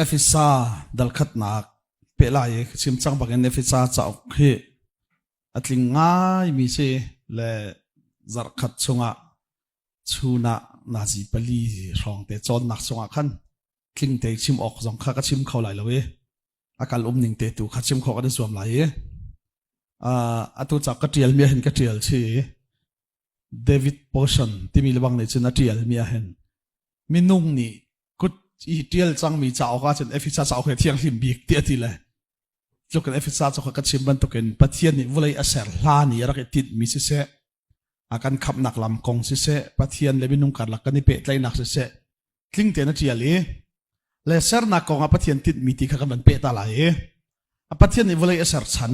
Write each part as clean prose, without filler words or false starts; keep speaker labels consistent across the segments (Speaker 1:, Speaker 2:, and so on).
Speaker 1: Efesa Cawnnak pelai simchang bagen Efesa Cawnnak atling ngai mi se le zarkhat chunga chuna nazi pali rong te chon nak chunga khan tling te chim ok jong kha ka chim khaw lai lowe akal ning te tu kha chim khaw ka suam lai atu cha ka tial mi hen ka tial chi David Portion timi lewang ne chuna tial mi hen minung ni kut i tial chang mi chaw ka chen Efesa chaw he thiang him bik ti ati le lokan Efesa chaw ka chim ban to ken pathian ni vulai aser hla ni ra ke tit mi se akan khap nak lam kong se pathian le binung kar lak kan pe tlai nak se tling te na tiali le ser na kong a pathian tit mi ti kha kan pe ta lai a pathian ni vulai aser chan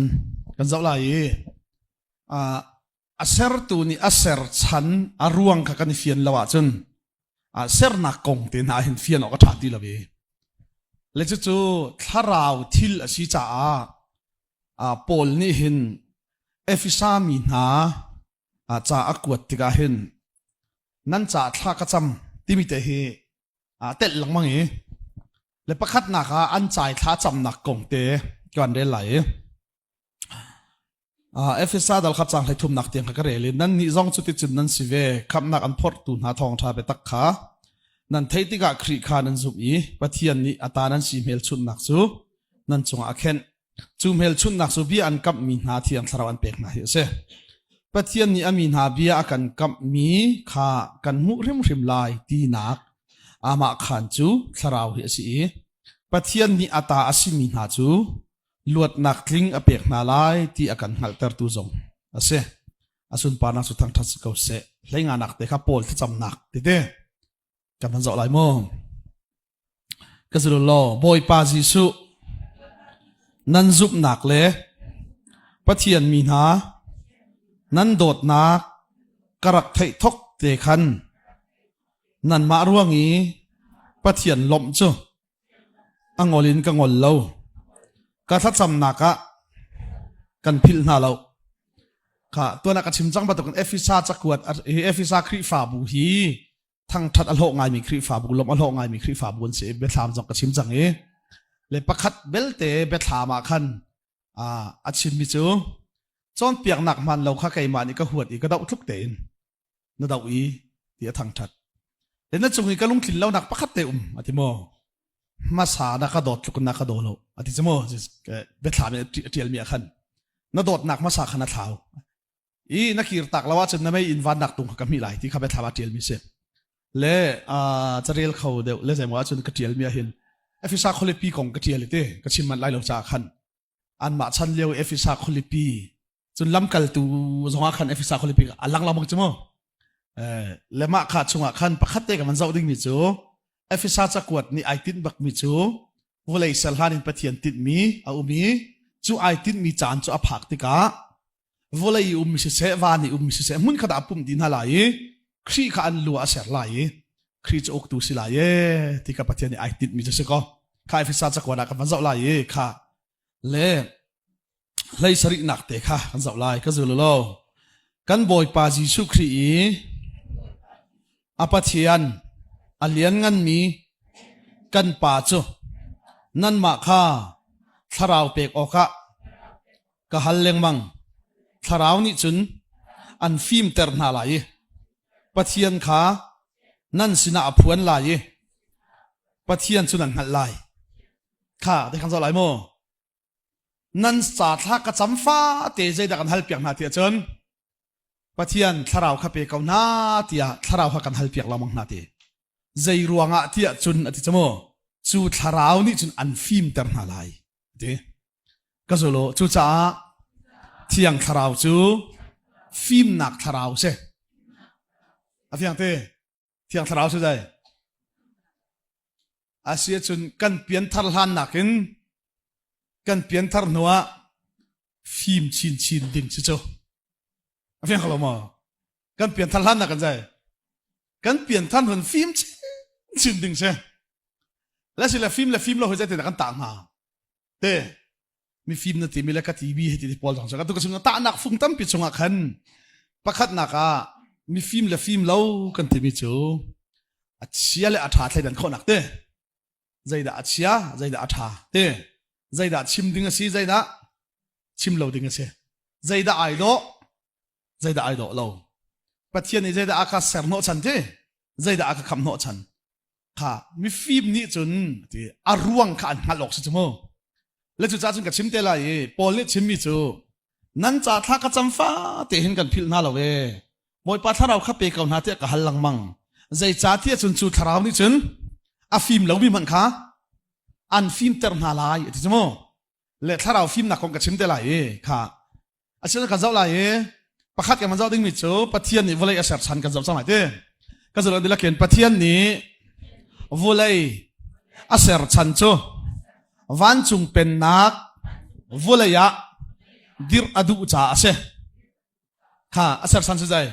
Speaker 1: kan zaw lai aser tu ni aser chan aruang kha kan fian lawa chun ser na kong te na hin fian ok tha ti lawe le chu tharau thil asi cha pol ni hin Efesa mi na cha akwat tika hin nan cha thla ka cham timi te hi tel lang mangi le pakhat na kha an chai thla cham nak kong te kan re lai Efesa dal kha chang lai thum nak tiang ka rele nan ni zong chu ti chin nan si ve khap nak an phort tu na thong tha be tak kha nan theitika khri kha nan zum i pathian ni ata nan si mel chun nak chu nan chunga akhen chu mel chun nak chu bi an kap mi na thiang tharaw an pek na hi se pathian ni amin ha bia akan kap mi kha kan mu rim lai ti nak ama khan chu tharaw hi si pathian ni ata asimi na chu luat nak tling apek na lai ti akan halter tu zong ase asun pa na su thang thas ko se lenga nak te kha pol cham nak ti te kan man zo lai mo ka zulu lo boy pa jisu nan zup nak le pathian mi na nan dot nak karak thei thok te khan nan ma ruangi pathian lom chu angolin ka ngol lo ka tha cham naka kan phil na lo kha to na ka chim chang ba to kan Efesa chakwat Efesa khri fa bu hi thang that al ho ngai mi khri fa bu lom al ho ngai mi khri fa bu se be thlam jong ka chim chang e le pakhat belte be thlama khan a chim mi chu chon piak nak man lo kha kai mani ka huat i ka dau thuk tein na dau i ti thang that le na chungi ka lung thin lo nak pakhat te atimo ma sa na ka dot thuk na ka do lo ati chmo be thlam tial mi khan na dot nak ma sa khana thau i na kir tak lawa chen na mai in van nak tung ka mi lai ti kha be thama tial mi se le charel khau de le zai ma chun ka tial mi hin Efesa kholipi kong ka tial te ka chin man lai lo cha khan an ma chan leo Efesa kholipi chun lam kal tu zonga khan Efesa kholipi alang lamang chmo lema kha chunga khan pakhat te ka man zau ding mi chu Efesa chakwat ni aitin bak mi chu volei salhanin pathian tit mi a umi chu aitin mi chan chu aphak tika volei mi se wani mi se mun khada apum din halai khri kha an lu aser lai khri chu ok tu silai tika pathian ni aitin mi se ko kha Efesa chakwat ka man zau lai kha le lai sari nak te kha kan zau lai ka zulu lo kan boy pa Jesu Khri apathian alian ngan mi kan pa chu nan ma kha tharau pek oka ka halleng mang tharau ni chun an fim ter na lai pathian kha nan sina aphuan lai pathian chun an ngal lai kha de kan zau lai mo nan sa thla ka chamfa te zai da kan hal piak na ti chon pathian tharau kha pe kau na tia tharau kha kan hal piak lamang na ti zai ruanga tia chun ati chamo chu tharau ni chun an fim ter na lai de ka zolo chu cha thiang tharau chu fim nak tharau se afiang te thiang tharau se dai asia chun kan pian thar han nakin kan pian thar noa phim chin ding chi cho afiang khalo ma kan pian thar han na kan jai kan pian than hon phim chin ding se la sila phim lo ho jai te kan ta ma te mi phim na ti mi la ka tv he ti pol jang ka tu ka sunga ta nak fung tam pi chunga khan pakhat na ka mi phim lo kan ti mi chu achia le atha thlai dan kho nak te zayda achia zayda atha te zayda chim dinga si zayda chim lo dinga se zayda aido lo pathian ni zayda aka serno chan te zayda aka khamno chan kha mi fim ni chun ti aruang kha an halok si chumo le chu cha chun ka chim te la ye pol le chim mi chu nan cha thla ka chamfa te hin kan phil na lo we moi pa tharau kha pe kaun ha te ka hal lang mang zai cha ti chun chu tharau ni chun a film lo mi man kha an film ter na lai ti chumo le tharau film na kong ka chim te la ye kha asen ka zau la ye pakhat ka man zau ding mi chu pathian ni volai asar chan ka zau chamai te ka zau la ken pathian ni volai asar chan chu van chung pen nak volaya dir adu cha ase kha asar chan chu jai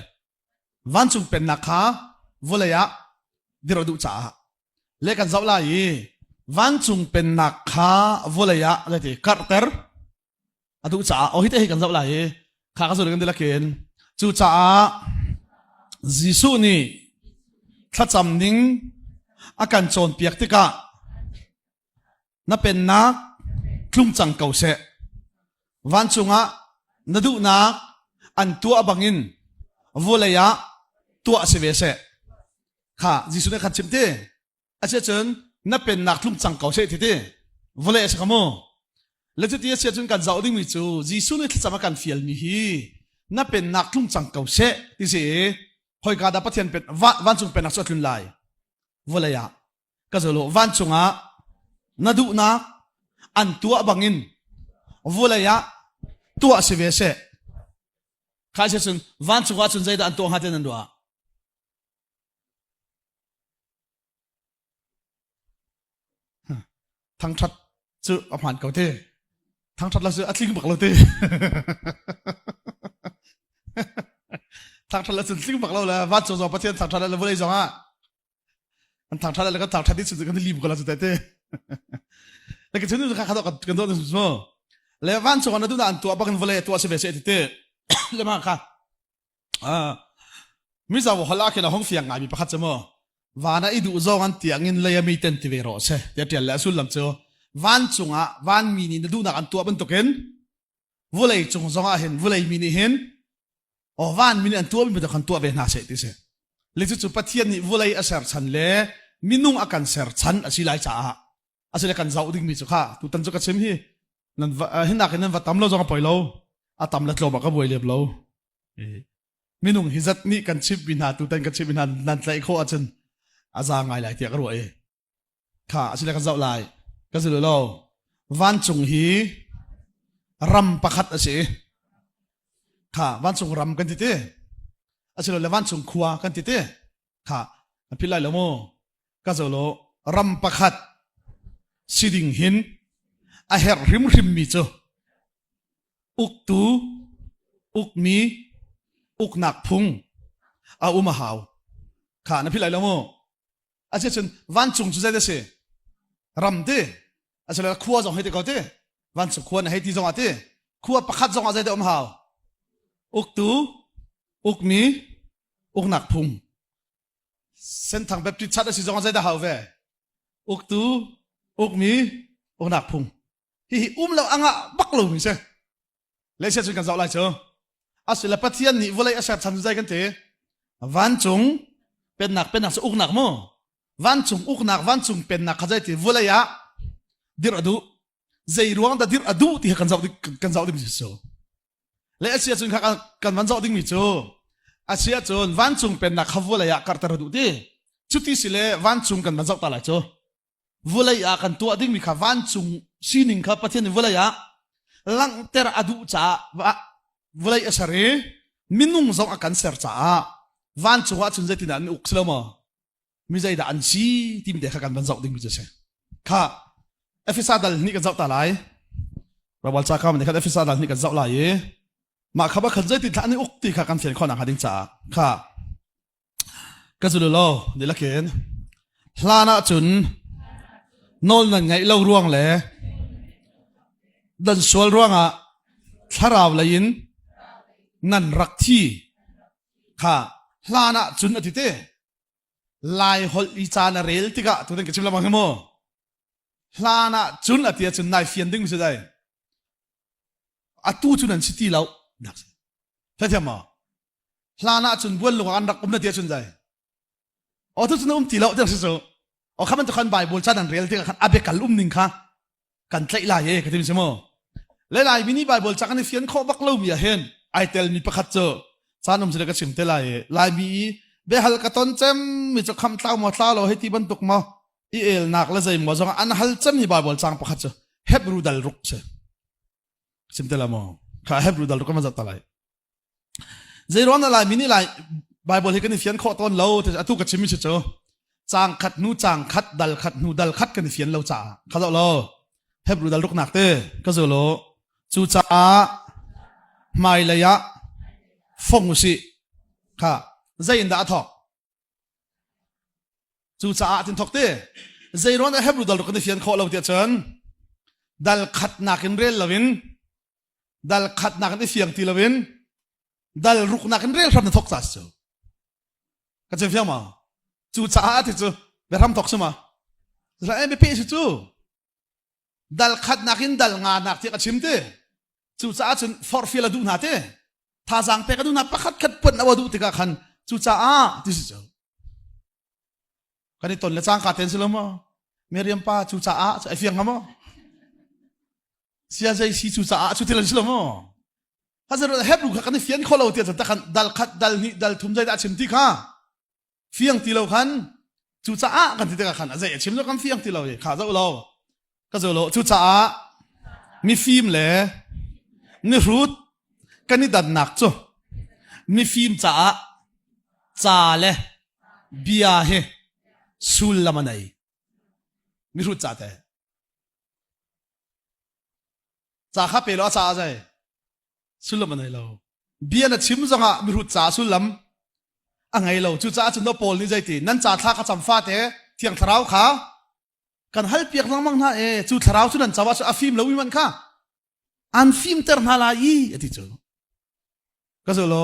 Speaker 1: van chung pen nak kha volaya dir adu cha le kan zau la yi van chung pen nak kha volaya le ti karter adu cha o hi te hi kan zau la yi kha ka zau kan de la ken chu cha jisu ni thacham ning akan chon piak tika na pen nak klung chang kau se van chunga nadu nak an tua bangin volaya tua se ve se kha jisu ne khat chimte ache chun na pen nak klung chang kau se ti te volaya se kamo le chu ti se chun kan zau ding mi chu jisu ne thacham kan fial mi hi na pen nak klung chang kau se ti se hoi ka da pathian pen van chung pen nak sotlun lai volaya ka zolo van chunga nadu na an tua bangin volaya tua se ve se kha se chun van chunga chun zai da an to ha ten an do thang that chu a phan kau te thang that la chu atling bak lo te thang that la chu atling bak lo la van chu zo pathian thang that la volai zo ha an thang that la ka thang that ni chu kan li bu la chu te te le ke chunu ka kha kan do so le van chu na du na an tua bak volai tua se ve se te le ma kha mi za wo hala ke na hong fiang ngai mi pakhat chamo wana idu zong an tiang in leya mi ten ti ve ro se te tel la sul lam chu van chunga van mi ni du na an tua ban token volai chung zonga hen volai mi ni hen o van mi an tua mi to kan tua ve na se ti se le chu pathian ni volai asar chan le minung akan ser chan asilai cha asile kan zau ding mi chu kha tu tan chu ka chem hi nan hin na kan va tam lo zonga poilo a tam la tlo ba ka boi lep lo minung hizat ni kan chip bina tu tan kan chip bina nan tlai kho achen aza ngai lai tia ka ro e kha asile kan zau lai ka zulu lo van chung hi ram pakhat ase kha van chung ram kan ti te asile le van chung khuwa kan ti te kha apilai lo mo ka zolo ram pakhat siding hin a her rim mi chu uk tu uk mi uk nak phung a haw kha na philai lo mo ache chun van chung chu zai se ram de asala khuwa jong hete ko te van chung khuwa na heti jong ate khuwa pakhat jong a zai de haw uk tu uk mi uk nak phung Senthang baptist chat si jong a zai da haw ve uk tu uk mi uk nak phung hi lo anga bak lo mi se le se chun kan zau lai cho asila pathian ni volai asar chan zai kan te van chung pen nak so uk nak mo van chung uk nak van chung pen nak khajai ti volaya dir adu zai ruang da dir adu ti kan zau ding so le asia chun kan van zau ding mi cho asia chun van chung pen nak volaya kartar adu ti chuti sile van chung kan van zau ta lai cho volaya kan tu ding mi kha van chung sining kha pathian ni volaya lang ter adu cha volai asare minung zong akan ser cha van chuwa chun zai tin an uk sloma mi zai da an si tim de kha kan ban zau ding mi se kha efesa dal ni ka zau ta lai rabal cha kam ne kha efesa dal ni ka zau lai ye ma kha ba khan zai tin thani uk ti kha kan fian khona hading cha kha ka zulu lo ni la ken hlana chun nol nan ngai lo ruang le dan sual ruanga tharaw lain nan rak thi kha hlana chun atite lai hol I chana rel tika tu den ke chimla mang mo ลานะจุนอติจุนนายเฟียนดึงสุดได้อตูจุนันสิตีเรานักใช่ไหมลานะจุนบวนลงอันรักนาติจุนได้อตูจุนตีเราเดี๋ยวสิโซข้ามันจะขันใบบอลชาดันเรียลที่ขันอาเบกัลนิงค่ะกันใช้ลายกันที่มิสมอและลายมินิใบบอลจากกันเฟียนข้อบักลูมีเห็นไอเตลมีประคัตเจอซานมสิเลกชิมเตลายมีเบฮัลกะตอนเจมมีจะคำท้ามาท้าเราให้ที่บรรทุกมาอีเอลนักละใจมาจังอันฮัลเจมมีใบบอลจางประคัตเจอเฮบรูดัลรุกเชชิมเตลามอข้าเฮบรูดัลรุกมาจัดตลายเจรอนลายมินิลายใบบอลให้กันเฟียนข้อตอนเราแต่อตุกชิมิเจอจางขัดนูจางขัดดัลขัดนูดัลขัดกันเฟียนเราจ่าข้าเราเฮบรูดัลรุกนักเต้ก็จะโลจูจ่าไม่เลยะฟงสิค่ะใจอินดาทอกจูจ่าตินทอกเต้ใจร้อนเฮบรูดัลรุกนักเฟียนข้อเราเตียเชิญดัลขัดนักอินเรลลาวินดัลขัดนักอินเฟียงตีลาวินดัลรุกนักอินเรลครับนักทอกสัสก็จะเฟียงมาจูจ่าที่จูเบรามทอกใช่ไหมแล้วเอ็มพีสิจูดัลขัดนักอินดัลงานนักที่กระชิมเต้จูจ่าจนฟอร์ฟิลดูนาเต้ท่าสังเปกดูนาประคัดขัดปุ่นเอาดูติกาขันจูจ่าที่สิจูกันนี่ตนเลจางขาเต็นสิลมะเมียมป้าจูจ่าไอเฟียงงามะเสียใจสิจูจ่าจูติลันสิลมะถ้าจะเฮบรูกันนี่เฟียงข้อเราเตียจะขันดัลขัดดัลนี่ดัลทุ่มใจได้ชิมที่ข้าเฟียงตีเราขันจูจ่ากันที่ตะขันอะไรชิมเรากันเฟียงตีเราข้าจะเราก็จะเราจูจ่ามีฟิล์มเลยนี่รูดกันนี่ดันหนักจ้ะมีฟิล์มจ่าเลยเบียเฮสุลละมันไอมีรูดจ่าแต่จ่าข้าเปล่าจ่าใจสุลละมันไอเราเบียน่ะชิมจังอ่ะมีรูดจ่าสุลลัมอังไงเราจูจ่าจนเราโปลนี่ใจตีนั่นจ่าท่าข้าจำฟ้าเตะเที่ยงทราวขากันฮัลเปียกนั่งมั่งนะจูทราวสุนันจ่าว่าจะฟิล์มเราวิมันข้าอันฟิล์มเตอร์นาลายีอธิจูก็จะโล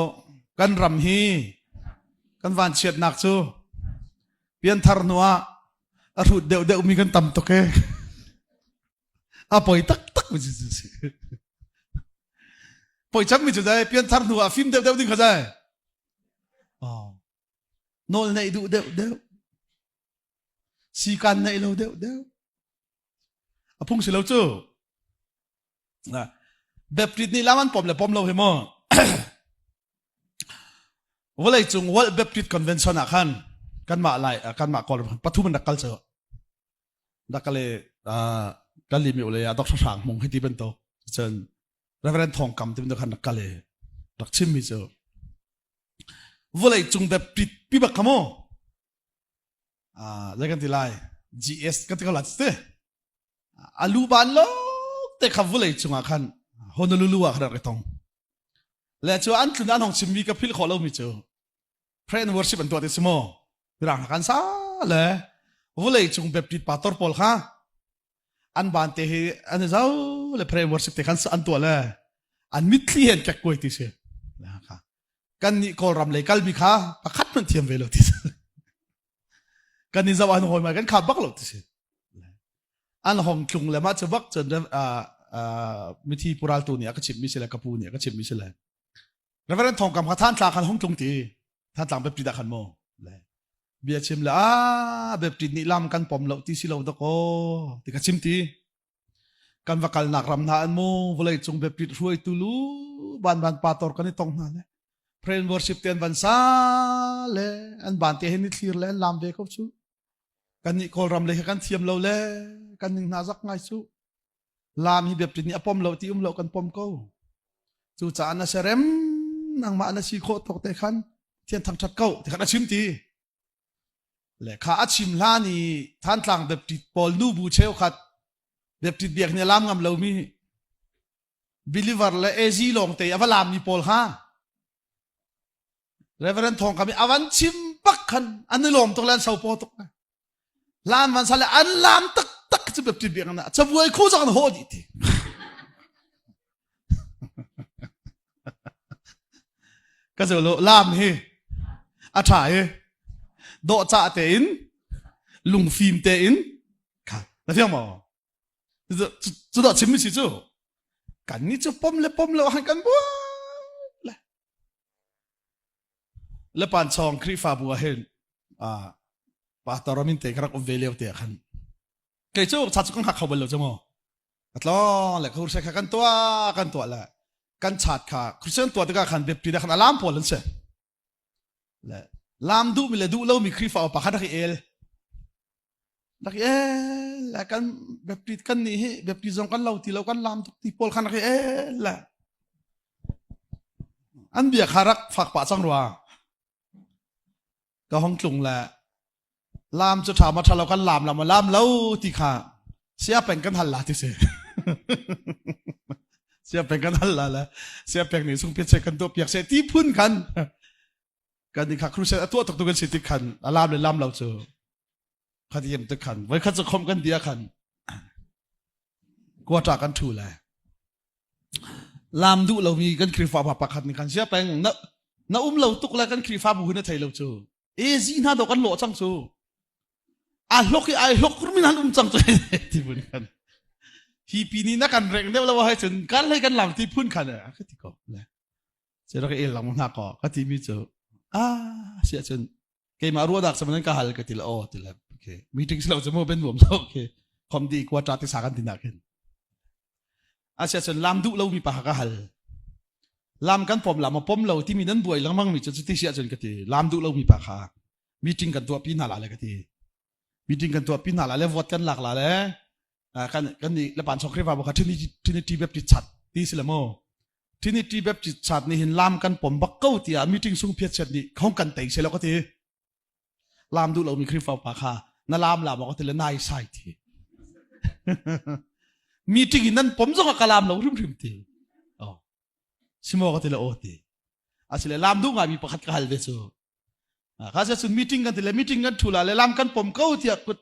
Speaker 1: กันรำฮีกันวันเฉียดหนักจูเปลี่ยนทาร์นัวอรุดเดวมีกันตำตกเกปอยตักไม่ใช่ปอยจำไม่จุดได้เปลี่ยนทาร์นัวฟิล์มเดวดิ้งเข้าใจอ๋อโนลในดูเดวสีกันในเราเดวพุ่งสิเราจูนะแบบปริดนี่แล้วมันปมเลยปมเราเห็นมั้ยว่าอะไรจงว่าแบบปริดคอนเวนชั่นอ่ะกันมาอะไรกันมากอลปฐุมมันดักกัลเจอดักกัลเลยกันลิมิโอเลยดอกช่างมงให้ที่เป็นโตจนเรเวรนทองคำที่เป็นตัวขันดักกัลเลยดักชิมมิเจอว่าอะไรจงแบบปริดปีบักขโมแล้วกันที่ไล่ GS กันที่เขาหลัดเตะอาลูบานโลแต่ขับวุ่นเลยจงอาคันฮอนลูลูอะขนาดกระตองและชัวอันทุนอันของชิมวีกับพิลขอเราไม่เจอเพรนวอร์ชิปันตัวเดซิโมร่างกันซาเลยวุ่นเลยจงแบบปิดปาตอร์พอลค่ะอันบานเตะอันนี้เจ้าเลยเพรนวอร์ชิปเตะกันอันตัวเลยอันมิดเลียนแกกวยที่เสียนะคะกันนี่กอลรำเลยกัลบิค่ะประคัดมันเทียมเวลที่เสียกันนี่จะวันหอยมากันขับบักหลอกที่เสียอันห้องคงเลยมาจะวักจนมิธีปุราลตัวเนี่ยก็ชิมมิเชลกับปูเนี่ยก็ชิมมิเชลแล้วเวลาทองกำขัดท่านตาขันห้องคงตีท่านต่างแบบปิดขันโมเลยเบียชิมเลยแบบปิดนิลามกันปมเหล่าที่สิเหล่าตะโกที่ก็ชิมตีกันวักกันหนักรำนาอันโมเวลาจงแบบปิดรวยตุลูบานปาตอร์กันนี่ตรงนั้นเลยเพรนวอร์ชิปเตียนบันซาเลยอันบานเตียนนิดคลีร์เลยลามเบกอบชูกันนี่กอลรำเลยกันเทียมเราเลยกันหนึ่งน่ารักง่ายสู้ลามฮีแบบนี้อปมเราที่เรากันปมเขาจู่จ่าอันนั้นเสร็มนางมาอันนั้นสีโคตกแต่ขันเทียนทางชัดเขาแต่ขันชิมตีและข้าชิมลานี่ท่านต่างแบบติดปอลนูบูเชลขัดแบบติดเบียกเนี่ยลามงำเรามีบิลิเวอร์และเอซีลงเตะอวลามมีปอลข้าเรเวอเรนทองคำอวันชิมปักขันอันนี้ลมตกแล้วเสาปอตกลามมันสละอันลามตักจะแบบติดเบียกนะจะวยคู่จังโหดีทีก็จะลามเฮอาถ่ายโดจ่าเตอินลุงฟิล์มเตอินค่ะแล้วเพียงมั้ง จุดชิมไม่สิจูกันนี่จะปมเลยหันกันบัวแล้วปานชองครีฟ้าบัวเห็นปาตอรมินเตะกระกอบเวลียวเตะขันเกยจูชัดสุกันหักเขาเบลล์จมูกอัตล้อแหละเขาใช้กันตัวแหละกันชัดค่ะคริสเตียนตัวที่กันขันเบบปีเด็กขันอารามพอลันเสแหละลามดูมีเลยดูแล้วมีครีฟ้าปากขันดักเอลแล้วกันแบบปีกันนี่แบบปีจงกันเราที่เรากันลามทุกที่พอลขันดักเอลแหละอันเบียร์ขารักฝากป่าจังรัวก็ห้องกลุ่มแหละลามจะถามมาถ้าเรากันลามเรามาลามแล้วที่ข้าเสียเป็นกันทันละที่เสียเสียเป็นกันทันละแล้วเสียเป็นนี่ส่งเพียรใช้กันตัวเปียกเสียที่พื้นกันกันนี่ข้าครูเสียตัวตกตัวกันสิที่ขันลามเลยลามเราเจอขัดเยี่ยมตะขันไว้ขัดจะคมกันเดียขันกลัวจากกันถูเลยลามดูเรามีกันครีฟ้าปากขัดนี่ขันเสียเป็นน้าเราตุกแล้วกันครีฟ้าบุญในไทยเราเจอจีน่าดอกกันโหลจังซูลกรู้ไม่นานจังใจที่พูดกันฮีปีนี้นักการเร่งเดี๋ยวเราว่าให้จนการเลยกันหลังที่พูดกันเนี่ยก็ที่ก็เลยเจ้าก็หลังมันหักก็ที่มีเจอเสียจนเกมารู้ดักสมัยนั้นก็หัลก็ที่ละที่ละโอเคมีถึงเราจะมั่วเป็นหนุ่มโอเคความดีกว่าจัดที่สากันที่นักเห็นเสียจนลำดุเรามีปากก็หัลลำกันผมลำมาผมเราที่มีนั้นบ่อยหลังมั่งมีจนที่เสียจนก็ที่ลำดุเรามีปากขามีจริงกันตัวปีน่าอะไรก็ที่มีจริงกันตัวปีน่าอะไรวอดกันหลักหลายเลยกันนี่แล้วป่านสองครีฟ้าบอกว่าที่นี่แบบจิตชัดที่สิละโมที่นี่แบบจิตชัดนี่เห็นลำกันผมบักเก้าเตียมีจริงส่งเพียรชัดนี่เขากันเตะเสร็จแล้วก็ที่ลำดุเรามีครีฟ้าปากขานั่นลำบอกว่าที่ละนายใส่ที่มีจริงนั้นผมส่งกับลำเราริมที่ชิมว่าก็ที่ละโอที่อาศัยลำดูงามีประคัดกันเวสูข้าจะสุนมีติ้งกันที่ละมีติ้งกันทุลาเลยลำกันผมเขาที่กุด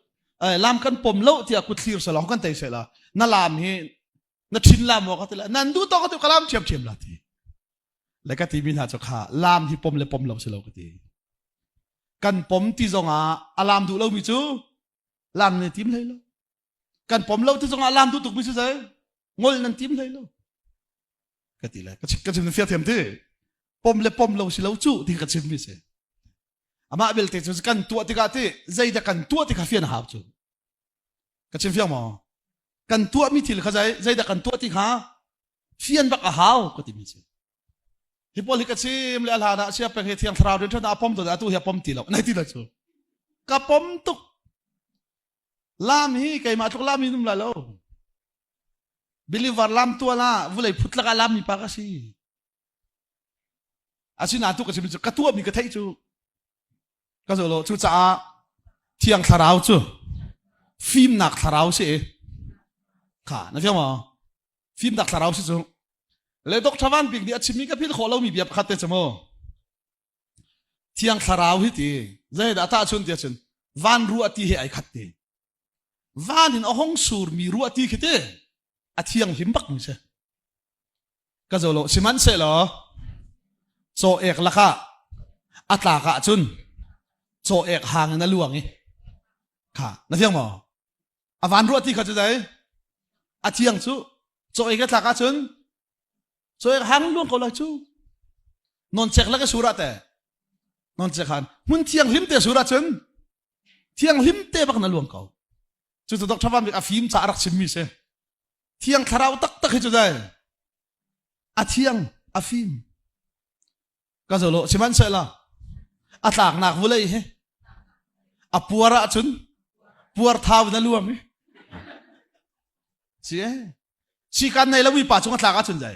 Speaker 1: ลำกันผมเล่าที่กุดซีร์สลองกันเตะเสร็จละนั่นลำนี่นั่นชินลำว่าก็ที่ละนั่นดูตัวก็ที่กลำเทียมละที่แล้วก็ที่มีหน้าเจ้าข้าลำที่ผมเลยผมเล่าเสร็จแล้วก็ที่กันผมที่จงอาลำดูเล่ามีจูลำเนี่ยทีมเลยล่ะกันผมเล่าที่จงอาลำดูตุกมีจูใช่งอลนั่นทีมเลยล่ะก็ที่ละก็จะเป็นเฟียเทียมที่ผมเลยผมเราสิเราจู่ที่ก็จะมีเสอามาเบลเตจูกันตัวที่ก็ที่ใจจะกันตัวที่ข้าเฟียนหาจู่ก็จะเฟียมั้งกันตัวมีที่ข้าใจจะกันตัวที่ข้าเฟียนบักหาวก็ที่มีเสฮิปโปลิกัสซิมเลยอาลานะเชื่อเป็นเหตุที่ทราวเดินทางอาปมตัวตัวเฮียปมที่เราในที่เราจู่กับปมตุกลามีใครมาทุกลามีนุ่มละเราBeliever lam tua la vulai phutla ka lam ni pa kasi asin atu kasi katua mi ka thai chu ka zo lo chu cha thiang tharau chu phim nak tharau se kha na fiam ma phim nak tharau se chu le dok thawan pik ni achimi ka phil kholo mi biap khatte chamo thiang tharau hi ti zai da ta chun ti chun van ru ati he ai khatte van in ahong sur mi ru ati khiteอาเที่ยงหิมบักนี่ใช่ก็จะโลสิมันเสร็จเหรอโซเอกละค่ะอัตลากะจุนโซเอกห่างนั่นลวงนี่ค่ะนั่นเที่ยงมั้งอวันรู้ที่เขาจะได้อาเที่ยงจูโซเอกอัตลากะจุนโซเอกห่างลวงเขาเลยจูนนเช็คแล้วก็สุรัตแต่นนเช็คหันมุนเที่ยงหิมเตสุรัตจุนเที่ยงหิมเตบักนั่นลวงเขาจุดตกทว่ามีอาฟิมสารักชิมมิเซ่เที่ยงคาราวตักให้จุดได้อาเที่ยงอาฟิมก็จะโลชิมันเสร็จละอาตากหนักวุ่นเลยเฮอาปัวระจุนปัวท้าวนั่นลวงเสียชีกันในเราวิปัสสนาตากจุนใจ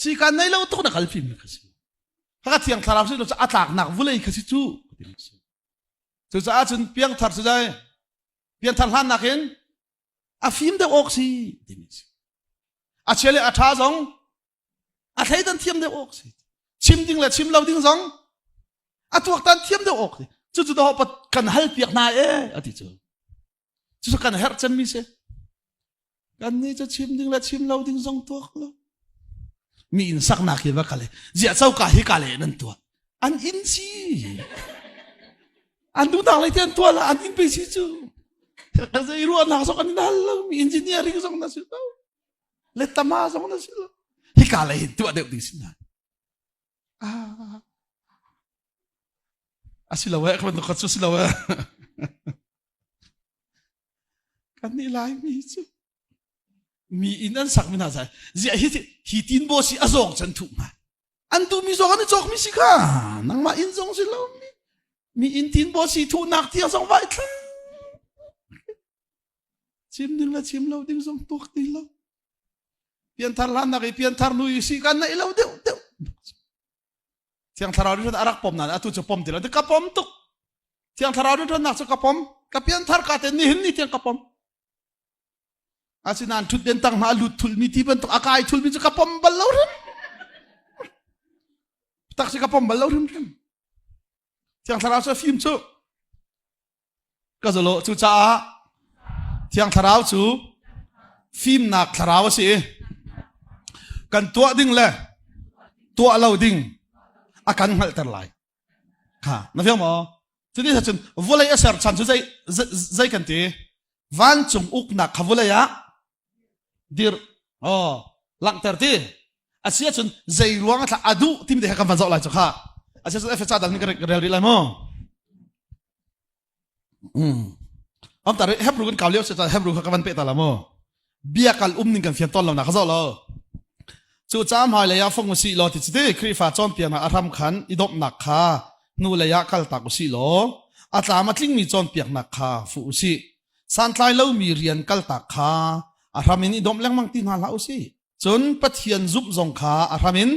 Speaker 1: ชีกันในเราต้องนักขัลฟิมนี่คือถ้าเที่ยงคาราวสุดเราจะอาตากหนักวุ่นเลยคือจู่จุดจะอาจุนเพียงทัดสุดใจเพียงทัดหันนักเห็นอาฟิมเดออกสิดิมิสอาเชลอาท้าซองอาไทยตันเทียมเดออกสิชิมดิ้งและชิมเราดิ้งซองอาตัวตันเทียมเดออกสิจุดๆเรากันฮัลเปียกนาอาทิตย์จุดกันเฮร์จมิเซกันนี่จะชิมดิ้งและชิมเราดิ้งซองตัวเรามีอินสักนักยังว่ากันเลยเจ้าเจ้าก้าฮิกันเลยนั่นตัวอันอินซีอันดูต่างเลยเทียนตัวละอันอินไปสิจู Kasi iruan na so kanina lang mi engineering so na sila. Letama so na sila. Hikala hintu ada di sini. Asilawa ko no katsu silawa. Kanila mi so. Mi inan sak mi na sa. Zia hitin bo si azong chen tu ma. Andu mi so kan jok mi si ka. Nang ma in zong sila mi. Mi intin bo si tu nak ti azong vai tla. Chim ding la chim lo ding zong tuk ti lo. Pian tar lan na ki pian tar nu si kan na ilaw deu. Tiang tharau rin arak pom na atu cho pom ti lo. De ka pom tuk. Tiang tharau rin nak cho ka pom. Ka pian tar ka te ni hin ni tiang ka pom. Asinan tut den tang ma lut tul mi ti ban tuk akai tul mi cho ka pom bal lo rin. Tak si ka pom bal lo rin. Tiang tharau cho phim cho. Ka zo lo chu cha Tiang tharau chu phim nak tharau si kan tua ding le tua lo ding akan hal terlai ha na fiang mo chuni sa chun volai asar chan chu zai kan ti van chung uk nak khavula ya dir lang ter ti asia chun zai ruang tha adu tim de kan van zo lai chu kha asia chun efesa dal ni rel ri lai mo ông ta hep rugen kau liao se hep rugen kawan pe ta la mo bia kal ning kan fian ton lo na khazo lo chu cham hai le ya phong si lo ti chi khri fa chom piang na aram khan idop nak kha nu le ya kal ta ku si lo atla ma tling mi chom piang nak kha fu si san tlai lo mi rian kal ta kha aramin idom leng mang tin ha la si chun pathian zup zong kha aramin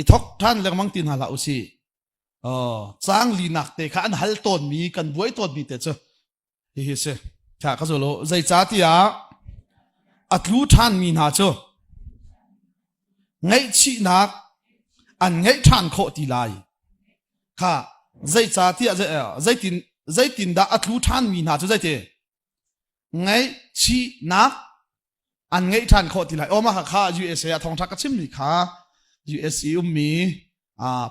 Speaker 1: i thok than leng mang tin ha la si chang li nak te kha an hal ton mi kan buai ton mi te chu hi se tha ka zo lo zai cha ti ya atlu than mi na cho ngai chi nak an ngai than kho ti lai kha zai cha ti a zai tin da atlu than mi na cho zai te ngai chi nak an ngai than kho ti lai oma kha USA ya thong tha ka chim ni kha USA mi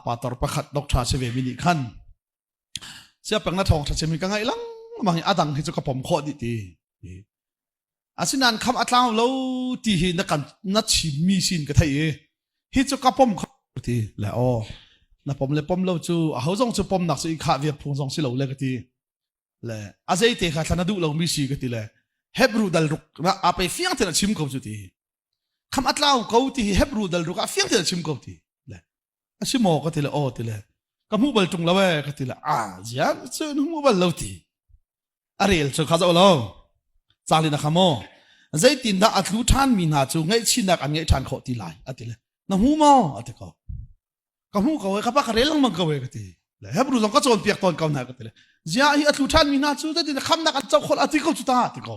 Speaker 1: pa tor pa khat dok tha se ve mi ni khan sia pang na thong tha chim mi ka ngai lang mang adang hi chu ka pom kho di ti asinan kham atlang lo ti hi na kan na chi mi sin ka thai hi chu ka pom kho ti la na pom le pom lo chu a ho jong chu pom nak chu i kha viet phung jong si lo le ka ti le a zai te kha thana du lo mi si ka ti le hebru dal ruk na a pe fiang te na chim ko chu ti kham atlang ko ti hebru dal ruk a fiang te na chim ko ti le a si mo ka ti le ti le ka mu bal tung la we ka ti le zia chu nu mu bal lo ti Ariel cho khazo lo chang li na khamo zai tin da atlu than mi na chu ngai chinak an ngai than kho ti lai atile na hu mo ate ko ka hu ko ka pa kharel lang mang ko we ka ti la hebru zong ka chon piak ton ka na ka ti le zia hi atlu than mi na chu da ti kham nak an chau khol ati ko chu ta ti ko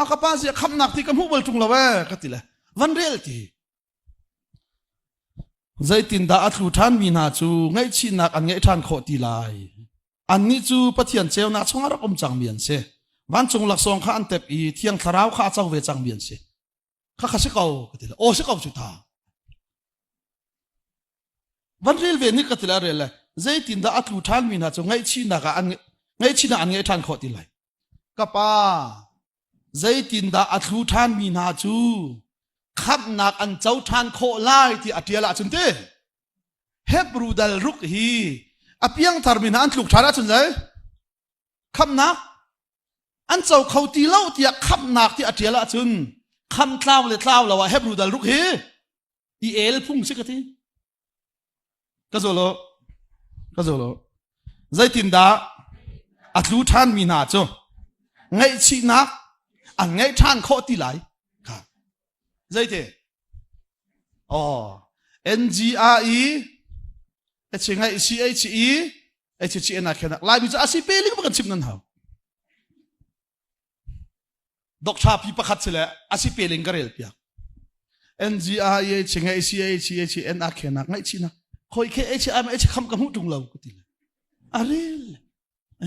Speaker 1: a ka pa zia kham nak ti ka mu bal tung la we ka ti le van rel ti zai tin da atlu than mi na chu ngai chinak an ngai than kho ti lai an ni chu pathian cheu na chunga ra om chang mian se van chung lak song kha an tep i thiang tharau kha chau ve chang mian se kha se kau katila se kau chu tha van rel ve ni katila rel zai tin da atlu than mi na chu ngai chi na ka an ngai chi na an ngai than kho ti lai ka pa zai tin da atlu than mi na chu khap nak an chau than kho lai ti atiala chun te hebru dal ruk hi apiang tharmin an tluk thara chun zai kham nak an chau khau ti lo ti kham nak ti atiala chun kham tlaw le tlaw lawa hebru dal ruk hi i el phung sikati ka zolo zai tin da atlu than mi na cho ngai chi nak an ngai than kho ti lai ka zai te NGRE chingai CHE HCN na khena lai bi cha si peling ba kan chip nan ha dok tha pi pakhat chile asi peling karel pia NGRE chingai CHN na khena ngai china khoi khe HM H kham ka hu tung lo ku ti arel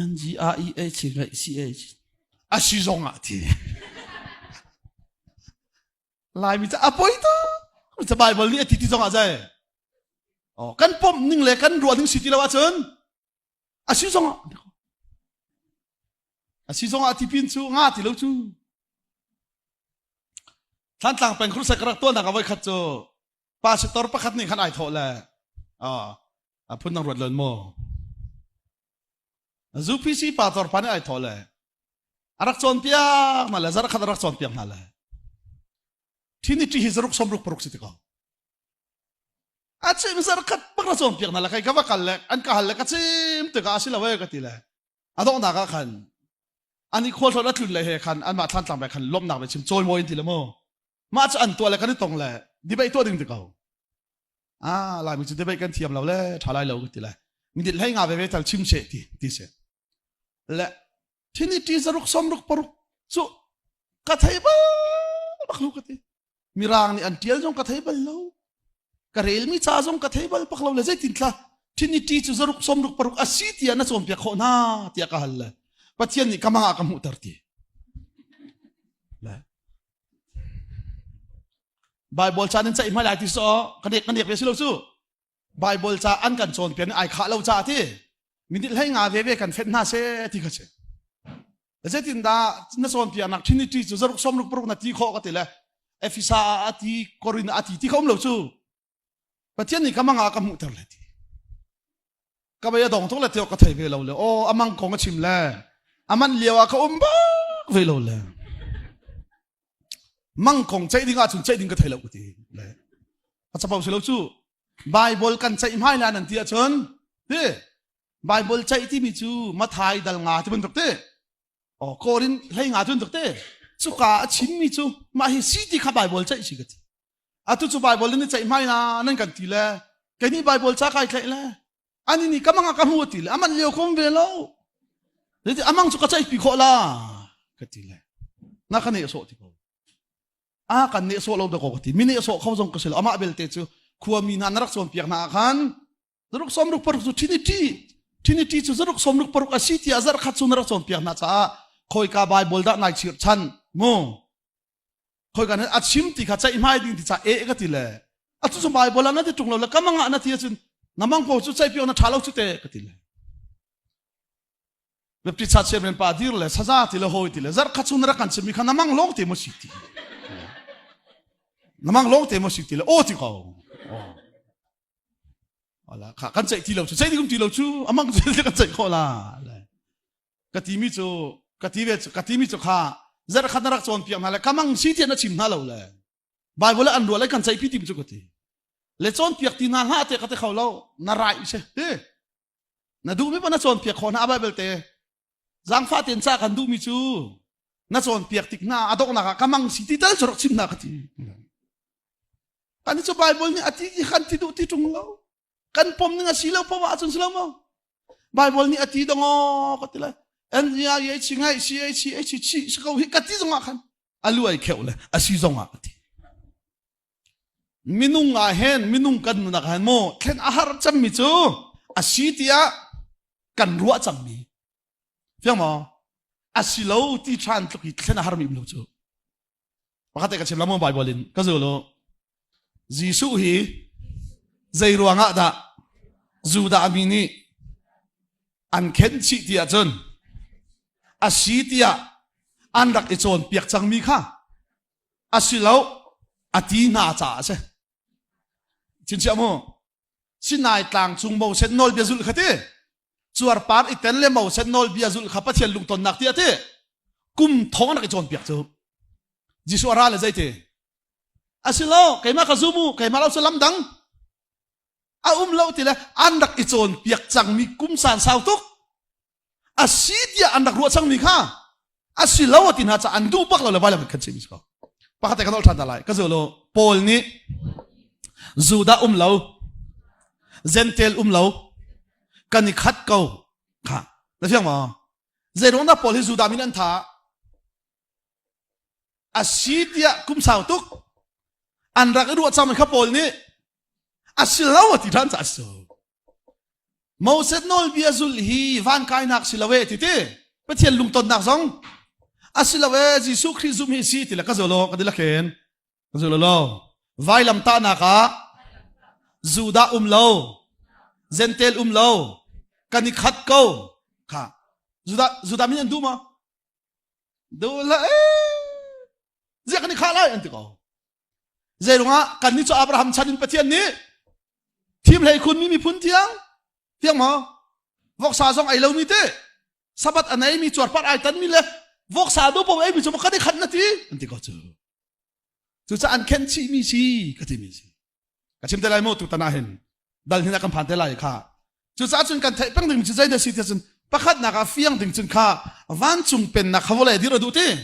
Speaker 1: NGRE chingai CH asi zonga ti lai mi cha apoi to cha bible ni ti zonga jai kan pom ning le kan ruwa ning city lawa chun asi zonga si zong ati pin chu nga ti lo chu than tlang pen khru sakrak to na ka vai khat chu pastor pakhat ni khan ai tho la phun nang rot lon mo zu pc pastor pan ai tho la arak chon piak na la zar khat arak chon piak na la thini ti hizaruk somruk poruk siti ko achim zar khat pakra chon piak na la kai ka va kal le an ka hal le ka chim te ka asila wa ka ti la adong na ka khan ani khol thol atlun le he khan an ma than tlang ba khan lom nak ba chim choi mo in ti la mo ma cha an to le kan tong le di bai to ding te ko la mi chu di bai kan thiam lo le thalai lo ti la mi dit lai nga ve tal chim se ti se le thini ti zaruk somruk paruk chu ka thai ba baklu ka ti mirang ni an tial jong ka thai bal lo ka rel mi cha jong ka thai bal paklo le zai tin tla thini ti chu zaruk somruk paruk asiti ana chom pia kho na tia ka hal le pathian ni kamanga ka mu tar ti la Bible cha nen cha imha lai ti so kanek ve silo chu Bible cha an kan chon pian ai kha lo cha ti min dit lai nga ve kan fet na se ti kha che je tin da na chon pian nak trinity chu zaruk somruk pruk na ti kho ka ti la Efesa ati Korin ati ti khom lo chu pathian ni kamanga ka mu tar la ti ka ba ya dong thok la ti ka thai ve lo le o amang kong chim la aman liawa ka ba ve lo le mang kong chạy đi ngã chun chạy đi cái thầy lâu cái đấy, à sao bảo lâu chu, Bible kan chạy mai là nanti à chun, thế, Bible chạy thì mi chu, mà thai dal ngã thì bên thực thế, Korin hay ngã chun thực thế, chu cả chín mi chu, mà hi si thì khắp Bible chạy gì cái, à tu chu Bible nên chạy mai là nên kan tí là, cái này Bible cha cái chạy là, anh ni kamang ngã kamu tí là, aman liều không về lâu, thế thì amang chu cái chạy bị khó là, cái tí là, na cái này số thì có. Kan ne so lo da ko ti mini so khaw jong kasel ama bel te chu khuwa mi na narak som piak na khan zaruk somruk par chu trinity chu zaruk somruk par ka si ti azar khat chu narak som piak na cha khoi ka bible da nai chir chan mo khoi ka na achim ti kha chai mai ding ti cha e ka ti le atu chu bible na ti tung lo la kamanga na ti chun namang ko chu chai pio na thalo chu te ka ti le bepti cha chairman pa dir le saza ti le hoi ti le zar khat chu narak kan chimi khan namang long te mo si ti namang long te mo sik ti le o ti ko ala kha kan chai ti lo chu chai di kum ti lo chu amang chu kan chai ko la ka ti mi chu kha zar khat narak chon piam hala kamang si ti na chim na lo le bible an ro lai kan chai pi ti chu ko ti le chon piak ti na ha te ka te khaw lo na rai se he na du mi pa na chon piak khon ha bible te zang fa ten cha kan du mi chu na chon piak tik na adok na ka kamang si ti tal chorok chim na ka ti kan chu Bible ni ati khan ti du ti tung lo kan pom ni nga silaw pa wa chun silaw mo Bible ni ati dongo ko tila en ya ye chi ngai chi ska hi ka ti zonga khan alu ai kheu le asi zonga ati minung nga hen minung kan na khan mo khen ahar cham mi chu asi tia kan ruwa cham mi fiang mo asilo ti than tluk hi khen ahar mi lo chu pakate ka chimla mo Bible in ka zo lo Gisu hi zai ruanga da zuda amini an khen chi tia chon asi tia an rak e chon piak chang mi kha asilo ati na cha se chin cha mo sinai tlang chung mo set nol bia zul khate chuar par iten le mo set nol bia zul kha pathian lung ton nak tia te kum thong nak e chon piak chu Gisu ara le zai te asilo kay ma kazumu kay ma law salam dang law tila andak ichon piak chang mi kum san saw tuk asidia andak ruwa chang mi kha asilo tin ha cha andu pak lo le wala khan chimi ko pakate kan ol than dalai ka zolo pol ni zuda law zentel law kani khat ko kha na fiang ma zerong na pol hi zuda min an tha asidia kum saw tuk an rak ruwa cham kha pol ni asilaw ti than cha so Moses nol bia zul hi van kai nak silawe ti te pathian lung ton nak zong asilawe Jesu Christ zum hi si ti la ka zolo ka dila ken ka zolo lo vai lam ta na ka zuda lo zentel lo kani khat ko kha zuda min du ma đâu là giờ cái này khá lại anh tự có giờ đúng không cần đi cho Abraham chăn bắt thiên ní team lấy khuôn mi phun thiang mà vóc xa dòng ai lâu mi thế sabat anh ấy mi chuột bắt ai tấn mi le vóc xa đâu bao ấy mi cho một cái này khăn nát đi anh tự có chú cha anh khen chi mi chi cái gì mi chi cái chim tê lại một tụt ta nahen dal hina kan phan tê lại kha chú cha chun kan thấy băng đình chú dây đây xí chun pakhat na ka phiang đình chun kha van chung pen na khawale dir du te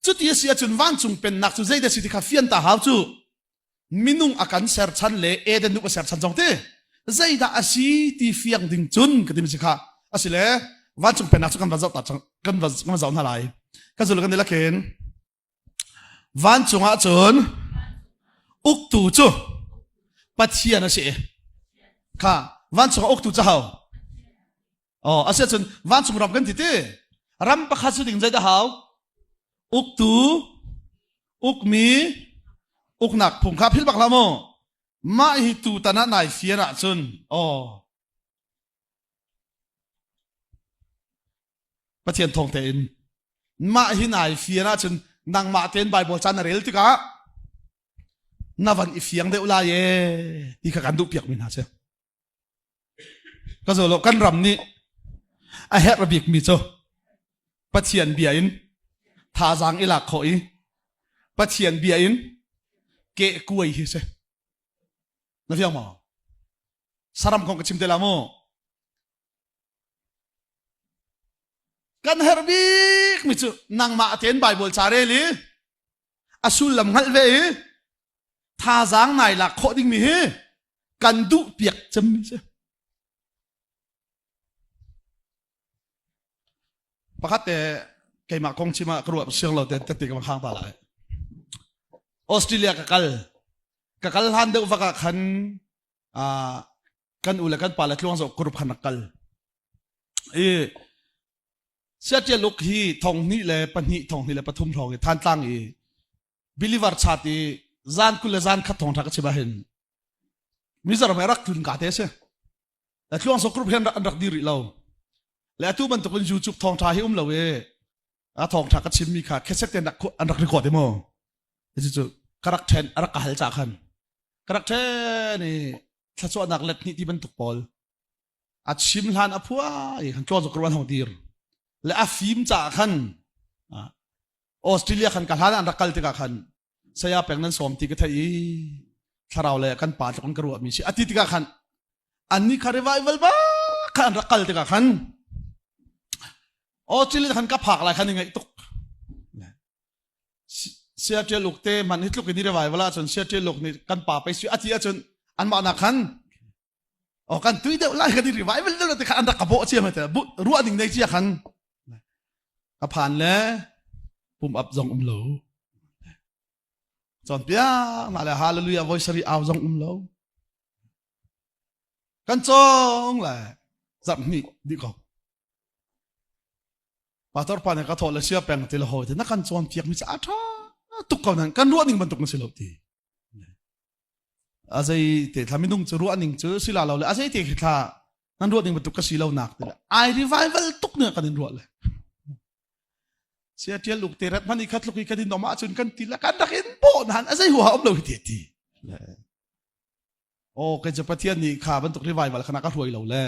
Speaker 1: chú tia xia chun van chung pen na chú dây đây xí kha phian ta hao chú minung akan ser chan le eden nu ser chan jong te dây da asi ti phiang đình chun cái gì mi kha asile van chung pen na chu kan vazau ta chang kan vazau na lai ka zul kan de la ken van chung a chun uk tu chu pathian ase kha van chung uk tu cha hao ase chun van chung ram kan ti te ram pa kha chu ding zai da hao uk tu uk mi uk nak phung kha phil bak la mo ma hi tu ta na nai fiana chun pathian thong te in ma hi nai fiana chun nang ma ten bible chan rel ti ka navan ifiang de ula ye ti kha kan du piak min ha che ka zo lo kan ram ni a het rabik mi cho pathian bia in tha jang ila khoi pathian bia in ke kuai hi se na fiang ma saram kong ka chim te la mo kan herbik mi chu nang ma ten bible chare li asul lam ngal ve tha jang nai la kho ding mi he kan du piak cham mi se pakhat te kai ma kong chima kruap siang lo te te ka khang ta lai Australia ka kal han de wa ka khan kan ula kan palat luang zo krup khan kal Setiap luk hi thong ni le pan hi thong ni le pathum thong hi than tang hi believer chati zan kule zan khat thong thak chiba hin mizaram rak tun ka te se la tluang so krup hen rak diri lo le tu ban to kun youtube thong tha hi lo we a thong thak chim mi kha kheset te an rak record mo chu karak then arak ka hal cha khan karak the ni thacho nak let ni ti ban tuk pol at sim hlan apua i khan cho zo kruan hong dir le a phim cha khan Australia khan ka hlan an rakal te ka khan saya peng nan som ti ka thai tharau le kan pa kan karu mi si ati ti ka khan anni kha revival ba khan rakal te ka khan Australia khan ka phak lai khan ngai tuk sia te luk te man hit luk ni revival la chon sia te luk ni kan pa pe si ati a chon an ma na khan kan tui de lai ka ni revival de te khan an ka bo chi ma te ruwa ding nei chi khan ka phan le pum up zong lo chọn pia mà là hallelujah voice ri ao zong lo kan chong la zap ni di ko pastor pa ne ka thol sia peng til ho te na kan chon piak mi cha tha tuk ko nan kan ruaning ban tuk na silo ti azai te thaminung chu ruaning chu sila lo le azai te kha nan ruaning ban tuk ka silo nak te ai revival tuk ne kan ruat le sia tiel luk te rat mani khat luk ka din no ma chun kan tila kan dakin po nan azai huwa om lo ti ti ke je pathian ni kha ban tuk revival khana ka ruai lo le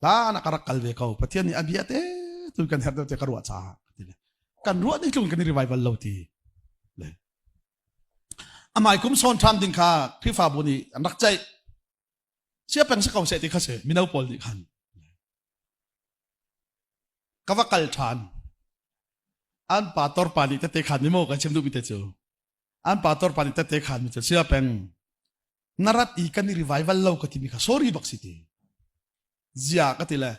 Speaker 1: la na karak kalve ko pathian ni abiate tu kan her te ka ruat cha kan ruat ni tlung kan revival lo ti le amai kum son tham ding kha khi fa bu ni anak chai sia peng sa kau se ti kha se minau pol ni khan kawakal than an pator pani te khan ni mo ka chem du bi te chu an pator pani te khan mi chu sia peng narat i kan revival lo ka ti mi kha sorry bak si ti zia ka ti le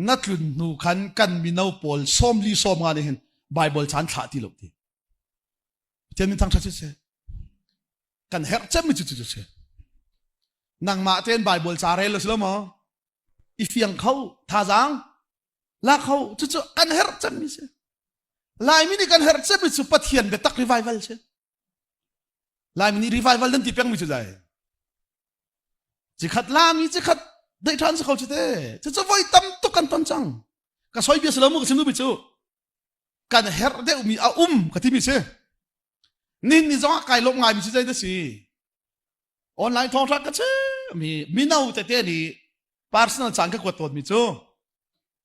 Speaker 1: natlun nu khan kan minau pol somli som nga ni hen bible chan tha ti lo ti chen min thang tha se kan her chem mi chu chu se nang ma ten bible cha re lo slo mo i fiang khau tha jang la khau chu chu kan her chem mi se lai mi ni kan her chem mi chu pathian be tak revival se lai mi ni revival dan ti peng mi chu dai chi khat la mi chi khat dai than se khau chu te chu chu voi tam tu kan ton chang ka soi bi slo mo ka sim nu bi chu กันเฮร์เดมีอากันที่มีเช่นี่จ้องไก่ลบง่ายมีใจได้สิออนไลน์ทองรักกันเช่มีน่าแต่เดี๋ยวนี้ personal จังก็กวดตัวมีจู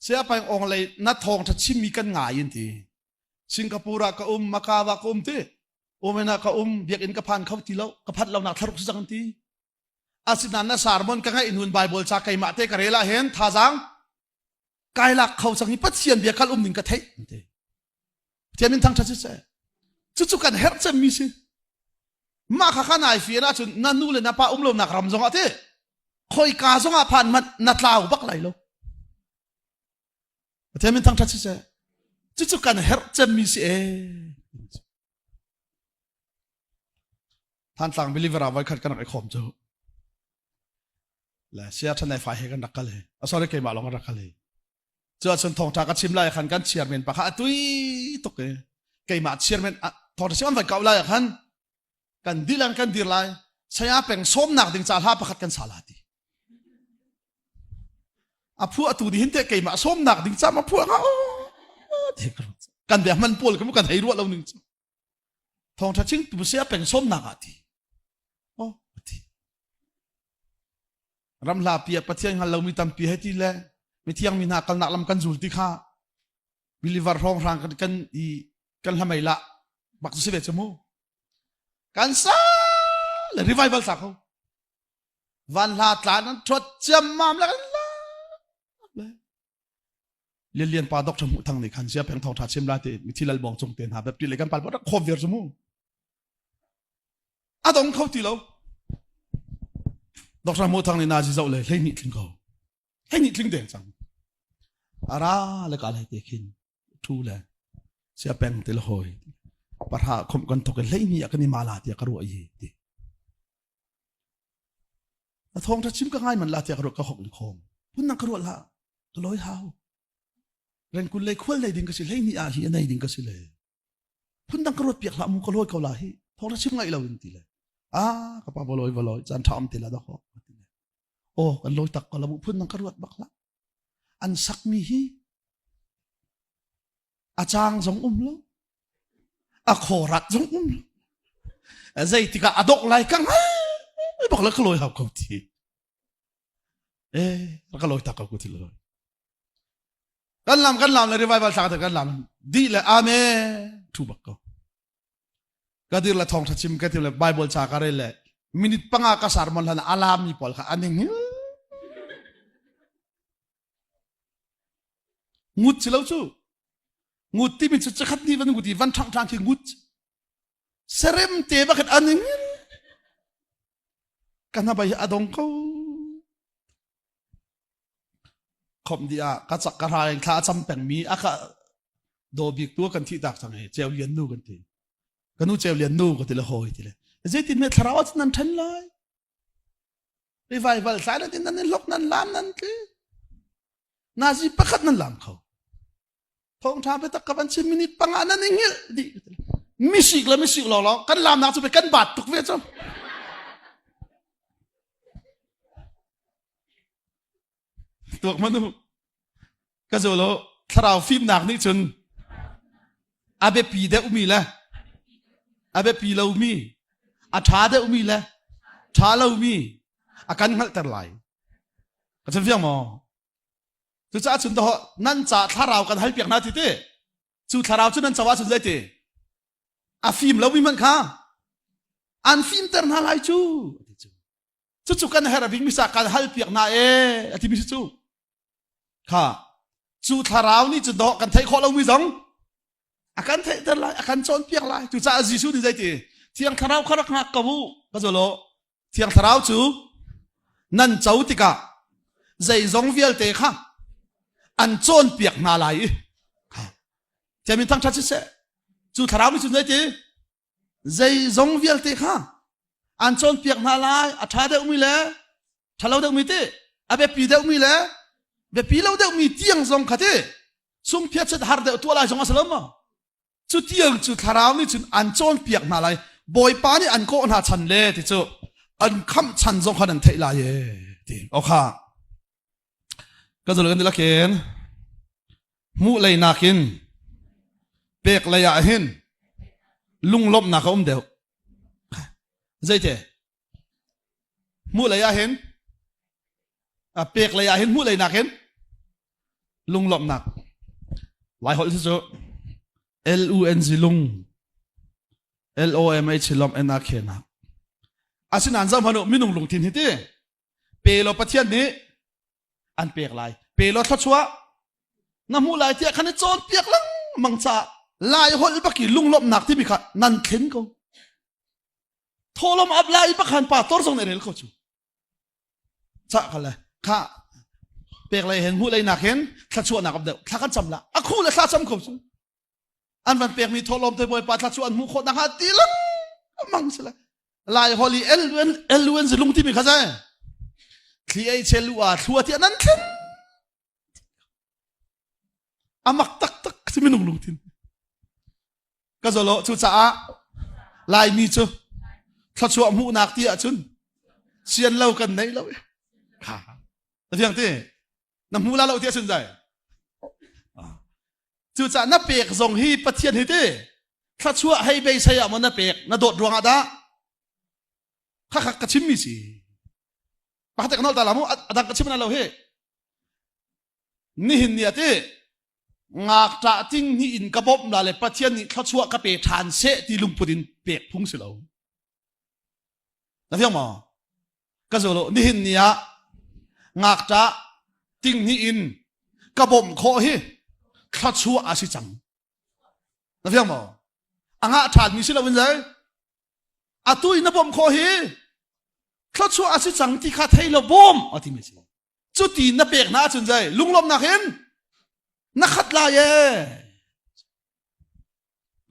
Speaker 1: เสียไปองเลยนัดทองทัดชิมมีกันง่ายยินทีสิงคโปร์ก็มาคาวก็ทีเมน่าก็เบียกอินกับพันเขาทีแล้วกับพัดเราหนักทะลุสังทีอาศินันน่ะสารมนกันให้อินหุนไบเบิลจากไก่มาเตะกระเรล่าเห็นท่าจังไก่หลักเขาสังหิปัดเสียนเบียกัลนิงกระเทยเทียมินทั้งชัดเจนจุดกันเฮร์จะมีสิมาข้าข้าไหนฟีน่าจุนนั่นนู่นเลยนะป้าลมนักรำจงอาเต้คอยกาจงอาพันมันนัดลาวบักไหลโลเทียมินทั้งชัดเจนจุดกันเฮร์จะมีสิท่านสั่งบิลิเวอร์ไว้ขัดกันไอ้ขอมเจ้าและเสียท่านในฝ่ายให้กันรักกันเลยอาศัยเกี่ยมาลองกันรักกันเลยเจ้าชนทองจากกันชิมไล่ขันกันเชียร์เมนปะข้าตุยตกเลยเกี่ยมาเชียร์เมนทองชิมมันเก่าไล่ขันกันดีลังกันดีไล่ใช้อาเป็นส้มหนักดึงจ่าลาประคัดกันสาลาดีอาพูดตูดีเห็นแต่เกี่ยมาส้มหนักดึงจ่ามาพูดกันแบบมันปวดกันมันกันให้รวดเราหนึ่งทองชิมตัวเสียเป็นส้มหนักดีรำลาเปียปะเทียงฮัลเรามีตัมปีให้ที่แลมีเที่ยงมีนากันนักลำกันจูลที่ข้าบิลิวาร์ร้องรังกันทำไมละบักสุเสด็จจมูกกันซาเลยรีไวเบิลสักเขาวันลาตลานั้นทดจำมามแล้วกันละเรียนปาดอกจมูกทางในขันเสียเพียงทองทัดเชื่อมลาเตมีที่ละบองจงเตียนหาแบบที่เลยกันปาดว่าโควิดจมูกอาดงเขาที่เราดอกจมูกทางในนาจิเจ้าเลยให้นิดถึงเขาให้นิดถึงเด่นจังอาราเลยก็อะไรเด็กขึ้นทูเลยเสียเป็นเตลหอยปะทะคมกันตกกันเลยนี่กันนี่มาลาเตียกรัวยี่ดิแต่ทองถ้าชิมก็ง่ายมันลาเตียกรัวก็หกหนึ่งคมพุ่นนักกรัวละก็ลอยเท้าเร่งกุลเลยควรเลยดิ่งก็สิเลยนี่อาฮีในดิ่งก็สิเลยพุ่นนักกรัวเปียกละมุกลอยเขาลาฮีทองถ้าชิมง่ายเราอินทีเลยกับปาบลอยจันทามติละดอกโอ้กันลอยตักก็ละมุพุ่นนักกรัวบักละอันสักมีฮีอาจารย์จงแล้วอาโครัดจงใจที่กะอดอกไหลกังบอกแล้วก็ลอยหับเขาทีแล้วก็ลอยตักเขาทีเลยกันลำเลยรีไวบัลสักแต่กันลำดีเลยอาเมทูบักก็ดีละทองทัชิมก็ดีละไบเบิลจากอะไรเลยมินิปังอากาศมันละอาลามีพอลค่ะอันนี้งุดสิแล้วจู่งุดที่มันจะขัดนี่วันงุดที่วันทางที่งุดเสร็จเตะบักอันนี้กันนะไปอดงเขาขมดีกัจจกรายข้าจำเป็นมีอะค่ะโดบิกตัวกันที่ดักทางไหนเจ้าเลียนนู่กันทีกันนู่เจ้าเลียนนู่กันทีละหอยทีละเจ้าที่เมื่อทราวส์นั้นทันเลยรีไวเบิลสายนั้นที่นั้นล็อกนั้นลามนั้นทีนาซีประคัดนั้นลามเขาทองทาไปตะกับบัญชีมินิปังอันนั้นเงี้ยดิมิสิกหรอกันลามนักจะไปกันบาดตุกเวชตัวมันดูก็จะรู้ถ้าเราฟิล์มหนักนี่จนอาเบปีเดอุมีละอาเบปีเรามีอาชาเดอุมีละชาเรามีอาการหัลแต่ไหลก็จะฟิล์มมั้งจุดจ้าจุดต่อนั่นจะถ้าเรากันให้เปียกนาทีเต้จุดถ้าเราจุดนั้นจะว่าจุดเลยเต้อาฟิล์มเรามีมันค่ะอันฟิล์มเตอร์น่าไรจุดกันให้เราพิมพ์มิสาการให้เปียกนาอธิบิสิจูค่ะจุดถ้าเรานี่จุดต่อกันไทยข้อเรามีสองอาการไทยเตอร์ไรอาการโจนเปียกไรจุดจ้าจิชูดีใจเต้เที่ยงถ้าเราขรักหักกับผู้ก็จะรู้เที่ยงถ้าเราจูนั่นเจ้าติกาใจจงเวียลเตะค่ะอันโจนเปียกนาไหลจะมีทั้งชัดเจนจุดทาราวมีจุดไหนจีใจจงเวียลเตะค่ะอันโจนเปียกนาไหลอัฐาเดอุมีเลยทาเราเดอุมีเตะอาเบปีเดอุมีเลยเบปีเราเดอุมีเตียงจงขัดเตะสุ่มเพียรจะหาเดอุตัวลายจงอาศัยมั้งจุดเตียงจุดทาราวนี่จุดอันโจนเปียกนาไหลบอยปานี่อันโกอันหาชันเล่ที่จุดอันคำชันจงขันเทลายที่โอเคก็จะเรื่องนี้ละเคนมูเลยนาคิน เปกเลยอะเห็นลุงลบหนักเขาเดียวใจเจมูเลยอะเห็นเปกเลยอะเห็นมูเลยหนักเห็นลุงลบหนักหลายคนที่จะ LUNG ลุง LOMH ลม NAK นักอาศินันจำพนุมินุงลุงทินฮิตเปโลปะเทียนนี้อันเปียกลายเปโลทัชวะน้ำมูลายเทียขันโจนเปียกลังมังจ่าลายหดปักกี่ลุงลบหนักที่มีขัดนันเข็นก็โทรลมอับลายปักขันป่าตัวส่งในเรื่องเขาจูจ่ากันเลยข้าเปียกลายเห็นมูลายหนักเห็นทัชวะหนักกับเดียวข้ากันจำละอะคู่เลยข้าจำเขาจูอันมันเปียกมีโทรลมเตยบอยป่าทัชวะมูโคตรหนักฮัตตีลังมังสิละลายฮอลีLUN สิลุงที่มีข้าใจที่ไอเชลัวทัวที่นั้นขึ้นอามักตักที่ไม่นุ่งลุงทินก็จะโลชุดจ้าลายมีจูถ้าชัวมูนักที่อาจุนเชียนเล่ากันไหนเล่าค่ะแต่ที่อย่างที่น้ำมูลาเล่าที่อาจุนใจชุดจ้านับเปกส่งให้ปะเทียนให้ที่ถ้าชัวให้ไปใช้มันนับเปกนับโดดดวงอาดาข้ากระชิมมีสิปะแต่กันนอกตาลามูอาดังกระชิมนั่นเราเฮ้นี่เห็นเนี่ยที่งากจ่าจริงนี่อินกระบบมาเลยปะเทียนนี่เขาชัวกระเปทานเสที่ลุงปุดินเปียกพุ่งสิเราแล้วเพียงมั้งก็จะรู้นี่เห็นเนี่ยงากจ่าจริงนี่อินกระบบโคเฮเขาชัวอาศิจังแล้วเพียงมั้งอ่างทานมีสิเราเป็นไงอาตุยนับบอมโคเฮเขาชัวอาศิจังที่ข้าไทยเราบอมอาทิไม่ใช่จุดที่นับเปียกน่าสนใจลุงลมนักเห็นนักขัดลาย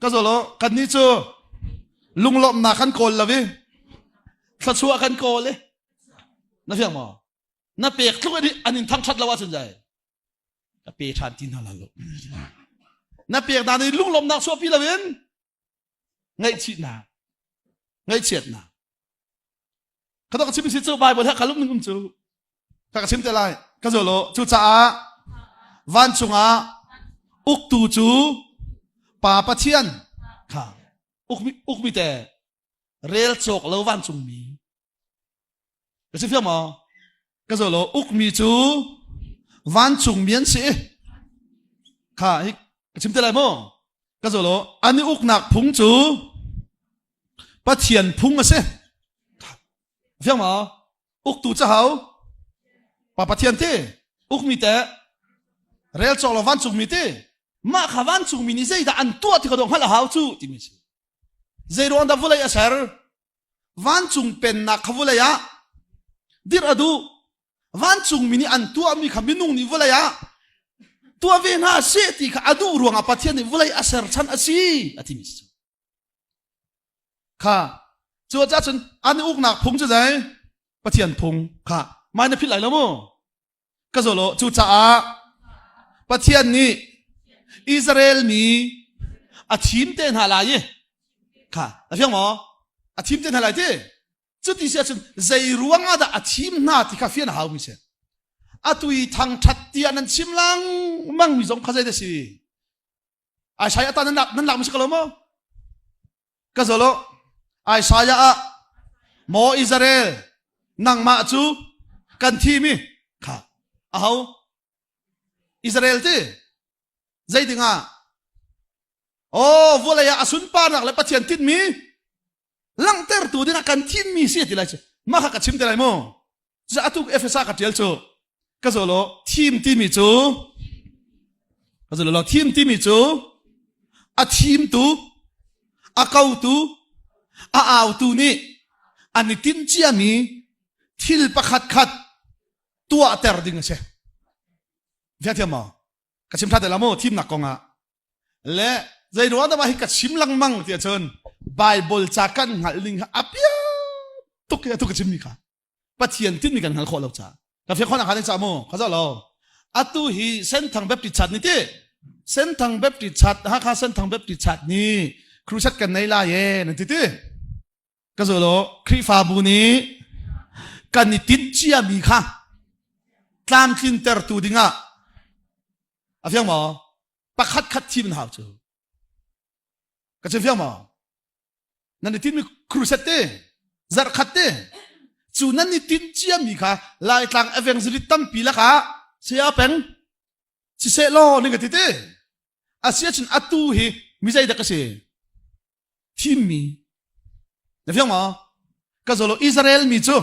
Speaker 1: ก็จะรู้กันนี้จูลุงลมนักขันโกลละวิข้าชัวขันโกลเลยนับเพียงมั้งนับเปียกทุกอันนี้ทั้งชัดละว่าสนใจนับเปียกทานที่นั่นละลูกนับเปียกนานนี้ลุงลมนักชัวพี่ละวินไงชีนาไงเฉียดนาเขาต้องชิมสิจูใบบนท่าขาลุกนึงจูถ้าชิมจะไรก็จะรู้จูจ้าวันจุงอาอุกตูจูป่าปะเทียนค่ะอุกมีแต่เรลโจกแล้ววันจุงมีก็ชิมเพียงมั้งก็จะรู้อุกมีจูวันจุงเมียนสิค่ะก็ชิมจะไรมั้งก็จะรู้อันนี้อุกหนักพุงจูปะเทียนพุงมาสิเพียงมั้งอุกตูจะเอาป่าปะเทียนที่อุกมีแต่เรียลโจลวันจุงมีที่มาขวันจุงมีนี่ใจแต่อันตัวที่เขาต้องหันหาจูที่มีสิใจรู้อันดับวุ้ยอาเซอร์วันจุงเป็นนักขวุ้ยอะดิรอดูวันจุงมีนี่อันตัวมีขมินุงนี่วุ้ยอะตัวเวน่าเสียที่ข้าดูรวงอาปัทยานี่วุ้ยอาเซอร์ฉันอาศีที่มีสิค่ะจัวจ้าฉันอันนี้อุกหนักพุงจะไหนปัทยานพุงค่ะไม่ได้ผิดอะไรแล้วมั้งก็จะรู้จูจ้าปะเทียนนี้อิสราเอลมีอาทีมเต้นหาลายค่ะแล้วเพียงมั้งอาทีมเต้นหาลายที่จุดที่เสียจนใจรวงอาดอาทีมน่าที่ข้าเฟียนหาวิเศษอาตุยทางชัดเตียนันชิมลังมั่งมีสองข้าใจเดสิไอ้ชายอาตานั้นหลักไม่ใช่กลัวมั้งก็จะรู้ไอ้ชายอาโมอิสราเอลนั่งมาจูกันทีมีค่ะเอาอิสราเอลที่ใจถึงอ่ะโอ้วัวเลยอาสุนปานักเลยปะเทียนทิดมีลังเตอร์ตัวที่นักกันทีมมีเสียที่ไรเช่มาขัดชิมที่ไรมั้งจะอาตุกเอฟเอซ่ากัดเจลโจก็จะรู้ทีมที่มีจูก็จะรู้ทีมที่มีจูอาทีมตัวอาเก้าตัวอาเอาตัวนี้อันนี้ทิ้งเจียมีทิลประคัดตัวเตอร์ดิ้งเช่เดี๋ยวมั้งกระชิมท่าแต่ละโม่ทีมหนักกองอ่ะและใจรู้ว่าแต่ว่าให้กระชิมลังมั่งเดี๋ยวเชิญไบเบิลจากกันหันลิงอับยาตุกกระชิมมีค่ะปะเทียนที่มีกันหันข้อเราจ้ากับเพื่อนคนอาหารในจาโม่เขาจะเราอัตุฮีเส้นทางแบบติดชัดนี่ที่เส้นทางแบบติดชัดฮักฮาเส้นทางแบบติดชัดนี่ครูชัดกันในลายเย่นั่นที่ก็จะเราครีฟาบูนี้กันนี่ติดเจียมีค่ะตามคินเตอร์ตูดิ้งอ่ะเพียงมั้งประคัดทีมหาวจู ก็จะเฟี้ยงมั้งนั่นนี่ที่มีครูเซตเต้จัดขัดเต้จูนั่นนี่ที่เชี่ยมีค่ะลายทางเอเวนซ์ริตัมปีละค่ะเสียเป็นสิเซโลนี่ก็ที่เต้อาเซียนอัตุฮีมิใจเด็กก็เสียทีมมีเดี๋ยวเฟี้ยงมั้งก็จะโลอิสราเอลมีจู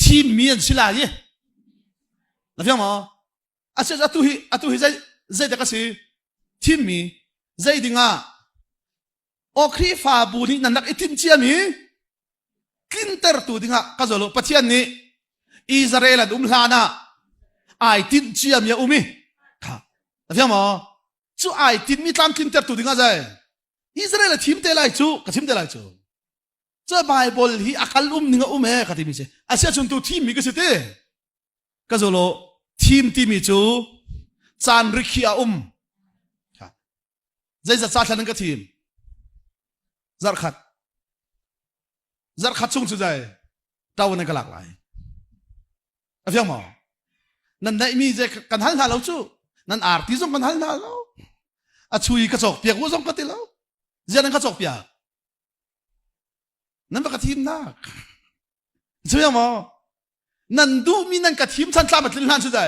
Speaker 1: ทีมมีอันสิลายเดี๋ยวเฟี้ยงมั้งอาเซียนอัตุฮีใจเด็กก็เสียทีมมีใจดิ่งอ่ะโอครีฟาบูนี่นั่นนักอิทินเชียมีกินเตอร์ตูดิ่งอ่ะก็จะโลปัจจัยนี้อิสราเอลลานะไอทินเชียมีอุมิค่ะเดี๋ยวเฟี้ยงมั้งจู่ไอทินมีตามกินเตอร์ตูดิ่งอ่ะใจอิสราเอลทีมเตลัยจู่ก็ทีมเตลัยจู่เจ้าไบเบิลฮีอักลนิ่งอุเมก็ทีมมีเช่อาเซียนจนตัวทีมมีก็สิเต้ก็จะโลทีมมีจู่จานริคีอาค่ะใจจะจ่าฉันก็ทีมจัดขัดช่วงสุดใจเจ้าวันนี้ก็หลากหลายเฟี้ยงมั้งนั่นได้มีใจกันหันหาเราจู่นั่นอาร์ติส่งกันหันหาเราช่วยกระจกเปียกวัวส่งกันติเราเจ้านั่นกระจกเปียกนั่นเป็นกระทีมนักเฟี้ยงมั้งนั่นดูมีนั่นกระทีมฉันทราบแบบลิ้นหันสุดใจ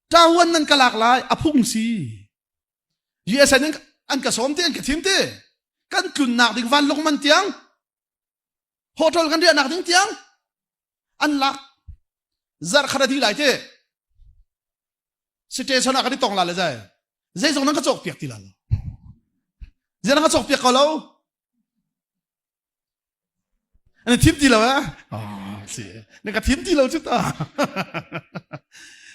Speaker 1: เจ้าวันนั้นก็หลากหลายอพุ่งสียูเอสนั่นอันกระสมเตี้ยนกระทีมเตี้ยกันกลุ่นหนักดึงวันลงมันเตียงโฮเทลกันเรียนหนักดึงเตียงอันลักจัดขนาดที่ไหลเจ้สเตชันอะไรที่ตรงหลังเลยใจส่งนั่งกระจกเปียกที่หลังใจนั่งกระจกเปียกก็แล้วอันนี้ทีมที่เราอ๋อสินี่ก็ทีมที่เราจุดอ่ะ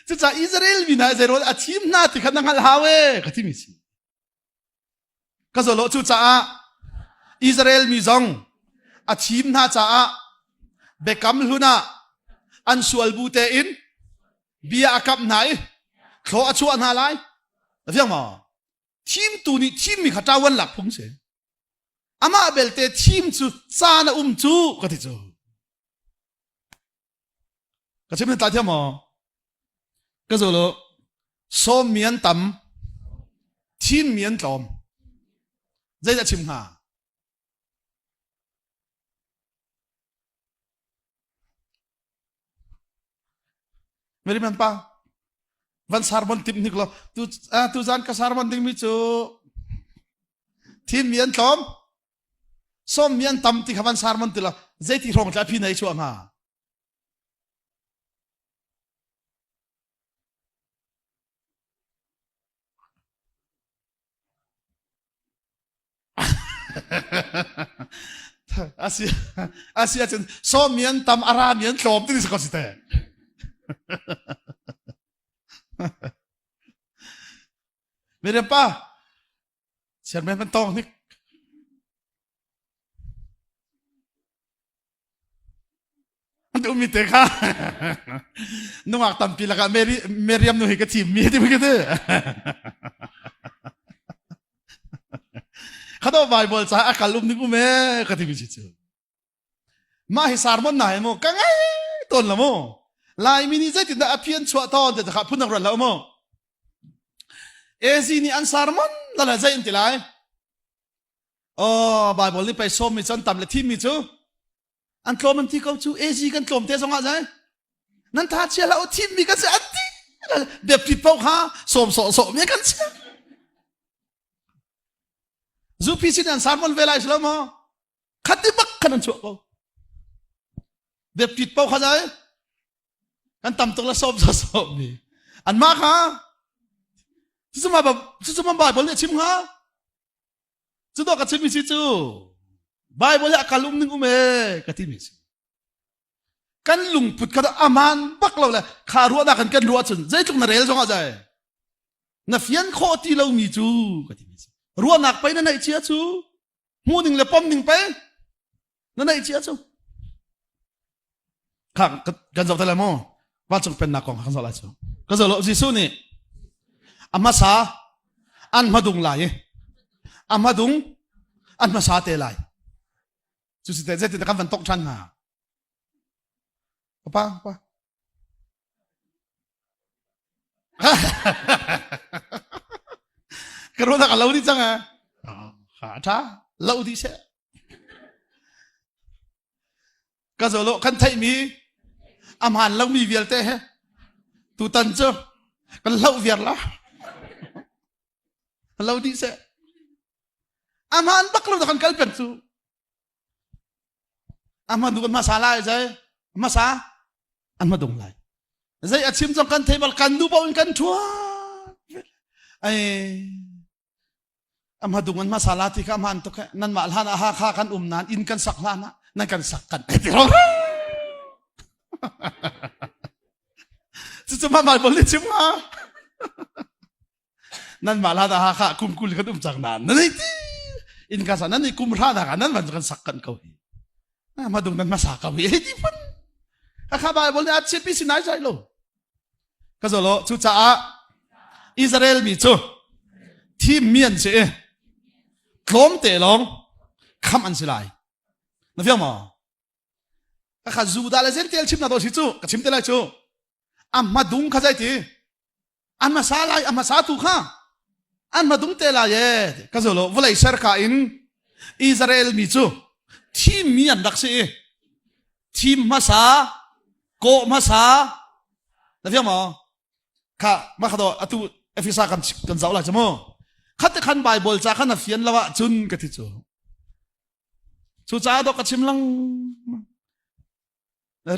Speaker 1: จุดจากอิสราเอลวินัยใจรู้ว่าทีมหน้าที่ขันนั่งหันหาเว้ก็ทีมสิก็จะรู้จุดจากอิสราเอลมีจงอาทีมน่าจะเบกัมลุนะอันสวลบูเตอินเบียอากับไหนเขาอาชัวนาไลเรื่องมั้งทีมตัวนี้ทีมมีข้าเจ้าวันหลักพุ่งเสียอามาเบลเตทีมจูซานะจูก็ที่จูก็จะเป็นตาเทียมมั้งก็จะรู้โซเมียนตั้มทีมเมียนตอมใจจะชิมหาไม่ได้มันป่ะวันสารบันทิมนี่ก็ตุจานกับสารบันทิมมิจูทีมเมียนตอมส้มเมียนตั้มที่ขวันสารบันทิละใจที่รองจะพี่ไหนชัวร์มาอาเซียจนส้มเมียนตั้มอาราเมียนตอมที่นี่สกัดสิเตะไม่ได้ป่ะเชื่อไหมมันต้องนี่มันจะมีเตะค่ะนุ่งอักตันปีละกันเมริยมนุ่งกับทีมมีที่ไม่กันเถอะเขาต้องไบเบิลใช้อาการลุ่มนึกอุเมกับที่มีชิจูมาให้สารมันไหนโมกังไงต้นละโมลายมินิใจติดอภิญชัวตอนจะขับพุ่งนักรันละโมเอซีนี่อันสารมันนั่นแหละใจอินติไลโอ้ไบเบิลนี่ไปส้มมีจนต่ำเลยทีมมีจูอันโคลมันที่เขาจูเอซีกันโคลมเทสงะใจนั่นท่าเชียร์แล้วทีมมีกันเสียอันที่เด็บผิดเป้าค่ะสมมีกันเสียจูพิชิตอันสารมันเวลาอิสลามขัดที่บักขนาดชัวเขาเด็บผิดเป้าค่ะใจอันต่ำตรงละสมนี่อันมากค่ะที่จะมาบ่ายบอลเนี่ยชิมค่ะจะต้องกับชิมมิซิจูบ่ายบอลเนี่ยการลุ่มนึงอุเมกับที่มิซิกันลุงพุทธกันอามันบักเราเลยขารัวนักกันรัวจนใจจุกนาเรลจงอาใจนับยันข้อที่เรามีจูกับที่มิซิรัวนักไปนั่นไหนเชียจูหูหนึ่งเลยป้อมหนึ่งไปนั่นไหนเชียจูข้ากันจะทำอะไรมั้งว่าจงเป็นนักของข้าสักหลายจูก็จะรู้สิสุนี่อามาซาอันมาดุงไลอามาดุงอันมาซาเตไลจุดสุดท้ายจะติดกับวันตกชั้นหาป้ากระโดดกับเราดิจังอ่ะ ท่าเล่าดีเช่ก็จะโลกันไทยมีอาหารเรามีเวียลเต้ฮะตูตันเจ้ากันเล่าเวียลละเล่าดีเช่อาหารบักเราต้องการเป็นสูอาหารดูกันมาซาลาใช่มาซาอันมาดงไลใช่อาชิมจงกันเทบลกันดูบ่าวกันทัวไออามาดูกันมาซาลาที่ข้ามันตุกนั่นมาลานะฮะข้ากันนานอินกันสักลานะนั่นกันสักกันจะมาบอลเลยชิมฮะนั่นมาลานะฮะข้าคุมกุลกันจักนานนั่นไอ้อินกันสักนั่นไอ้คุมรานะกันนั่นมันกันสักกันเขามาดูนั่นมาสักเขาไอ้ที่มันข้าบอลเนี่ยอาชีพพิสินัยใจโลก็จะโลชุจ้าอิสราเอลมีจูที่เมียนเช่คล้มเตะลงคำอันสิไลนั่นฟังมั้ยข้าจูดาเลเซนเตลชิมนาโดชิจูก็ชิมเตลจูอันมาดุงข้าใจทีอันมาซาไลอันมาซาตุข้าอันมาดุงเตลายก็จะโลวันไหนเซอร์กาอินอิสราเอลมีจูที่เมียนดักเช่ที่มาซาโกมาซานั่นฟังมั้ยข้ามาขดอตุเอฟิซากันเจ้าละจมูกขัดขันไบเบิลจากขันฟิยันละวะจุนกติจูจ้าดอกกชิมลัง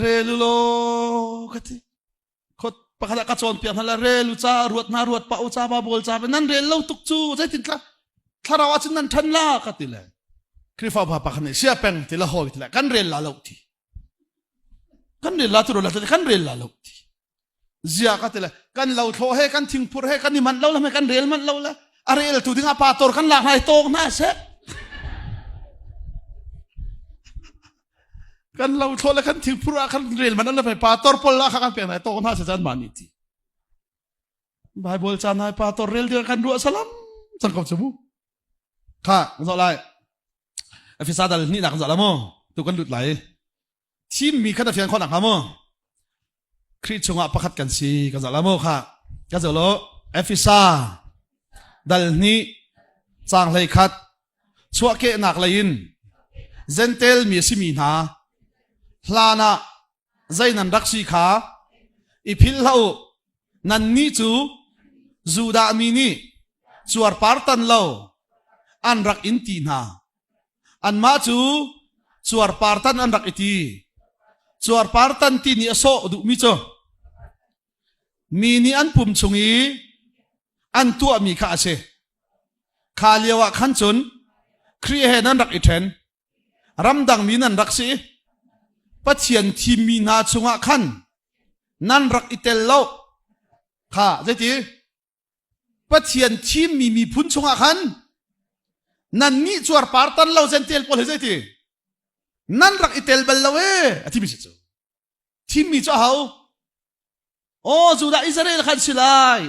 Speaker 1: เรลุโลกติขดปะขัดกระโจนเปียกนั่นละเรลุจ้ารวดนารวดปะอุจ้าบาเบิลจ้าเป็นนั่นเรลุตุกจูใจติดละถ้าเราว่าจุนนั้นทันละกติเลยคริฟ้าพาปะขันเสียเป็นติละหอยติละกันเรลละลุทีกันเรลละตุรุละติกันเรลละลุทีเสียกติเลยกันเราโทให้กันทิ้งพูดให้กันนี่มันเล่าแล้วไม่กันเรลมันเล่าแล้วอะไรเอลตูดิ้งอาปาตอร์กันหลังให้โตกน่าเสะกันเราโทษแล้วกันทิ้งพูดกันเรลมันนั่นแหละไปปาตอร์พลละกันเปลี่ยนให้โตกน่าเสะจันมานิติไบเบิลจานให้ปาตอร์เรลเดียวกันรัวสลัมสังคมสมุข้ากันจะอะไรเอฟิซาดัลนี่หนักกันจะละมั้งตุกันหลุดไหลทีมมีขั้นเพียงคนหนักครับมั้งคริสชงอ่ะประคัดกันสิกันจะละมั้งค่ะกันจะโลเอฟิซาดัลนี้จางเลยคัดชัวเกนักเลยน์เซนเทลมีสิมีนาพลานะใจนันรักสีขาอีพิลเล่านันนี่จูดามีนี่จวดปาร์ตันเล่าอันรักอินตีนาอันมาจวดปาร์ตันอันรักอิตีจวดปาร์ตันที่นี่โซดูมิโจมีนี่อันปุ่มชงอีอันตัวมีข้าเชข้าเลียวขันจุนครีเฮนันรักอิเทนรำดังมีนันรักสีปัจเจียนที่มีนาชงขันนันรักอิเตลโลข้าเจตีปัจเจียนที่มีพุนชงขันนันนี่จวดปาร์ตันเล่าเซนเทลพอลเจตีนันรักอิเตลเบลเวอธิบิชิตที่มีเจ้าเขาโอ้จูดาอิสราเอลขันสิไล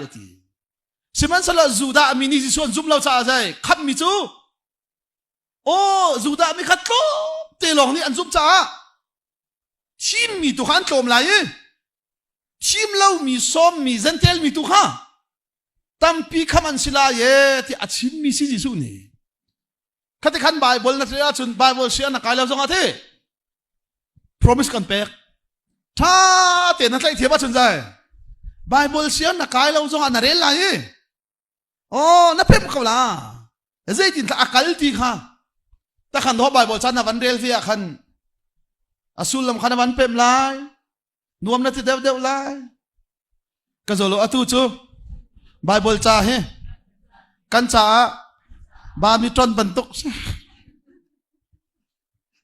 Speaker 1: อธิสิมันสละจูดามีนี่ส่วนจุ่มเราจะอะไรขับมิจูโอ้จูดามีขัดโตเตลองนี่อันจุ่มจ้าชิมมีตุขันโจมไหลชิมเรามีส้มมีเซนเทลมีตุขันตั้มปีขับมันสิลายที่อาชิมมีสิจิสุนี่ขัดขันไบเบิลนักเรียนจนไบเบิลเสียนักการเล่าจงอาเท promise กันเป็กถ้าเตียนนักเรียนเทียบจนใจไบเบิลเสียนักการเล่าจงอานาเรลไลโอ้นับเพิ่มเขาละเจ๊จินตะอักลตีค่ะแต่ขันทบไบเบิลฉันนับวันเรลที่ขันอสุลลมขันวันเพิ่มไลนวมนัดที่เดียวไลก็จะรู้อตุจูไบเบิลจ้าเฮกันจ้าบามีตรนบรรทุก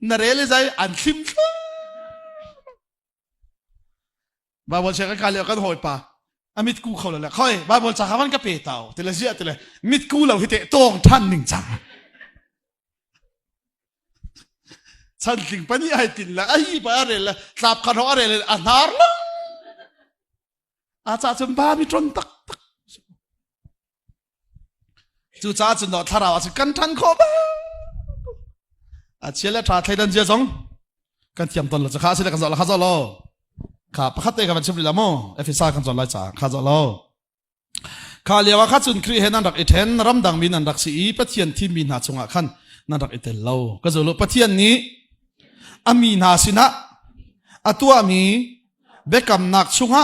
Speaker 1: นาเรลใจอันซิมไบเบิลเชื่อกันเลี้ยกันหอยป่ามิดกูเขาเลยแหละค่อยบาบอลจากวันก็เปย์เต่าแต่ละเสียแต่ละมิดกูเราที่เตะตรงท่านหนึ่งจังฉันถึงปนี่ไอ้ติดละไอ้ไปอะไรละสาบขันอะไรเลยอันหาร์ละอาจารย์จนบ้ามีจนตักจู่จ้าจนดอทาราวาสกันทันขบ้าอาเชียร์ทราไทยดันเจียจงกันเทียมตนเราจะข้าเสียกันจะละข้าจะรอข้าประคัตเตกันชิบลิลาโมเอฟิซากันจนไล่จ่าข้าจะเล่าข้าเลี้ยวข้าจุนครีเฮนันรักอิเทนรำดังมีนันรักสีปะเทียนที่มีนาชงะขัน นั่นรักอิเตลเราก็จะรู้ปะเทียนนี้อามีนาสินะอตัวมีเบกำนักชุงะ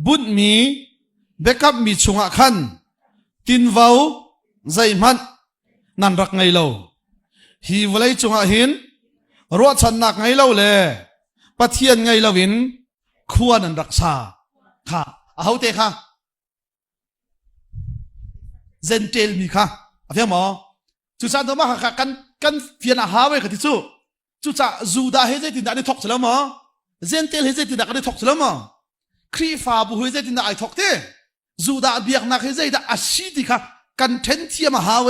Speaker 1: บุญมีเบกับมีชุงะขันตินวาวใจมันนั่นรักไงเราฮีวลัยชุงะหินรวดฉันนักไงเราเลยปะเทียนไงเราวินควรนั่นรักษาค่ะเอาเตะค่ะเซนเทลมีค่ะเพียงหมอจุดสานตัวมาค่ะกันเพียนอาหารไว้กันที่สุดจุดจะจูดาเฮเจตินดาได้ทอกเสร็จแล้วมั้งเซนเทลเฮเจตินดาได้ทอกเสร็จแล้วมั้งครีฟาบุเฮเจตินดาไอทอกเต้จูดาเบียกนักเฮเจตินดาอาชีดิค่ะกันเทนเทียมหาเว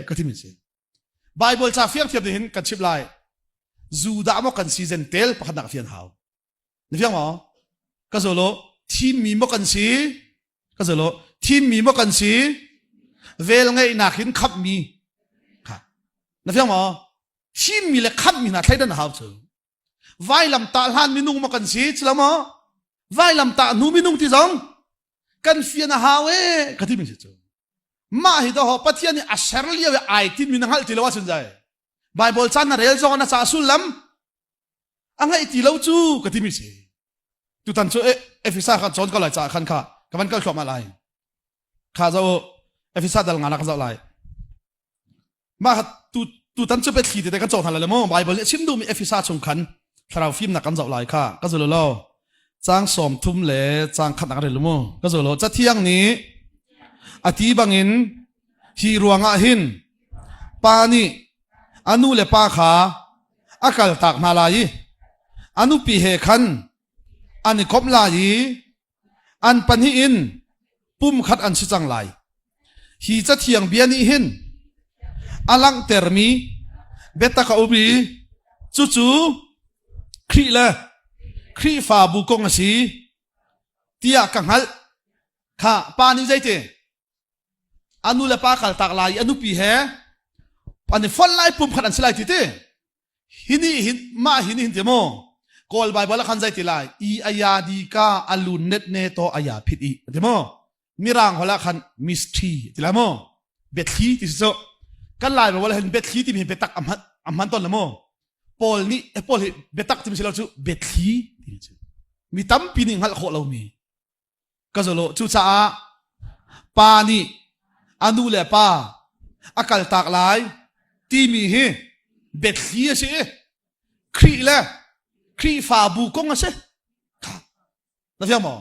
Speaker 1: กันที่มิเซไบเบิลจะเฟียงเทียบได้เห็นกันชิบไลจูดาโมกันซีเซนเทลพักนักเฟียนหาวนี่เฟียงมั้งก็จะรู้ทีมมีโมกันซีก็จะรู้ทีมมีโมกันซีเวลไงนักหินขับมีค่ะนี่เฟียงมั้งทีมมีเล็กขับมีนักใช้ดันหาวเถอะไวลำตาหันมีนุ่งโมกันซีใช่แล้วมั้งไวลำตาหนูมีนุ่งที่สองกันเฟียนหาเวกันที่มิเซมาฮิตโฮปะเทียนี่อัชเรลียเวไอที่มีนังฮัลติลวาสนใจไบเบิลชันน่ะเรียลจงน่ะซาสุลลัมอังไงติลวจูกันที่มิเซตุตันโซเอฟิซาขันจอนก็เลยจ่าขันข้ากับมันก็ขอมาไล่ข้าจะเอฟิซาดัลงานก็จะไล่มาตุตันโซเป็นขีดแต่กันจอนหันเลยมั้งไบเบิลชิมดูมีเอฟิซาชงขันคราวฟิล์มนักกันจะไล่ข้าก็จะรู้จางสมทุ่มเล่จางขัดนักเรียนรู้มั้งก็จะรู้จะเที่ยงนี้อธิบังอินฮีรวงอาหินปานีอนุเลปาขาอากาศตักมาลายอนุปีเฮขันอันนี้คบลายอันปันหิอินปุ่มขัดอันชิจังไลฮีจะเที่ยงเบียนีหินอลังเตอร์มีเบตตาคาอุบีจู่ครีละครีฟาบุกงสีเตียกังฮัลข้าปานีใจเตอนุเลปาขัดตักลายอนุปีเฮอันนี้ฟันไล่ปุ่มขัดอันสิไลติเตหินมาหินเดโมกอลไบเบิลขันใจติไลอีอายาดีกาอัลูเน็ตเนโตอายาพิดอีเดโมมิรังหัวละขันมิสทรีติไลโมเบ็ดขี้ติโซกันไล่บอกว่าเห็นเบ็ดขี้ที่มีเบ็ดตักอัมพันต้นละโมปอลนี่ปอลเบ็ดตักที่มีสิเราจูเบ็ดขี้มีตั้มปีนิงหัลโคเรามีก็จะโลจูจ้าปานี่อนุเลปาอากาศตักลายที่มีเฮเบ็ดขี้เสครีละครีฟาบูกงเสค่ะนั่นเฟียงมั้ง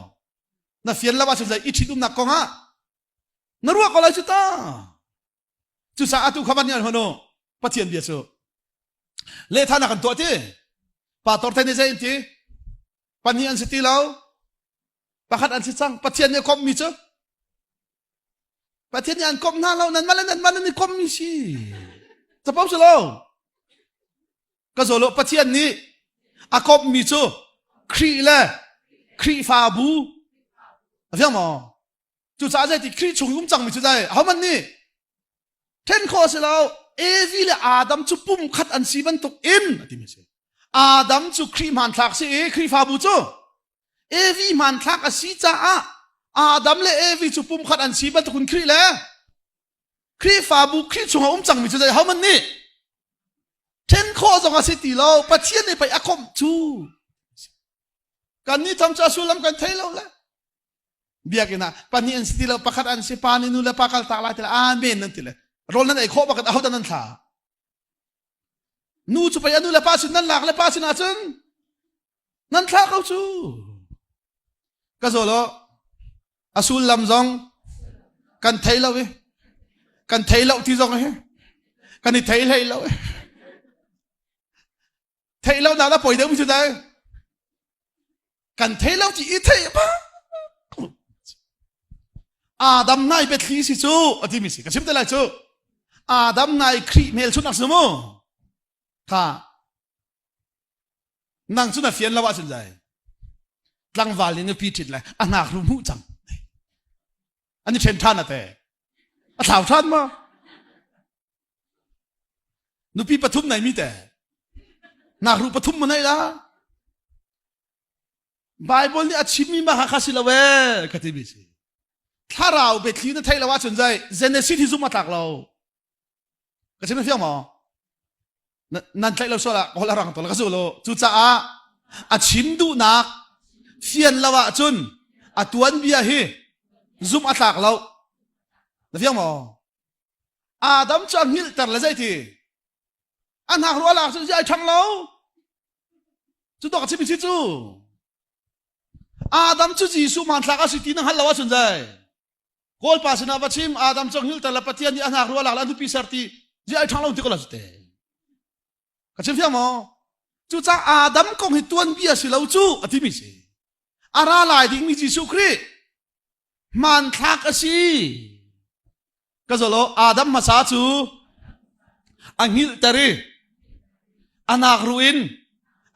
Speaker 1: นั่นเฟียนละว่าจะอิชิดุมนักกงฮะนั่นรู้ก็เลยจุดตาจุดสาธุขบันยันฮโนปะเทียนเบียโซเลท่านักตัวที่ปาตอร์เทนเซนที่ปัญญาอันสิติแล้วปะขัดอันสิจังปะเทียนเนี่ยคมมีเจ้าปะเทียนเนี่ยอันคมหน้าเรานั่นมาแล้วนั่นมาแล้วนี่คมมีสิจะพูดสิเราก็โซโลปะเทียนนี้อาคมมีเจ้าครีละครีฟาบูเฟียงมั้งจุดสาใจที่ครีชงยุ่งจังมีจุดใจเขามันนี่เทนโคสิเราเอวีเลอาดัมจุปุ่มขัดอันสีมันตกอินที่ไม่ใช่อาดัมจุครีมันทักสิครีฟาบูเจ้าเอวีมันทักอสีจ้าอาดัมเลเอวีจุปุ่มขัดอันสีมันตกคุณครีแล้วครีฟาบูครีชงยุ่งจังมีจุดใจเขามันนี่เทนโคสองอาสิติเราปะเทียนนี่ไปอาคมจูกันนี้ทำจะสุลามกันเทเราละเบียกินะปะนี้อันสิติเราปะขัดอันสิปานี่นูละปะขัดตาลาติละอาเมนนั่นติละโรลนั่นไอ้โคบักเอาแต่นั่นท่านูจะไปอนุละปาสินั่นหลักละปาสินาจังนั่นท่าเขาจูก็โซโลอาสุลามซองกันเทเราเว้กันเทเราที่ซองเฮ้กันนี่เทเราเว้เทเราหน้าละปล่อยเดี๋ยวมิสุดได้กันเทเราจีเทปะอาดัมนายเป็นขี้สิจูอธิมิสิกันชิมได้ไรจูอาดัมนายครีเมลชุดนักสมุค่ะนั่งชุดนักเฟียนละว่าสนใจตั้งวาลินพีทิดเลยอันนักรู้มุจังอันนี้เชนท่านนะแต่สาวท่านมานุปีปทุมไหนมีแต่นักรู้ปทุมมันไหนล่ะไบเบิลนี่อธิมีมาหาคาสิละเวกติบิสิถ้าเราเบ็ดขี้นั่นไทยละว่าสนใจเจเนซิสที่ซุ่มมาตักเรา kasi na fiang mo nan tlai lo so la ko la rang to la kasu lo chu cha a chim du nak fian lawa chun a tuan bia hi zum atlak lo na fiang mo Adam chang hil tar la zai thi an hak ro la chu ai thang lo chu to ka chim chi chu Adam chu Jisu man thlak a si ti nang hal lawa chun zai kol pa sina bachim Adam chang hil tar la patian ni an hak ro la la du pi sarti ji ai thang lo ti ko la te ka chim fiang mo chu cha Adam kong hi tuan bia si lo chu ati mi se ara lai ding mi Jisu Christ man thak a si ka zolo Adam masa chu angil tari anak ruin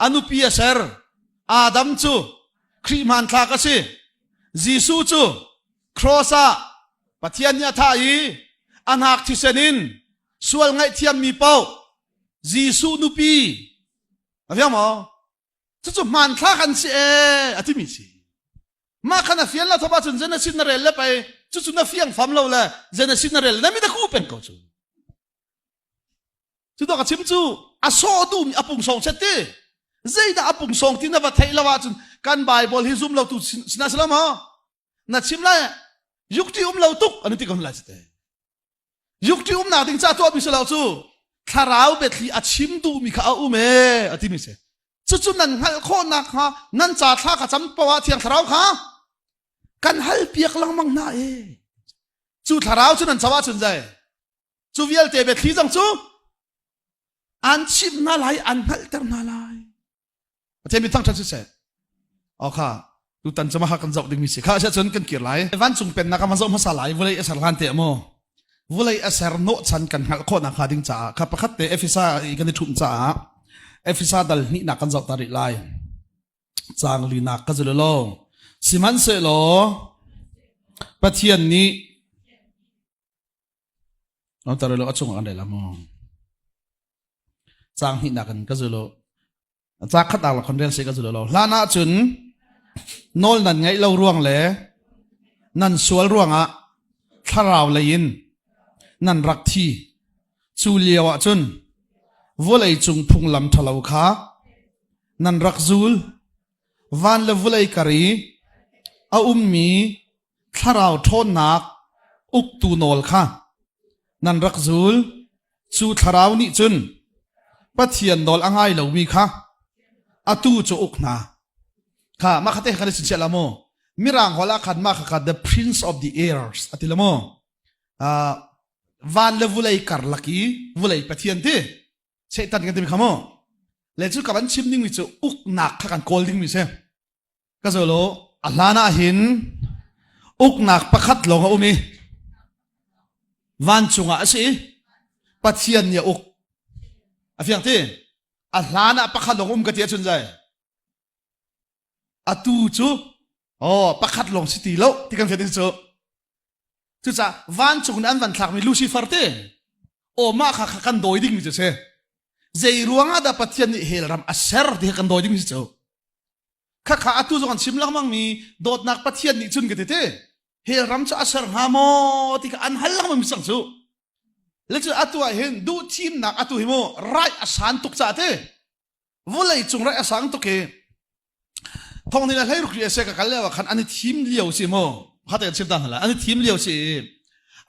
Speaker 1: anu pia ser Adam chu Christ man thak a si Jisu chu crossa pathian nya tha yi anak thi senin sual ngai thiam mi pau Jisu nu pi afiam mo chu man thak an si ati mi si ma khana fian la thoba chun jena sin rel le pai chu na fiang fam lo la jena sin rel na mi da ku pen ko chu to ka chim chu a so du mi apung song chete zeida apung song tin na ba thai lawa chun kan bible hi zum lo tu sina salama na chim la yukti lo tuk anu ti kon la chete yukti na ding cha to bi sala chu tharau betli a chim du mi kha u me ati mi se chu nan hal kho na kha nan cha tha ka cham pawa thiang tharau kha kan hal piak lang mang na chu tharau chu nan chawa chun jai chu vial te betli jang chu an chim na lai an hal ter na lai ate mi thang chu se kha tu tan chama ha kan jok ding mi se kha cha chun kan kir lai van chung pen na ka ma zo ma sa lai vulai asar han te mo vulai asar no chan kan hal kho na kha ding cha kha pakhat te efisa I kan thum cha Efesa dal ni na kan zau tari lai chang li na ka zulu lo siman se lo pathian ni on tari lo achung an la mo chang hi na kan ka zulu cha khat la kon rel se ka zulu lo la na chun nol nan ngai lo ruang le nan sual ruanga tharau lein nan rak thi chu liawa chun volei chung phung lam thalau kha nan rakzul van le volei kari a ummi tharau thon nak uk tu nol kha nan rakzul chu tharau ni chun pathian nol angai lo mi kha atu chu uk na kha ma khate khare sin chelamo mirang hola khan ma kha the prince of the airs atilamo van le volei kar laki volei pathian te Satan kan temi khamo le chu kaban chim ning mi chu uk nak kha kan kol ding mi se ka zolo alana hin uk nak pakhat lo ga umi van chunga asi pathian ya uk afiang te alana pakhat lo ka tia chun jai atu chu pakhat long city lo ti kan fiatin chu cha van chung an van thak mi Lucifer te ma kha kan doi ding mi se zai ruanga da pathian ni hel ram aser de kan doi ding si cho kha atu zo kan simlang mang mi dot nak pathian ni chun ke te hel ram cha aser ha mo ti ka an hal lang mi sang chu le chu atu a hen du team nak atu hi mo rai asan tuk cha te volei chung rai asang to ke thong ni la hai ru kri ase ka kal wa khan ani team liao si mo kha ta chim dan la ani team liao si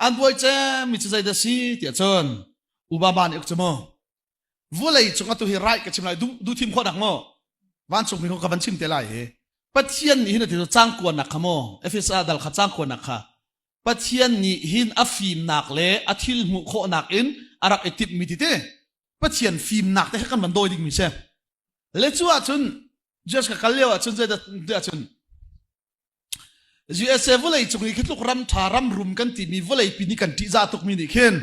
Speaker 1: an boi che mi chu zai da si ti chon uba ban ek chmo volei chung atu hi rai ka chim lai du team kho dak mo van chung mi ko ka ban chim te lai he pathian ni hin ti chang ko nak khamo efesa dal kha chang ko nak kha pathian ni hin afim nak le athil mu kho nak in arak etip mi ti te pathian fim nak te kan ban doi ding mi se le chu a chun just ka kallewa chun zai da chun USA volei chung ni khitluk ram tha ram rum kan ti mi volei pini kan ti za tuk mi ni khen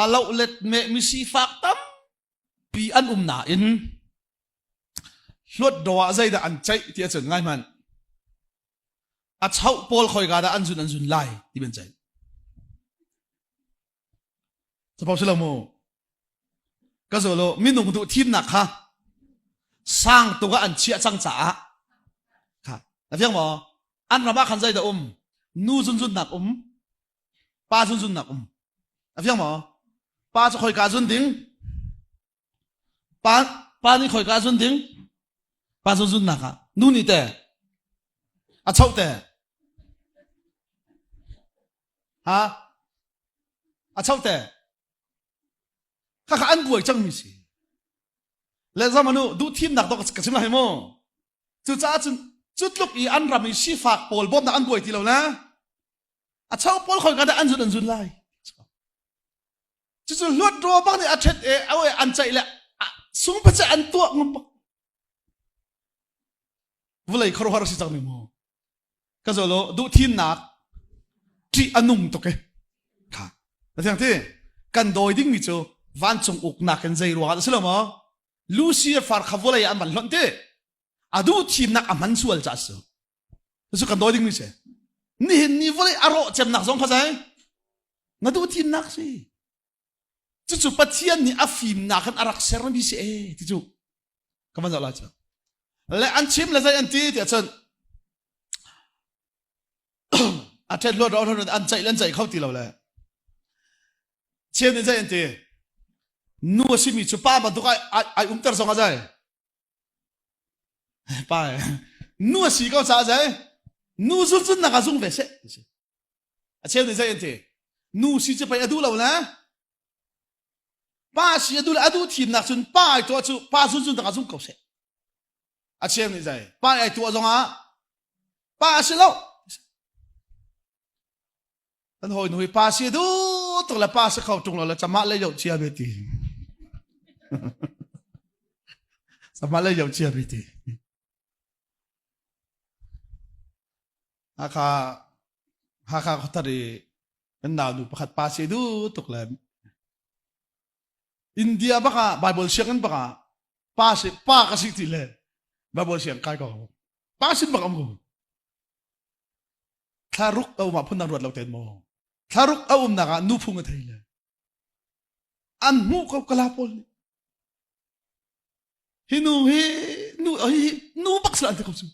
Speaker 1: alau let me mi si fak tam pi an na in hlot dowa zai da an chai ti chun ngai man a chau pol khoi ga da an jun lai ti ben chai sa pau selo mo ka zo lo minung du thim na kha sang tu ga an chia chang cha kha la phiang mo an rama khan zai da nu jun nak pa jun nak la phiang mo pa cho khoi ka zun ding pa ni khoi ka zun ding pa zun na ka nu ni te a chau te ha a chau te kha an buai chang mi si le zamanu du thim nak to ka sim lai mo chu cha chun chut luk I an ram I si fak pol bom na an buai ti lo na a chau pol khoi ka da an zun lai chu lot ro bang ni a thet e awe an chai le sung pa cha an tuak ngam vulai khoro har si chang ni mo ka zolo du thim nak tri anung to ke kha na thang te kan doi ding mi chu van chung uk na kan zai ro ha selo mo lucia far khavulai an ban lon te adu thim nak aman sual cha so so kan doi ding mi se ni vulai aro chem nak zong phazai na du thim nak si chu pathian ni afim na kan arak ser mi se ti chu kaman la cha le an chim la zai an ti ti chon a thet lo ro an chai lan chai khau ti lo le chen ni zai an ti nu si mi chu pa ba du ka ai tar song a zai pa nu si ko cha zai nu zun na ka zung ve se a chen ni zai an ti nu si che pa adu lo na pa si adu adu thim nak chun pa ai to chu pa zun na ka zung ko se a chen ni zai pa ai to zong a pa si lo an hoi nui pa si du to la pa sa khau tung lo la chama le yo chia be ti sama le yo chia be ti Hakha ko tari an na du pakhat pa si du to la India baka Bible siyan baka pa kasi ti le Bible siyan kai ko pa sin baka mo tharuk au ma phun na ruat lo ten mo tharuk au na ka nu phung thai le an mu ko kala pol hinu he nu bak sla te ko su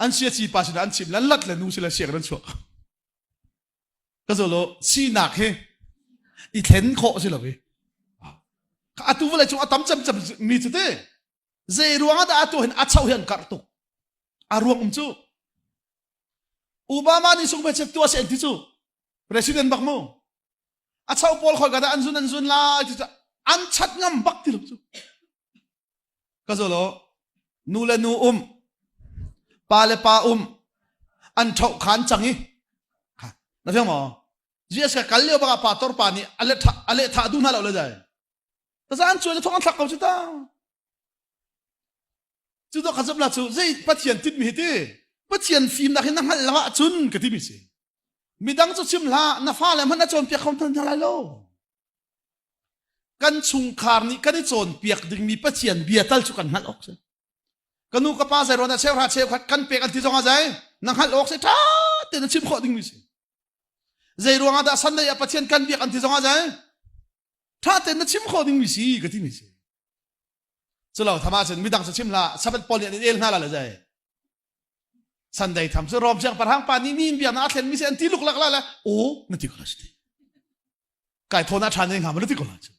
Speaker 1: an sia chi pa sin an chim lan lat le nu sila sia ran chu ka zo lo si nak he I thlen kho si lo we ka atu wala chu atam cham mi chu te ze ruanga da atu hen achau hen kar tu aruang chu Obama ni sung pe chep tua sen ti chu president bak mo a chau pol khoi ga da an zun la ti an chat ngam bak ti lu chu ka zo lo nu le nu pa le pa an thau khan changi ha na phang mo jes ka kal le ba pa tor pa ni ale tha du na lo le jai ta san chu le thong an thak ko chu ta chu do khazab la chu zai pathian tit mi ti pathian phim na khin hal la chun ka ti mi se midang chu chim la na fa le man na chon pia khom tan la lo kan chung khar ni kan chon piak ding mi pathian bia tal chu kan hal ok se kanu ka pa sai ro na seu khat kan pe kan ti zonga jai nang hal ok se tha te na chim kho ding mi se zai ro nga da san da ya pathian kan bia kan ti zonga jai tha te na chim kho ding mi si ka ti mi se chulo thama chen midang chu chim la sabat pol ni el na la jai Sunday tham so rom chang parhang pa ni bia na thlen mi se an ti luk lak la o na ti ko la sti kai thona than ning ha ma ti ko la chu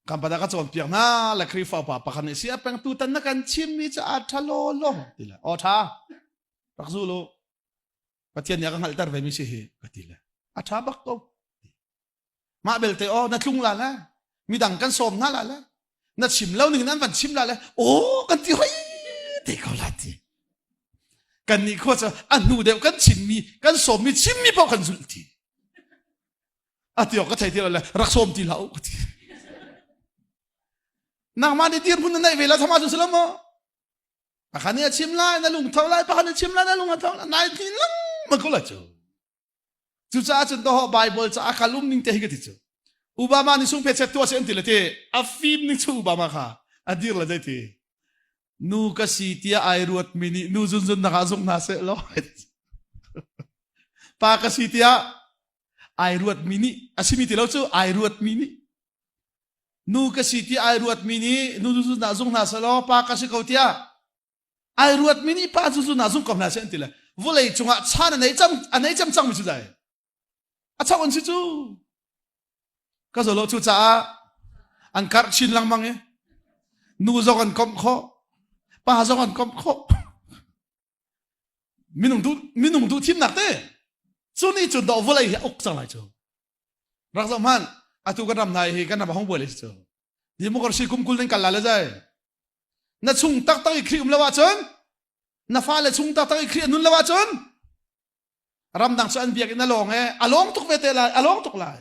Speaker 1: kam pada ka chon piang na la khri fa pa khan ni sia peng tu tan na kan chim mi cha a thalo lo ti la o tha pak zu lo pathian ya ka ngal tar ve mi se he ka ti la a tha bak ko ma bel te o na tlung la la mi dang kan som na la na chim lo ning nan van chim la o kan ti hoi te ko la ti kan ni ko cha anu de kan chim mi kan som mi chim mi pa kan zul ti atio ka thai ti la rak som ti la o ti nang ma ni tir phun nai vela thama ju selamo akhani chim la na lung thau lai pa kan chim la na lung thau nai ti lang ma ko la chu cha chen do Bible cha akhalum ning te hi ga ti chu Obama ni sung pe chet to sen ti le te afim ni chu Obama kha adir la dai ti nu ka si tia ai ruat mini nu zun na ka zung na se lo pa ka si tia ai ruat mini asimi ti lo chu ai ruat mini nu ka si tia ai ruat mini nu zun na zung na se lo pa ka si ko tia ai ruat mini pa zun na zung kom na se ti le volei chunga chan anei cham chang mi chu dai a chawon si chu cái rồi lo chú cha anh cắt chín lăng mang ấy nu dòng anh cầm khó ba dòng anh cầm khó mình tu thiên nặc thế cho nên chúng đào vô lại ốc sang lại chứ rắc rắm han tu cái năm này thì cái năm không vừa lấy chứ đi mua cái gì cũng cuốn lên cả lại rồi na chung tắc tắc khi lâu chân na pha lại chung tắc tắc khi nun lâu chân ram đằng sau anh việc na long ấy along tuk về thế lại along tuk lại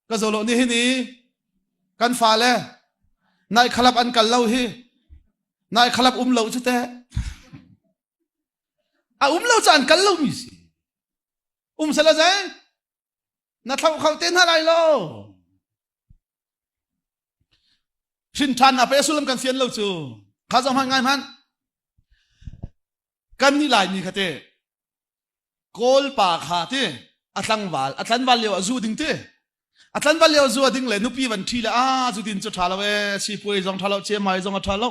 Speaker 1: cái rồi lo ni hi kan pha lại nai khalap an kal lâu hi nai khalap lâu chứ thế lâu cho an kal lâu mi si sao là gì na thâu khâu tên hai lại lo xin than à bé sulam kan phiền lâu chứ khá giống hàng ngày man kan ni lại ni khát thế kol pa khát thế atlang val leo azu ding thế atlang val leo azu ding le nupi van thi la azu din cho thala we si pui jong thala che mai jong thala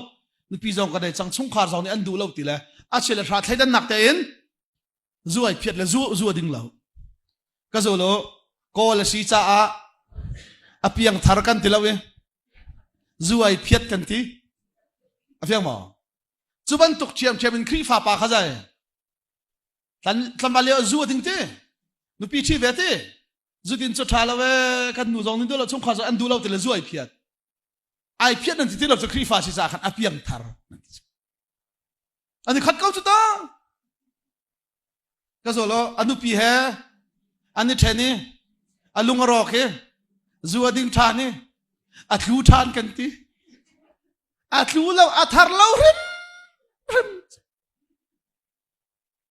Speaker 1: nupi jong ka dai chang chung khar jong ni an du lo ti le a chele thra thai dan nak te in zu ai phiat le zu ding lo ka zo lo kol si cha a piang thar kan ti lo we zuai phiat kan ti afiang mo chuban tuk chiam in khri fa pa kha jai tan baleo zu ding te nu pi chi ve te zu din cho thala we kan nu jong ni do lo chung kha zo an du lo te le zuai phiat ai phiat nan ti lo cho khri fa si sa khan apiang thar ani khat kau chu ta ka zo lo anu pi he ani theni alung ro ke zu ding tha ni atlu than kan ti atlu lo athar lo rim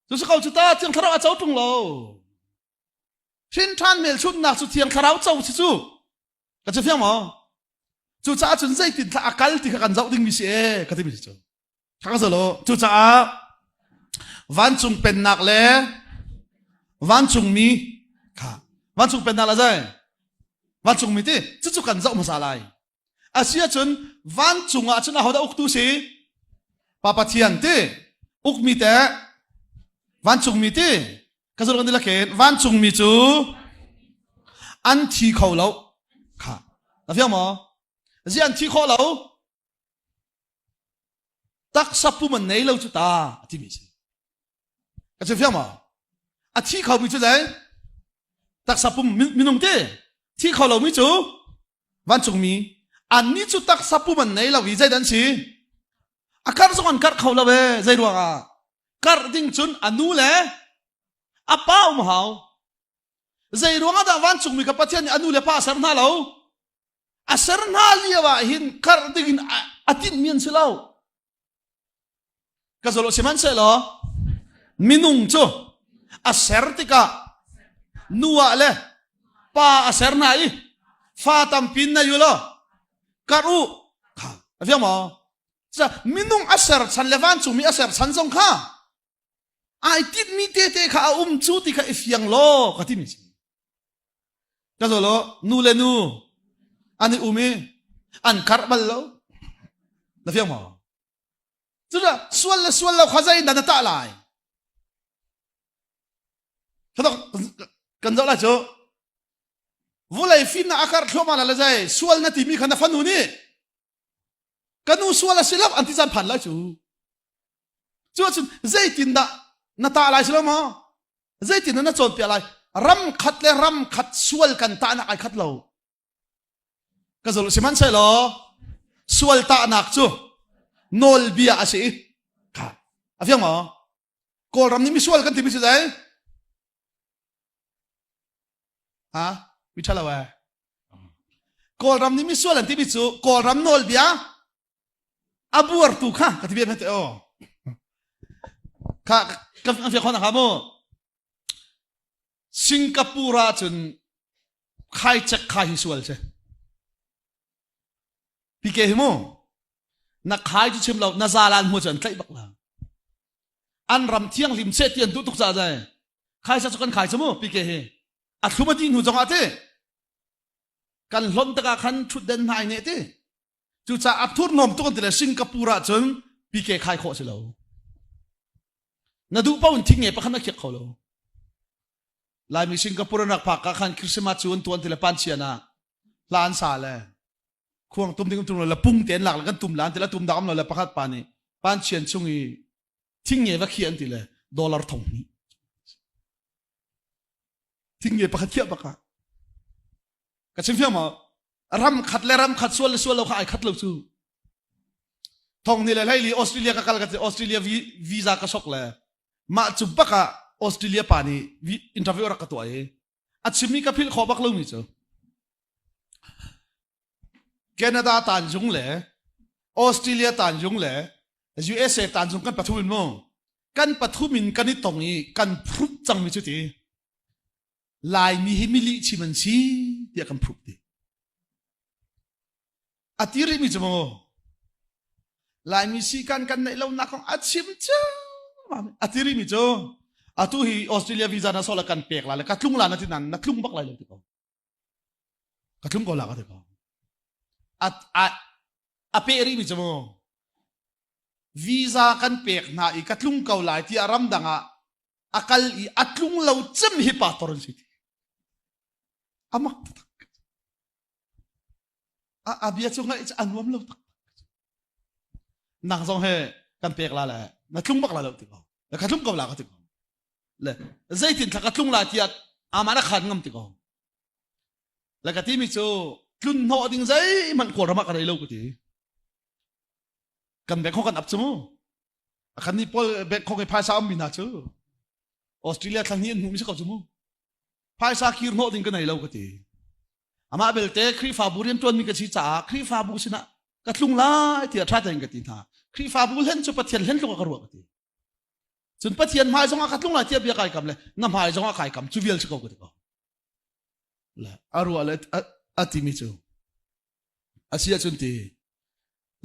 Speaker 1: chu kau chu ta tiang tharau a chau tung lo sin than mel chut na chu tiang tharau chau chi chu ka chu fiang mo chu cha chun zai tin tha akal ti kan zau ding mi si e ka ti mi chu ka zo lo chu cha van chung pen nak le van chung mi kha van chung pen nak la zai van chung mi ti chu kan zau ma sa lai asia chun van chung a chuna hoda uk tu si papa thian ti uk mi te van chung mi ti ka zo kan dila ken van chung mi chu an thi khau lo kha na fiang mo ji an thi kho lo tak sapu man nei lo chu ta ti mi si ka che fiang mo a thi khau mi chu dai tak sapu minung te thi khau lo mi chu van chung mi an ni chu tak sapu man nei lo wi zai dan si a kar zong an kar khau lo we zai ruang a kar ding chun anu le a pa hau zai ruang a da van chung mi ka pathian anu le pa sar na lo a sar na liwa hin kar ding atin mian se lo ka zolo seman se lo minung chu a ser tika nuwa le pa a ser na I fa tam pin na yulo karu afiang mo sa minung aser chan levan chu mi aser chan song kha ai tit mi te kha chu ti kha ifiang lo ka ti mi ka zo lo nu le nu ani umi an karbal lo na fiang mo chu da sual lo khazai na ta lai ka kan zo la cho vulai fin na akar thoma la zai sual na ti mi khana fanu ni kanu sual silap anti jan phan la chu zai tin da na ta lai silo mo zai tin na chon pia lai ram khat sual kan ta na ai khat lo ka zol siman sai lo sual ta nak chu nol bia asi ka afiang mo kol ram ni mi sual kan ti mi zai ha mi thala wa kol ram ni mi sual an ti mi chu kol ram nol bia abuar tu kha ka ti bi te o kha ka fi khona kha mo Singapore chun khai chak khai sual che pike mo na khai chu chim lo na zalan mo chan tlai bak la an ram thiang lim che tian tu tuk za jai khai sa chu kan khai chamo pike he a thuma ti nu jong ate kan hlon taka khan thut den hai ne te chu cha athur nom tu kan tele Singapore chun pike khai kho se lo na du paun thing e pa khana khek kho lo lai mi Singapore nak pa ka khan Christmas chun tuan tele pan chiana lan sa le khuang tum ding tum la pung ten lak kan tum lan te la tum dam la pakhat pa ni pan chen chungi thing ye va khian ti le dollar thong ni thing ye pakhat khia baka ka chim fiam ma ram khat le ram khat sual sual lo kha ai khat lo chu thong ni le lai li Australia ka kal ka Australia visa ka sok le ma chu baka Australia pa ni interview ra ka to ai achimi ka phil kho bak lo mi chu Canada tan jung le Australia tan jung le USA tan jung kan pathumin mo kan pathumin kan ni tongi kan phrup chang mi chu ti lai mi hi mili chi man chi ti kan phrup ti atiri mi chu mo lai mi si kan nei lo na kong achim chu atiri mi chu atu hi Australia visa na sola kan pek la ka tlung la na ti nan na tlung bak lai lo ti ko ka tlung ko la ka ti ko aperi mi chamo visa kan pek na I katlung kau lai ti aram danga akal I atlung lau chem hi pa toron siti amak tak abia chunga it's anwam lau tak nang song he kan pek la na tlung bak la lau ti ko la katlung kau la ka ti ko le zaitin thak katlung la ti at amana khan ngam ti ko la ka ti mi chu Tlun ho ding zai man ko rama ka lo ko ti kan bek ho kan ap chu kan ni pol bek ho ke phasa am bina chu Australia thang ni nu mi se ko chu phasa kir no ding ka nai lo ko ti ama bel te khri fa burin ton mi ka chi cha khri fa bu sina ka tlung la ti a tha ta ing ka ti tha khri fa bu hen chu pathian hen lo ka ro ka ti chun pathian mai zonga ka tlung la ti bia kai kam le na mai zonga kai kam chu vial chu ko ko ti ko la aru ala ati mi chu asia chun ti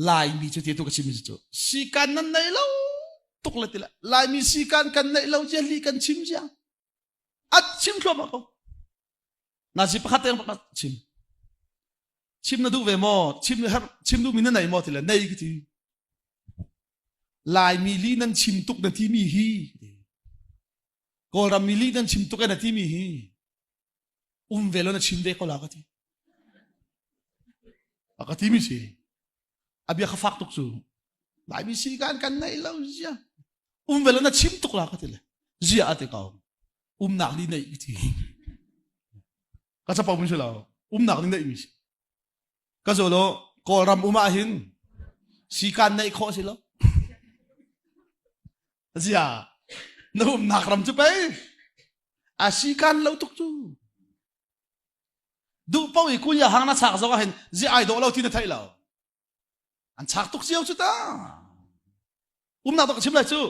Speaker 1: lai mi chu ti tu ka chim mi chu si kan nan nei lo tuk la ti la lai mi si kan nei lo je li kan chim ja at chim thlo ma ko na si pakhat teng pakhat chim na du ve mo chim du mi na nei mo ti la nei ki ti lai mi li nan chim tuk na ti mi hi ko ram mi li nan chim tuk na ti mi hi velo na chim ve ko la ka ti akatimi si abia ka faktok su lai mi si kan nei lo zia velo na chim tuk la ka ti le zia ate ka nak li nei ti ka sa pa mun sila nak li nei mi si ka solo ko ram umahin si kan nei kho sila zia na nak ram chu pe a si kan lo tuk chu du pau I kunya hang na chak zo ka hen zi ai do lo ti na thai lo an chak tuk chiao chu ta na to chim lai chu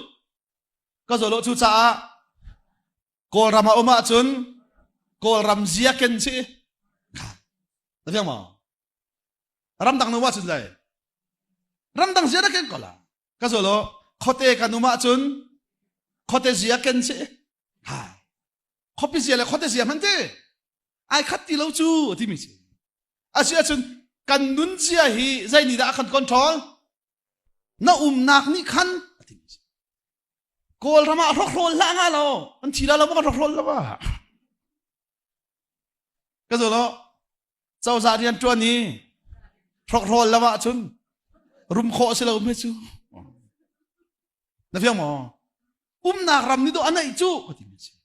Speaker 1: ka zo lo chu cha ko rama oma chun ko ram zia ken chi ta fiang ma ram dang no wa chun lai ram dang zia da ken ko la ka zo lo khote ka nu ma chun khote zia ken chi ha khopi zia le khote zia man te ai khát ti lâu chu thì mình asia chun kan nun chia hi zai ni da kan control na nak ni khan kol rama rol la nga lo an thila lo ma rol la ba ka zo lo chau za rian tuan ni rol la ba chun rum kho se lo me chu na fiang mo nak ram ni do anai chu thì mình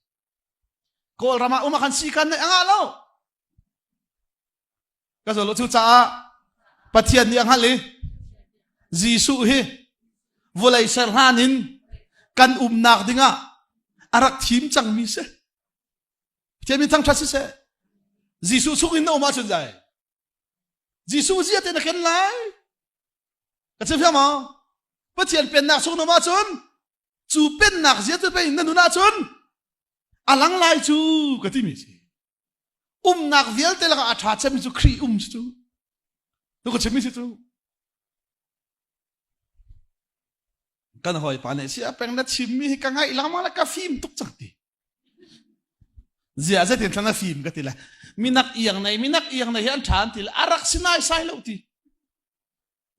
Speaker 1: Kol rama umakan sikan na angalo. Kaso lo chu cha pathian ni anghali. Jisu hi volai serhanin kan nak dinga arak thim chang mi se. Chemi thang thasi se. Jisu sukin na uma chun jai. Jisu zia te na ken lai. Ka che phama pathian pen nak sung no ma chun. Chu pen nak zia te pe na nu na chun. Alang lai chu ka ti mi si nak vial te la ka atha chemi chu khri chu to ko chemi chu kan hoi pa ne sia peng na chimi ka ngai lama la ka film tuk chak ti zia za tin thana film ka ti la minak iyang nei han than til arak sinai sai lo ti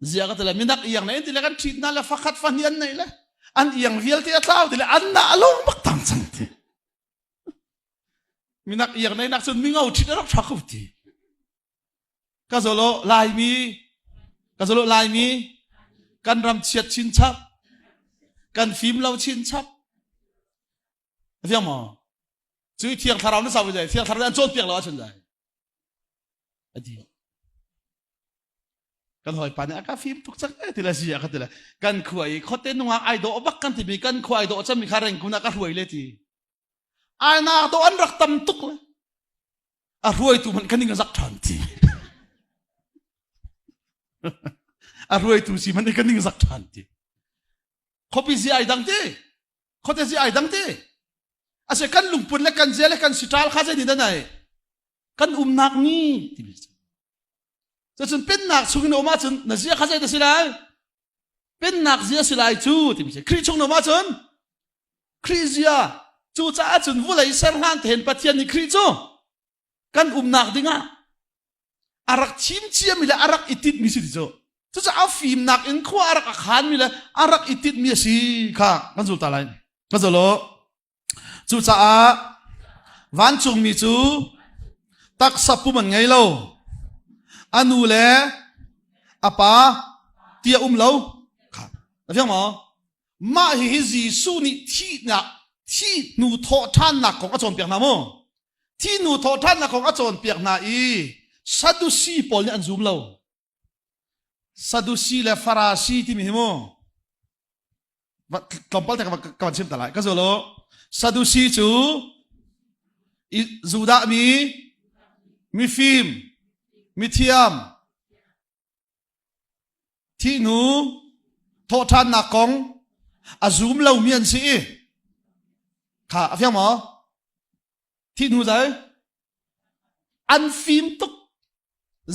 Speaker 1: zia ka ti la minak iyang nei ti la kan thit na la fakhat fanian nei la an iyang vial te atlaw ti la an na along bak tam chang ti minak iyang nei nak chun mi ngau thit rak thakhu ti ก็จะโลลายมีก็จะโลลายมีกันรำเชียดชินชับกันฟิล์มเราชินชับเที่ยงหมอจุยเที่ยงทาราวนี่สาวใจเที่ยงทาราวนี่โจทย์เพียงเราชนใจอดีกันหอยปานเนี่ยก็ฟิล์มทุกสักทีละสิกันทีละกันคุยเขาเต้นว่าไอโดบักกันที่มีกันคุยไอโดจะมีคาร์เรงคุณนักรวยเลยทีไอนาโดอันรักตั้มตุกเลยรวยตัวมันกันนี่ก็สักทันทีรวยตัวสิมันนี่กันนี่ก็สักทันทีเขาพิจารณาดังทีเขาเตจิไอดังทีอาศัยกันลุงปุ่นและกันเจและกันสิทธิ์ข้าจะดีได้ไหนกันนักนี่จะจนเป็นนักชุกนอมาจนนั่นเสียข้าจะได้สิไรเป็นนักเสียสิไรจูที่ไม่ใช่คริสชุกนอมาจนคริสเสียจูจ้าจนวุ้ยเสร์ฮันเห็นปัจจัยนี้คริสจูกันนักดิ้งอ่ะอารักชิมเชียมีละอารักอิติดมีสิทธิ์จูจะเอาฟิล์มนักอินขวาอารักขานมีละอารักอิติดมีสิค่ะกันจูตาไลกันจูโลจูจ้าวันจงมีจูตักสับปุ่มันไงเล่าอนุเลอปาเตียเล่าครับแล้วยังหมอมาเฮจิสูนี่ที่นักที่นูโทท่านนักของอาจารย์เปียกนาโมที่นูโทท่านนักของอาจารย์เปียกนาอีซาดุซีปอลเนี่ยอันซูมเล่าซาดุซีและฟาราซีที่มีหิโมกำปั้นแต่กับชิมตลาดก็จะโลซาดุซีจูจูดามีฟิล์มมีเทียมที่หนูโทษท่านนักของอาซูมเราเมียนสิค่ะเพียงหมอที่หนูใจอันฟิล์มตุก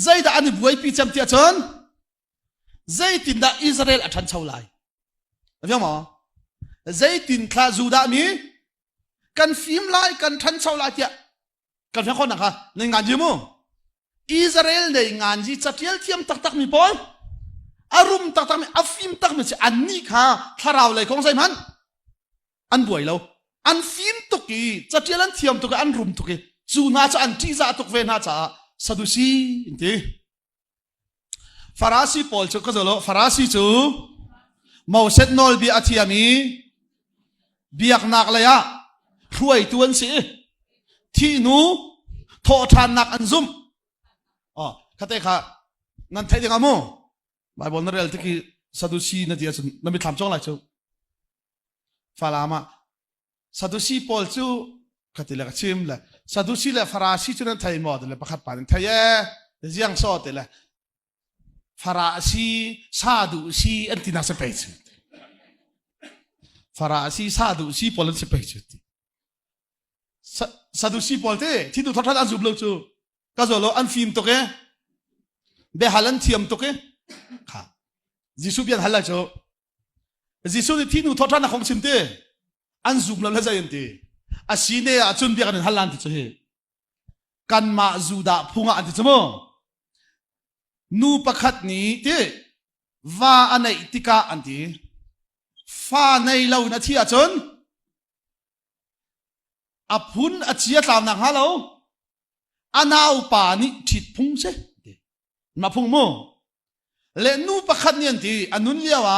Speaker 1: ใจแต่อันบุยปีจำเตียจนใจตินดาอิสราเอลอัฐันชาวไลเพียงหมอใจตินคลาจูดามีกันฟิล์มไลกันทันชาวไลเตียกันเพียงคนนะคะในงานยิมูอิสราเอลในงานจีจัดเที่ยวเทียมตักมีปอนอารมณ์ตักมีอัฟฟิมตักมีสิอันนี้ค่ะถ้าเราเลยของใส่มันอันบ่อยเราอันฟิมตุกีจัดเที่ยวอันเทียมตุกอันรุมตุกีจูน่าจะอันที่จะตุกเวน่าจะซาดุซีอินทีฟาราซีปอลจุก็จะโลฟาราซีจูมาเซตนอลบีอาทิยามีเบียกนักเลยอะรวยตัวนี้ที่หนูโทษทานนักอันซุ่มอ๋อข้าแต่ข้านั่นไทยยังไงมั้งบายบอลนั่นเรื่องที่ซาดุซีนั่นเดียวนั่นมีถามจ้องอะไรจูฟาลามาซาดุซีปอลจูข้าแต่ละก็ชิมเลยซาดุซีและฟาราซีจูนั่นไทยหมดเลยประคัดปานไทยเดี๋ยวยังสอดเลยฟาราซีซาดุซีอันที่น่าสเปซฟาราซีซาดุซีปอลนั่นสเปซซาดุซีปอลเต้ที่ดูทอดทอดอันซุบลูกจูก็จะโลอันฟิล์มตุกเบฮัลันเทียมตุกค่ะจิสุเบียนฮัลละจูจิสุที่นูทอดทอดนักของชิมเต้อันซุบเราเลยใจยันเต้อาศีเนียจุนเบียกันฮัลลันที่จูเฮกันมาจูดาพุงอันที่จูโมนูประคัดนี้เต้ว่าอันไหนติกาอันที่ฟ้าในเราหน้าที่อาจนอภุนอาเจียตามนักฮะเราอันเอาป่านี้ทิดพุงเสมาพุงโมเลนูประคัดเนี่ยที่อันนู้นเรียกว่า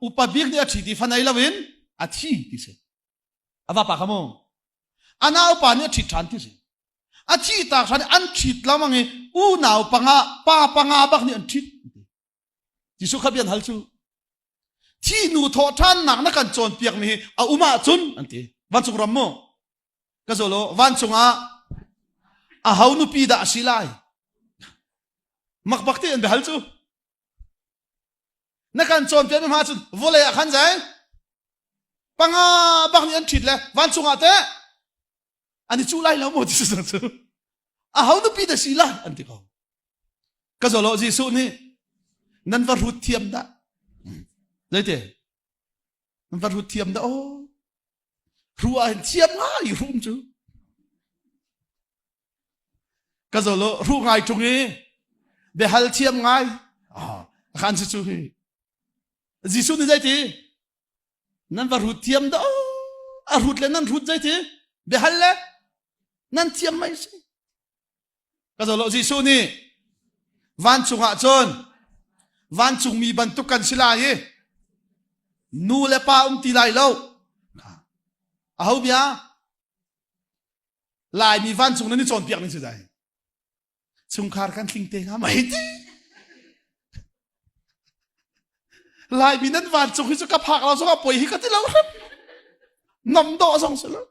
Speaker 1: อุปบิกเนี่ยทิดที่ฟันไอลาวินอาทิที่เสอาว่าปากขโมอันเอาป่าเนี่ยทิดทันที่เสอาทิตากฉันอันทิดแล้วมั้งอูนาวปังอาป้าปังอาบักเนี่ยอันทิดที่สุขเบียนฮัลจูที่นูโทท่านหนักนักการโจรเปียกมีเอาอุมาจุนอันที่วันสุกรำโมก็จะโลวันสุงอาหานุปีดาสิไลมักบักเตียนเบลจูนักการโจรเปียกมาจุนวอลเลยขันใจปังอาบักนี่อันทิดเลยวันสุงอาเตะอันนี้จูไลแล้วหมดที่สุดจูอาหานุปีดาสิไลอันที่เขาก็จะโลจิสุนี่นั่นว่ารุดเทียมได้เลยเต้นั่นว่ารุดเทียมได้โอ้รัวเทียมง่ายรุ่มจูก็จะรู้ง่ายตรงนี้เบฮัลเทียมง่ายขันสิจูฮีจิสุนี่ใจทีนั่นว่ารู้เทียมได้รู้เลยนั่นรู้ใจทีเบฮัลเลยนั่นเทียมไม่ใช่ก็จะจิสุนี่ van chung a chon van chung mi ban tu kan sila ye nu le pa ti lai lo a ho bia lai mi van chung ni chon piak ni chai chung khar kan thing te nga mai ti lai mi nan van chung hi chu ka phak lo so ka poi hi ka ti lo nom do song se lo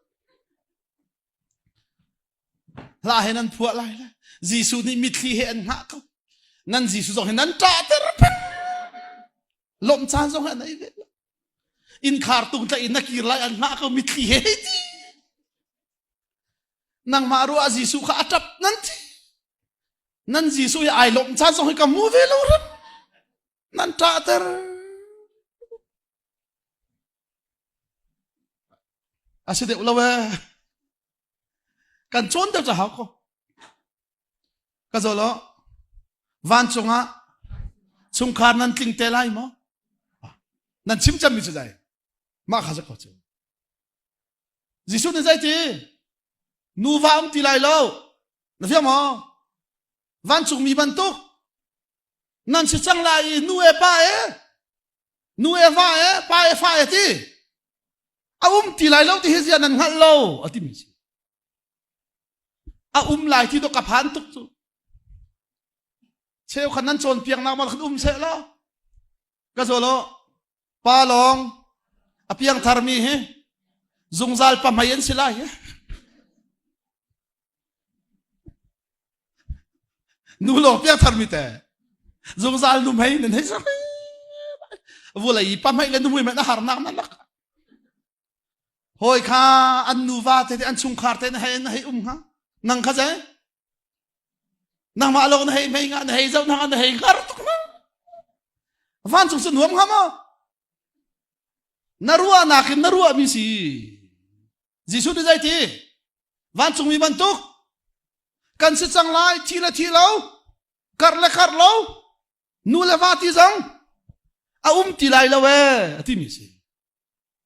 Speaker 1: la he nan phua lai la jisu ni mit thi he an ha ko nan jisu song he nan ta ter lom chan song he nai ve in khar tung ta in nakir lai an ha ko mit thi he ti nang maru a jisu kha atap nan ti nan jisu ya ai lom chan song he ka mu ve lo nan ta ter aside ulawe kan chon da cha ha ko ka zo lo van chunga chung khar nan tling te lai mo nan chim cham mi chu dai ma kha sa ko chu jisu ne zai ti nu va om ti lai lo na fia mo van chung mi ban tu nan si chang lai nu e pa e nu e va e pa e fa e ti a ti lai lo ti hezia nan ngal lo ati mi a lai ti do ka phan tuk chu cheu khan nan chon piang na mal khan se lo ka zo lo pa long a piang thar mi he zungzal pa mayen sila he nu lo piang thar mi te zungzal nu mai nen he sa vu lai pa mai le nu mai na har nak na lak hoi kha an nu va te an chung khar te na he ha nang kha jai nang ma lo na he mai nga na he zau na he gar tuk na van chung sun huam ma narua na kin narua mi si jisu de jai ti van chung mi ban tuk kan se chang lai thi lo kar lo nu le va ti zang a ti lai lo we ti mi si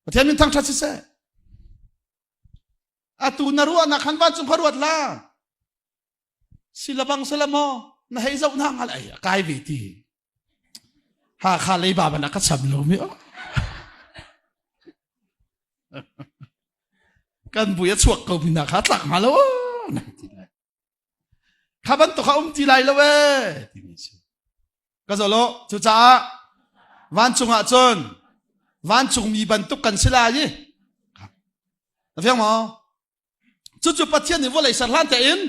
Speaker 1: pathian min thang tha se atu narua na khan van chung kharuat la silabang salamo na hei zau na ngal ai kai vi ti ha kha lei ba na ka cham lo mi kan bu ya chuak ko mi na kha tlak ma lo na ti lai kha ban to kha ti lai lo we ti mi si ka zo lo chu cha van chung a chon van chung mi ban tu kan sila yi na fiang mo chu pathian ni volai sarlan ta in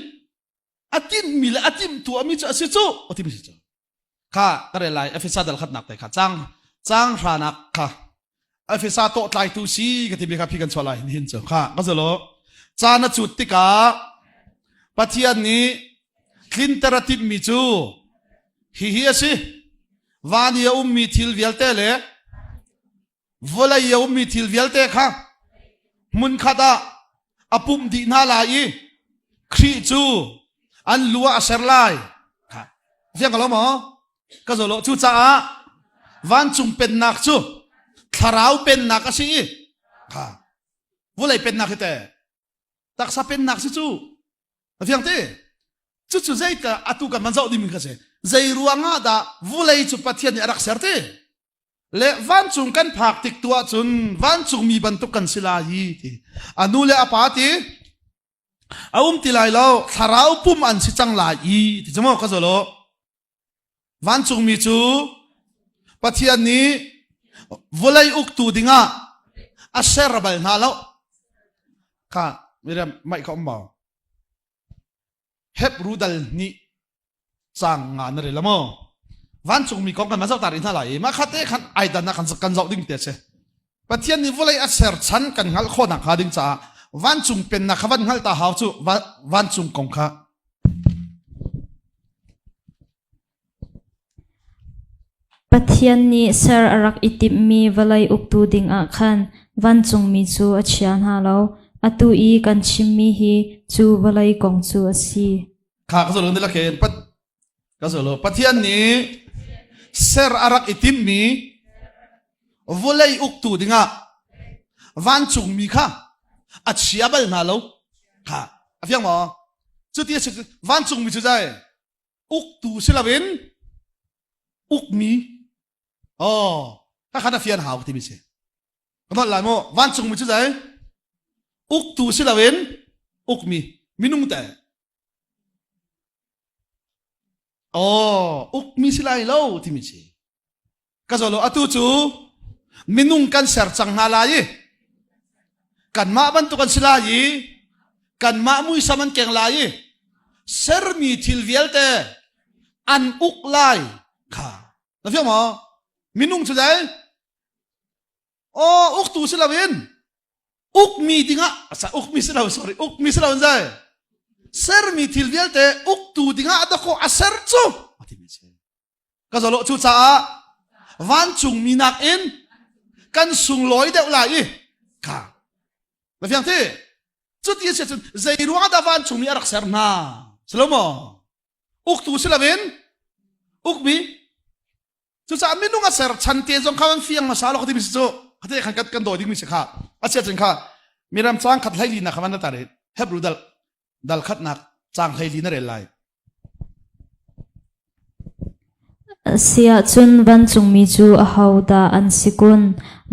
Speaker 1: atin mil atim tu ami cha si chu oti mi chu kha tare lai efesa dal khat nak te kha chang ranak kha efesa to tlai tu si ka ti bi kha phi kan chola hin chu kha ka zalo cha na chu tika pathian ni thlin taratim mi chu hi asi wani ya ummi thil velte le volai ya ummi thil velte kha mun khada apum di na lai khri chu an lua ser lai kha fiang ka lo mo ka zo lo chu cha van chung pen nak chu tharau pen nak asi kha volai pen nak te tak sa pen nak chu fiang te chu zai ka atu ka man zau di min kha se zai ruanga da volai chu pathian ni arak ser te le van chung kan phak tik tua chun van chung mi ban tu kan sila hi ti anu le apati ti lai lo tharau pum an si chang la i ti jamo ka zo lo van chung mi chu pathian ni volai uk tu dinga a serabal na lo kha miram mai ka omba hep rudal ni chang nga na re lamo van chung mi kong kan ma zau tarin ha lai ma khate khan ai dan na kan zau ding te che pathian ni volai a ser chan kan ngal khona kha ding cha van chung pen na khawan ngal ta haw chu van chung kong kha
Speaker 2: pathian ni ser arak itip mi valai uktu ding a khan van chung mi chu a chian ha lo atu I kan chim mi hi chu valai kong chu asi
Speaker 1: kha ka zo lo la ken pat ka zo lo pathian ni ser arak itip mi volai uktu dinga van chung mi kha a chiabal na lo kha afiang mo chu ti chu van chung mi chu jai uk tu silawin uk mi ta khana fian hau ti mi se kon la mo van chung mi chu dai uk tu silawin uk mi minung ta uk mi silai lo ti mi se ka zo lo atu chu minung kan ser chang na lai kan ma ban tu kan silai kan ma mui saman keng lai ser mi thil vial te an uk lai kha na fiang mo minung chu dai uk tu silawin uk mi dinga asa uk mi silaw sorry uk mi silaw zai ser mi thil vial te uk tu dinga adako aser chu ati mi se ka zo lo chu cha van chung mi nak in kan sung loi deuh lai kha na fiang te chu ti se chun zai ruwa da van chung mi arak ser na slomo uk tu silawin uk mi chu cha minung a ser chan te jong khawan fiang ma sa lo khati mi chu khate khan kat kan do ding mi se kha a che chen kha miram chang khat lai li na khawan na ta re hebru dal khat nak chang lai li na re lai
Speaker 2: sia chun van chung mi chu a hauda an sikun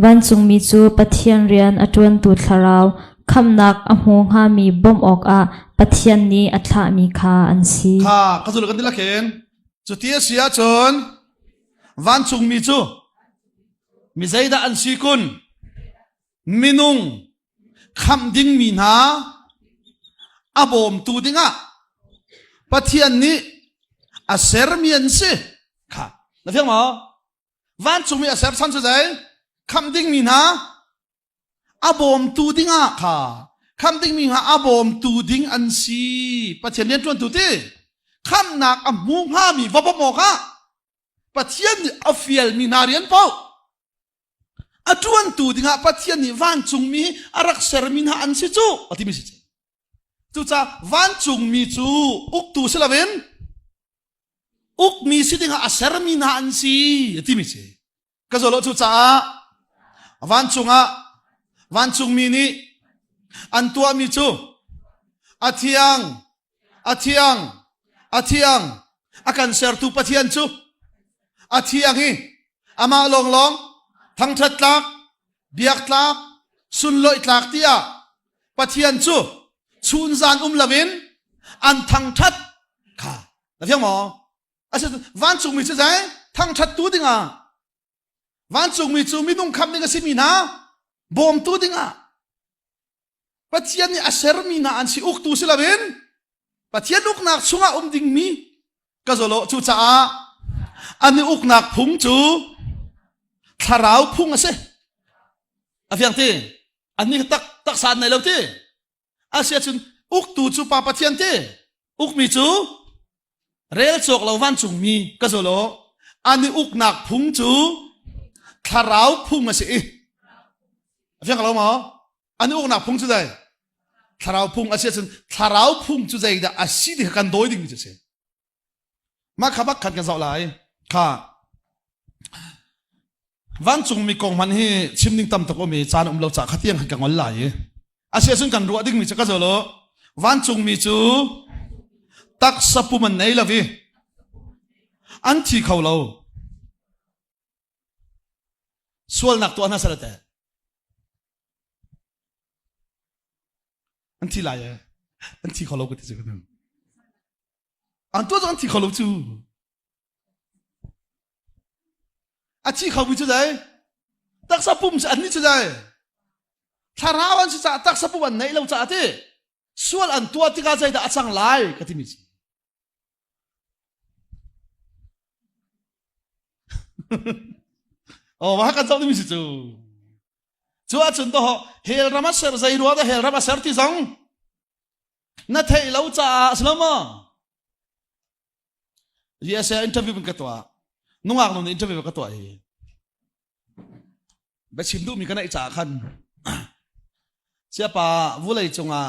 Speaker 2: van chung mi chu pathian rian atun tu tharau khamnak a hmong ha mi bom ok a pathian ni athla mi kha an si
Speaker 1: kha ka zu kan dila ken chu ti sia chon van chung mi chu mi zaida an sikun minung kham ding mi na abom tu dinga pathian ni a ser mian se kha na fiang mo van chung mi a ser chan chu dai kham ding mi na abom tu dinga kha kham ding mi ha abom tu ding an si pathian len tuan tu ti kham nak a mu ha mi va mo kha pathian ni a fiel mi na rian pau atuan tu dinga pathian ni van chung mi arak ser min ha an si chu ati mi si chu cha van chung mi chu uk tu silawin uk mi si dinga a ser min ha an si ati mi si ka zo lo chu cha van chung mi ni an tua mi chu athiang akan ser tu pathian chu athiang hi ama long thang that tlak biak tlak sun loi tlak tia pathian chu chun zan lawin an thang that kha na fiang mo asa van chung mi chu zai thang that tu dinga van chung mi chu minung kham ni ga simi na bom tu dinga pathian ni aser mi na an si uk tu silawin pathian uk nak chunga ding mi ka zolo chu cha ani uk nak phung chu tharau phung ase afiang te ani tak san nai lo te asia chun uk tu chu pa pathian te uk mi chu rel chok lo van chung mi ka zolo ani uk nak phung chu tharau phung ase afiang lo mo ani uk nak phung chu dai tharau phung asia chun tharau phung chu dai da asi de kan doi ding mi che ma khabak khan kan zau lai kha van chung mi kong man hi chimning tam tak mi chan lo cha khatiang kan ngol lai asia sun kan ru ding mi cha ka zolo van chung mi chu tak sapu man nei lawi an thi khau lo sual nak to ana salate an thi lai an thi khau lo ko ti chu an to an thi khau lo chu a chi khau bi chu dai tak sa pum sa ni chu dai tharawan chu cha tak sa pum an nei lo cha te sual an tua ti ka chai da achang lai ka ti mi chi wa ka chau ti mi chi chu a chun to hel rama ser zai ro da hel rama ser ti zong na thei lo cha slama yes interview bin ka to nungak no interview ka to ai ba chim du mi kana I cha khan siapa vulai chunga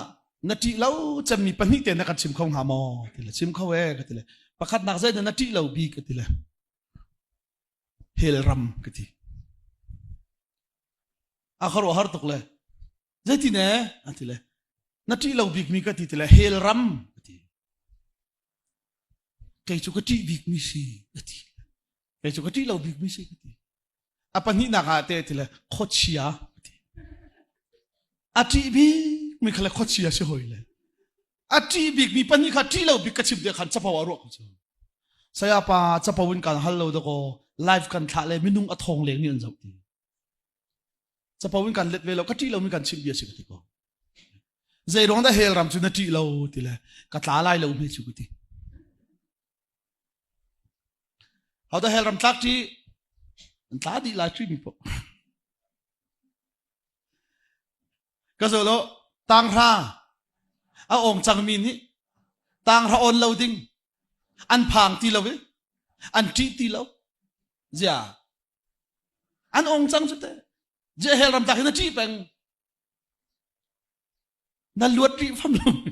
Speaker 1: nati lau cham mi pani te na ka chim khong ha mo tile chim kho we ka tile pakhat nak zai na nati lau bi ka tile hel ram ka ti akharo har tok le zai ti ne atile nati lau bi mi ka ti tile hel ram ka ti cái chỗ cái trị việc mi si cái chỗ cái trị lâu việc mi si apa ni nak ate thì là khó chia trị việc mi khai khó chia sẽ hồi lên trị việc mi pani khai trị lâu việc cái chim để khăn chấp vào ruộng saya apa chấp vào kan hello đó ko live kan thả lên minung ở thong lên như vậy chấp vào kan let về lâu cái trị lâu mi kan chim để sẽ cái ko dây rong đã hel ram chu na trị lâu thì là cái thả lại lâu mi chu cái họ đã hel ram thắc chi thả đi lại truy mi po cái giờ lo tang ra à ông chẳng min hi tang ra on lâu ding ăn phang ti lâu ấy ăn trị ti lâu dạ ăn ông chẳng chút thế dễ hel ram thắc na trị beng na luat trị pháp luôn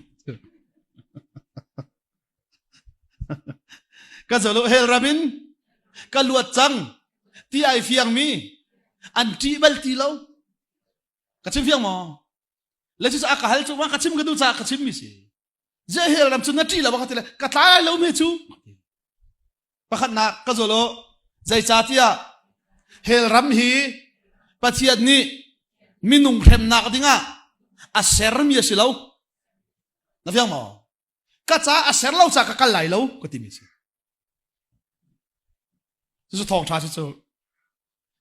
Speaker 1: cái giờ lo hel ramin cái luat chẳng ti ai phiang mi ăn trị bal ti lâu cái chim phiang mò lấy chú sa cả hai chú mà cái chim cái đu sa cái chim mi si dễ hiểu làm chú nó trị là bao cái cái tai lâu mi chú bắt khát nạc cái rồi lo dây cha tia hiểu ram hi bắt chiết ni minung thêm nạc đi ngà à ser mi si lâu nó phiang mò cái cha à ser lâu sa cái lại lâu cái tim mi si chú thong cha chú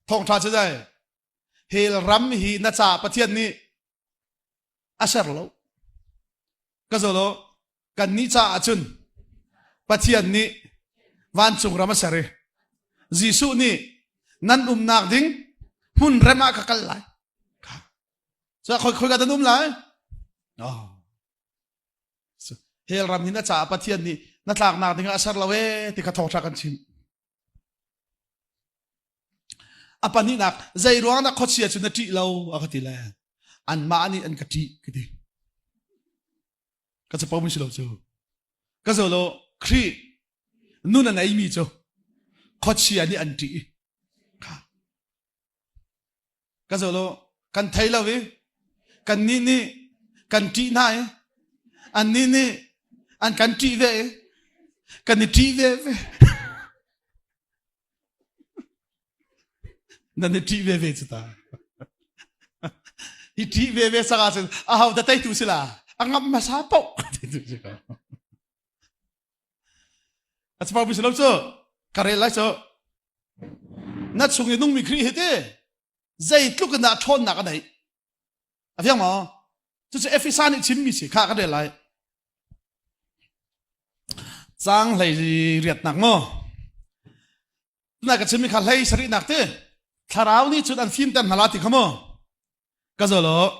Speaker 1: thong cha chú đây hiểu ram hi na cha bắt chiết ni asher lo kazolo kan ni cha achun pathian ni van chung rama sare jisu ni nan nak ding hun rema ka kal lai sa khoi ka dan lai hel ram ni na cha pathian ni na tlak nak ding asher lo we ti ka thong tha kan chin apani nak zai ruang na khochia chu na ti lo akati la an ma ni an kati kiti ka chapau mi silo chu ka zolo khri nuna nai mi chu khochia ni an ti ka zolo kan thai la we kan ni kan ti nai an ni an kan ti ve kan ni ti ve nan ni ti ve chu ta hi ti ve sa ga sen a hau da tai tu sila angam ma sa pau at pa bi silo cho kare la cho na chung ni nung mi khri hete zai tluk na thon na ka dai a fyang ma chu che efesa ni chim mi si kha ka de lai chang lai riat nak mo na ka chim mi kha lai sari nak te tharau ni chu an phim tan halati khamo cái giờ lo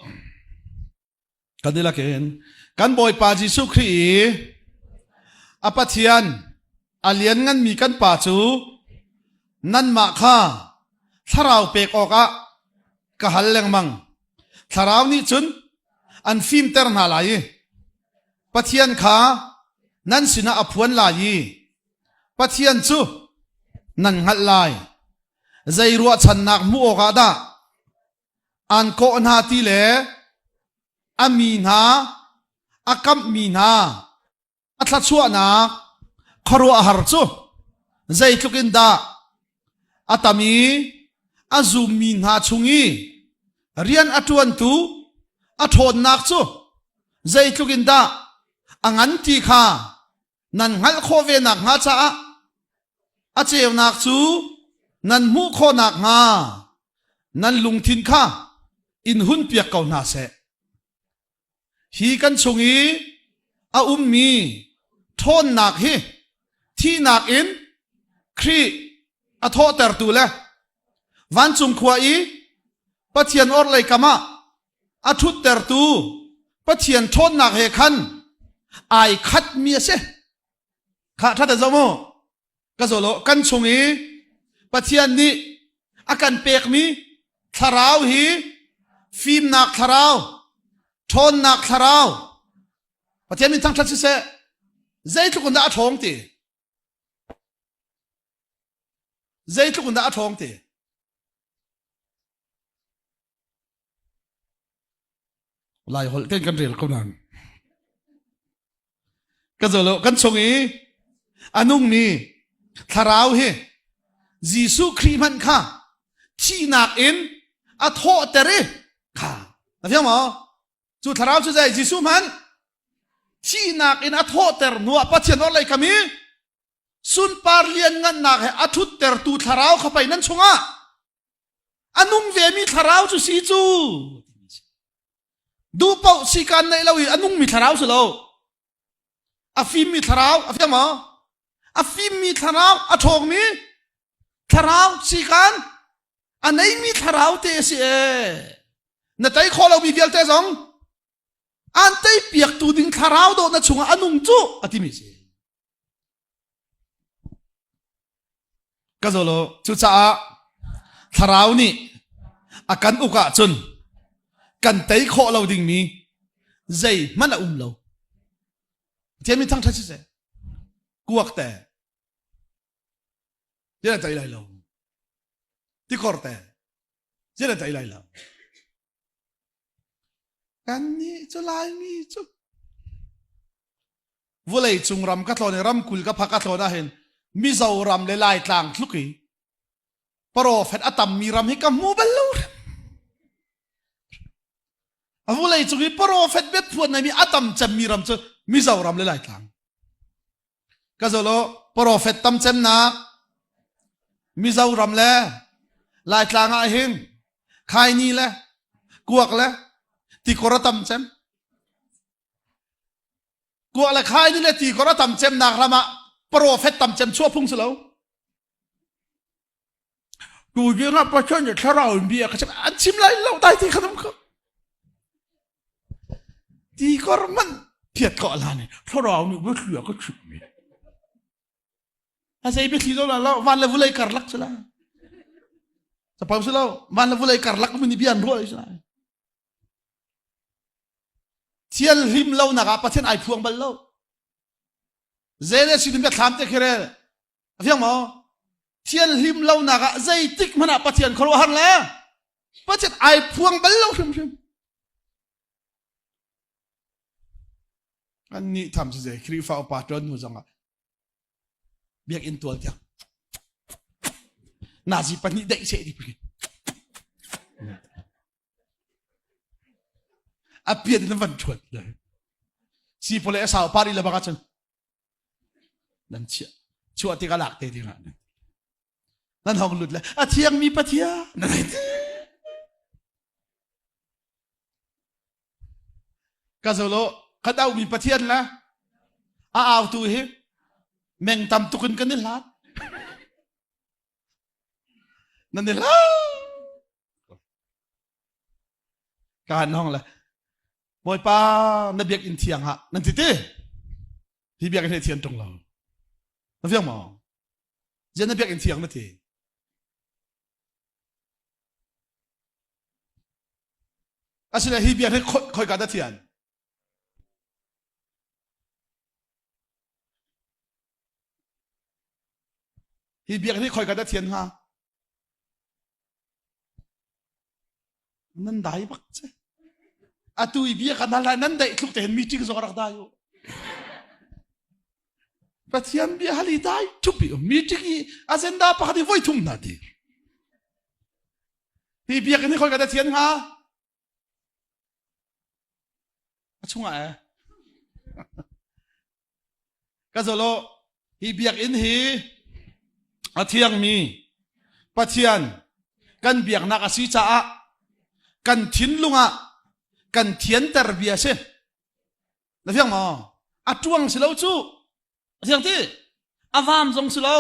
Speaker 1: cái đây là cái căn bồi pa Giêsu Christ apathian alien ngan mi kan pa chu nan ma kha tharau pek oka ka hal leng mang tharau ni chun an phim ter na lai pathian kha nan sina aphuan lai pathian chu nan ngal lai zai ruwa chan nak mu oka da an ko na ti le amin ha akam min ha atla chua na kharo har chu zai tlukin da atami azum min ha chungi rian atuan tu athon nak chu zai tlukin da angan ti kha nan ngal kho ve nak nga cha a chew nak chu nan mu kho nak nga nan lung thin kha in hun piak kau na se hi kan chungi a mi thon nak hi thi nak in khri a tho ter tu le van chung khwa i pathian or lai kama a thut ter tu pathian thon nak he khan ai khat mi se kha tha ta zomo ka zolo kan chungi pathian ni akan pek mi tharau hi phim nak tharau thon nak tharau pathian min thang that se zai tluk na thong ti zai tluk na thong ti lai hol kan rel ko nan ka zolo kan chungi anung mi tharau he Gisu Christ man kha chi nak in a tho tere kha na phiang mo chu tharau chu zai Gisu man chi nak in a tho ter nuwa pathian or lai kami sun par lian ngan nak he a thut ter tu tharau kha pai nan chunga anung ve mi tharau chu si chu du pau si kan nei lo anung mi tharau su lo a fim mi tharau a phiang mo a fim mi tharau a thong mi tharau si kan anei mi tharau te si e na tai kho lo mi vial te zong an tai piak tu ding tharau do na chunga anung chu ati mi si ka zolo chu cha tharau ni akan uka chun kan tai kho lo ding mi zai mana lo thế mi thăng thắt chứ cuộc tè thế là chạy lại lâu tí cor tè thế là chạy lại lâu cái ní cho lại mi chứ vô lấy chung ram cắt lon ram kul ka phaka thona hen mi zau ram le lai tlang thluki prophet atam mi ram hi ka mu ballo a vô lấy chung hi prophet bet phuan na mi atam cham mi ram chu mi zau ram le lai tlang ka zolo prophet tam chem na mi zau ram le lai tlang a hin khai ni le kuak le ti kora tam chem kuak le khai ni le ti kora tam chem na rama prophet tam chem chua phung selo tu gi na pa chen ye tharau bi ka chem an chim lai lo dai ti khanam ko ti kor man thiệt gọi là này sau đó mình biết lừa có chuyện gì à say biết gì đâu là lo van là vui cар lắc chứ là sao bao nhiêu lâu van là vui car lắc mình đi biển rồi chứ là thiên him lâu nà gặp thiên ai phuang bao lâu dễ để xin biết làm thế kia đấy phải không thiên him lâu nà gặp dây tích mà nà thiên khâu hàng lẽ thiên ai phuang bao lâu xem anh ni tham gì khi phao patron hồ rằng biết in tuột tiếng na gì pani đậy sẽ đi à biết nó vẫn chuột đấy si po lẽ sao Paris là bao chân nên chia chuột thì cái lạc tê thì là nên hòng lụt là à thiêng mi pa thia cái số lô cái đầu mi pathian là ao tu hi meng tam tu kun kan ni lat nan ni la kan hong là boy pa na biak in thiang ha nan ti ti hi biak in thian tong lo na fiang mo je na biak in thiang na ti asila hi biak khoi ka da thian hi biak ni khoi ka da thian ha nan dai bak che atu i biak kan la nan dai tluk te meeting zo rak da yo pathian bi hali dai chupi meeting i agenda pa khadi voi thum na ti hi biak ni khoi ka da thian ha achunga e ka zolo hi biak in hi athiang mi pathian kan biak nak asi cha a kan thin lunga kan thian ter bia se na fiang mo atuang silo chu athiang ti avam jong silo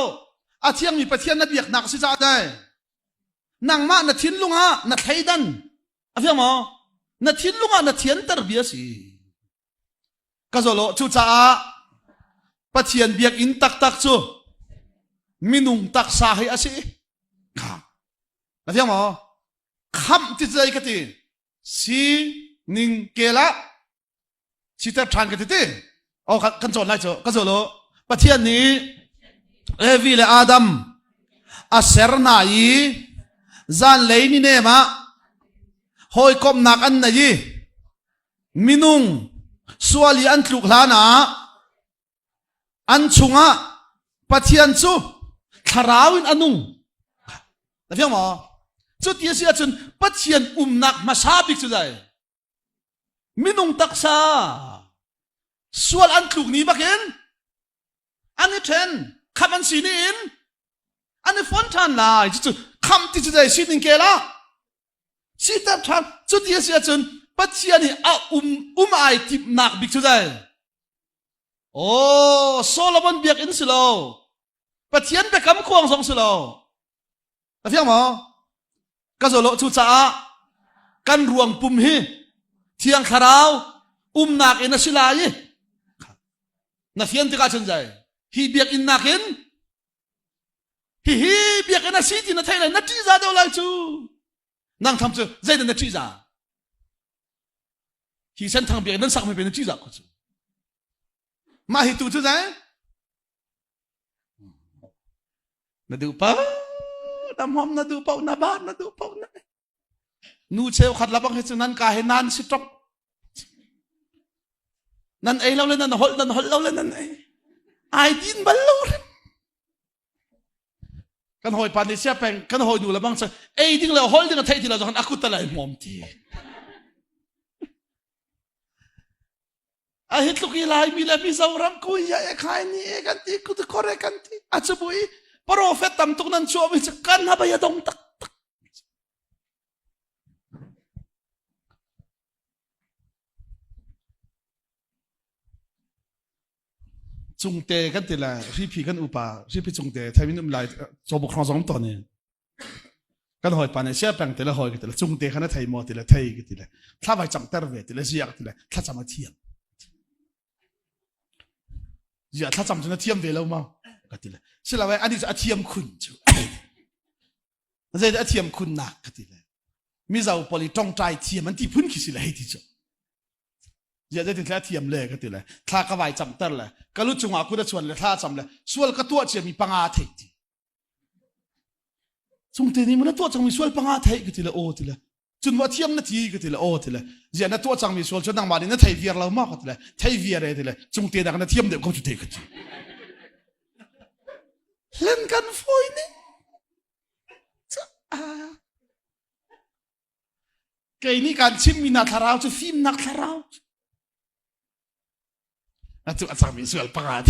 Speaker 1: athiang mi pathian na biak nak si cha dai nang ma na thin lunga na thaidan afiang mo na thin lunga na thian ter bia si ka zolo chu cha a pathian biak in tak tak chu minung tak sa hai asi ka na fiang mo kham ti zai ka ti si ning kela si ta than ka ti o kan chon lai cho ka zo lo pathian ni evi le adam a ser na yi zan lei ni ne ma hoi kom nak an na yi minung suali an tluk hlana an chunga pathian chu tharawin anung na fiang mo chu tia sia chun pathian nak masabik chu dai minung taksa sual an tluk ni bakin ani then khaman sinin ani fontan lai chu kham ti chu dai sitin kela sitam than chu tia sia chun pathian ni a ai tip nak bik chu dai oh Solomon biak in silo pathian be kam khuang song silo na fiang mo ka zo lo chu cha kan ruang pum hi thiang kharau nak in asilai na fian ti ka chen jai hi biak in nakin hi biak in asiti na thailai na ti za do lai chu nang tham chu zai na ti za hi Senthang biak nan sak me be na ti za ko chu ma hi tu chu zai na du pa tam hom na du pa na ba na du pa na nu cheu khat labang he chu nan ka he nan si tok nan ai lo le nan hol lo le nan ai din bal lo kan hoi pan ni sia peng kan hoi nu labang cha ai ding le hol ding thai ti la han akut ta lai mom ti a hit lu ki lai mi la mi sau ram ku ya e khai ni e kan ti ku tu kore kan ti a chu bui prophet tam tuk nan chu mi cha kan ha ba ya dong tak chung te kan ti la ri phi kan upa ri phi chung te thai min lai cho bu khong song to ne kan hoi pa ne sia pang te la hoi ki te la chung te khana thai mo te la thai ki te la thla vai chang tar ve te la sia ki te la thla chama thiam ya thla cham chuna thiam ve lo ma ka ti la sila vai ani a thiam khun chu zai a thiam khun na ka ti la mi zau poli tong trai thiam an ti phun ki sila hei ti chu ya zai ti thla thiam le ka ti la thla ka vai cham tar la ka lu chunga ku da chuan le thla cham le sual ka tua che mi panga thei ti chung te ni mun tua chang mi sual panga thei ki ti la o ti la chun wa thiam na ti ki ti la o ti la ya na tua chang mi sual chon nang ma ni na thei vier lo ma ka ti la thei vier re ti la chung te da na thiam de ko chu te ka ti len kan foi ni cái ní can chim mi na tharau chu phim nak tharau a chu a chang mi sual pangat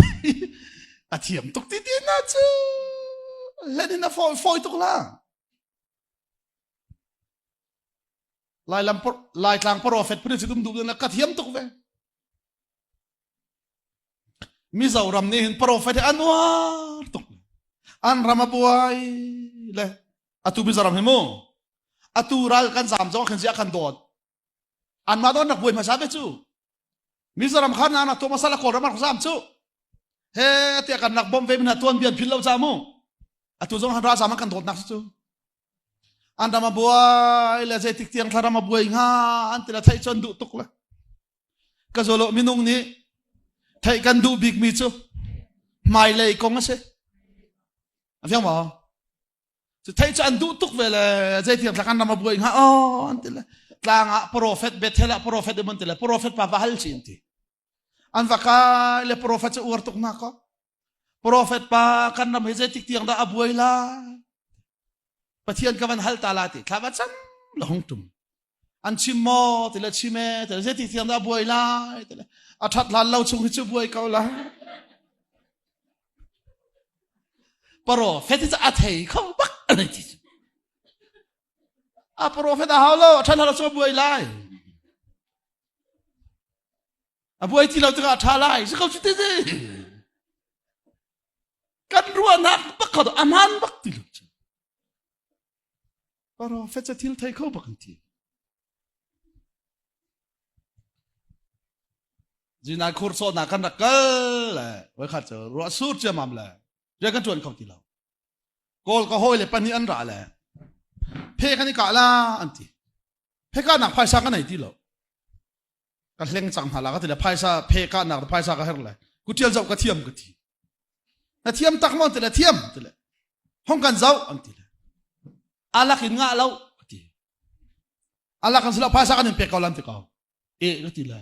Speaker 1: a thiam tok ti ti na chu lên na foi tok la lai tlang prophet pune chu dum dum na ka thiam tok ve mi zau ram ni hin prophet anwar tok an ramabuai le atu bi zaram hemo atu ral kan zam zo khan sia khan dot an ma don nak buai ma sa be chu mi zaram khan na to masala ko ramar kham chu he te kan nak bom ve na ton bian phil lo cha mo atu zo han ra sa ma kan dot nak chu an rama buai le je tik tiang thara ma buai nga an te la thai chon du tuk la ka zo lo minung ni thai kan du big mi chu mai le kong ase afiang moจะไทยจะอันดูตุกเวลาใจที่หลักการนำมาบวยฮะอ๋ออันที่ละกลางอ่ะโปรเฟตเบทเฮละโปรเฟตเดมันที่ละโปรเฟตปะวะฮัลชินที่อันว่าก็เลยโปรเฟตจะอวดตุกนักก็โปรเฟตปะกันนำให้ใจที่ที่ยังได้อบวยละปะเทียนกับวันฮัลตาลาติข้าว่าจันละหงตุมอันชิมโมที่ละชิเมที่ละใจที่ที่ยังได้อบวยละที่ละอัฐัดลานเล่าชงที่จะบวยเขาละโปรเฟตจะอัฐให้เขาบักอะไรที่โปรเฟตเอาแล้วฉันเราชอบบวยไล่บวยที่เราจะอัฐาไล่ซึ่งเขาคิดได้กันรัวนักบักเขาอามันบักที่เราโปรเฟตจะทิ้งไทยเขาบักที่จีน่าคุรโซนักกันนักเกลไว้ข้าเจอรัวสูดเจ้ามั่มเลยเรื่องกันจวนเขาที่เราโกลก็ห้อยเลยปนีอันร่าเลยเพกันนี่กะละอันที่เพกันนักไพ่ซากันไหนที่เรากันเล่งจังหาละก็ที่ละไพ่ซาเพกันนักไพ่ซาก็เห็นเลยกูเที่ยวเจ้าก็เทียมก็ที่แต่เทียมตักมันที่ละเทียมที่ละห้องกันเจ้าอันที่ละอาลักอินงะเราก็ที่อาลักกันสุดละไพ่ซากันนี่เพกันลันที่เขาก็ที่ละ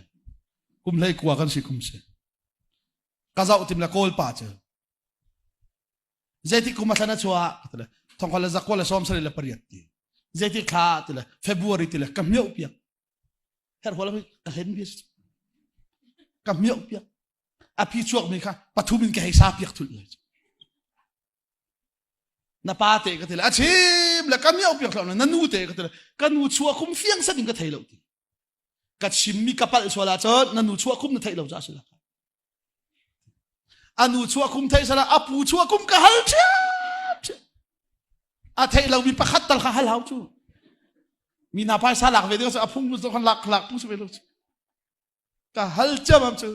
Speaker 1: คุมเลยกลัวกันสิคุมเสียก็เจ้าที่ละโกลป่าเจอ zeti kumasana chua tila thong khala zakwa som sari la pariat ti zeti kha tila February tila kamyo pia her hola ka hen bis kamyo pia api chuak mi kha pathumin ke hisa piak thul na pa te ka tila achim la kamyo piak la na nu te ka tila kanu chua kum fiang sa ding ka thailo ti ka chimmi kapal swala chon na nu chua kum na thailo ja sila anu chua kum thai sala apu chua kum ka hal cha a thai lo mi pakhat tal kha hal hau chu mi na pa salak ve de so apung lu so kan lak pu so ve lo ka hal cha mam chu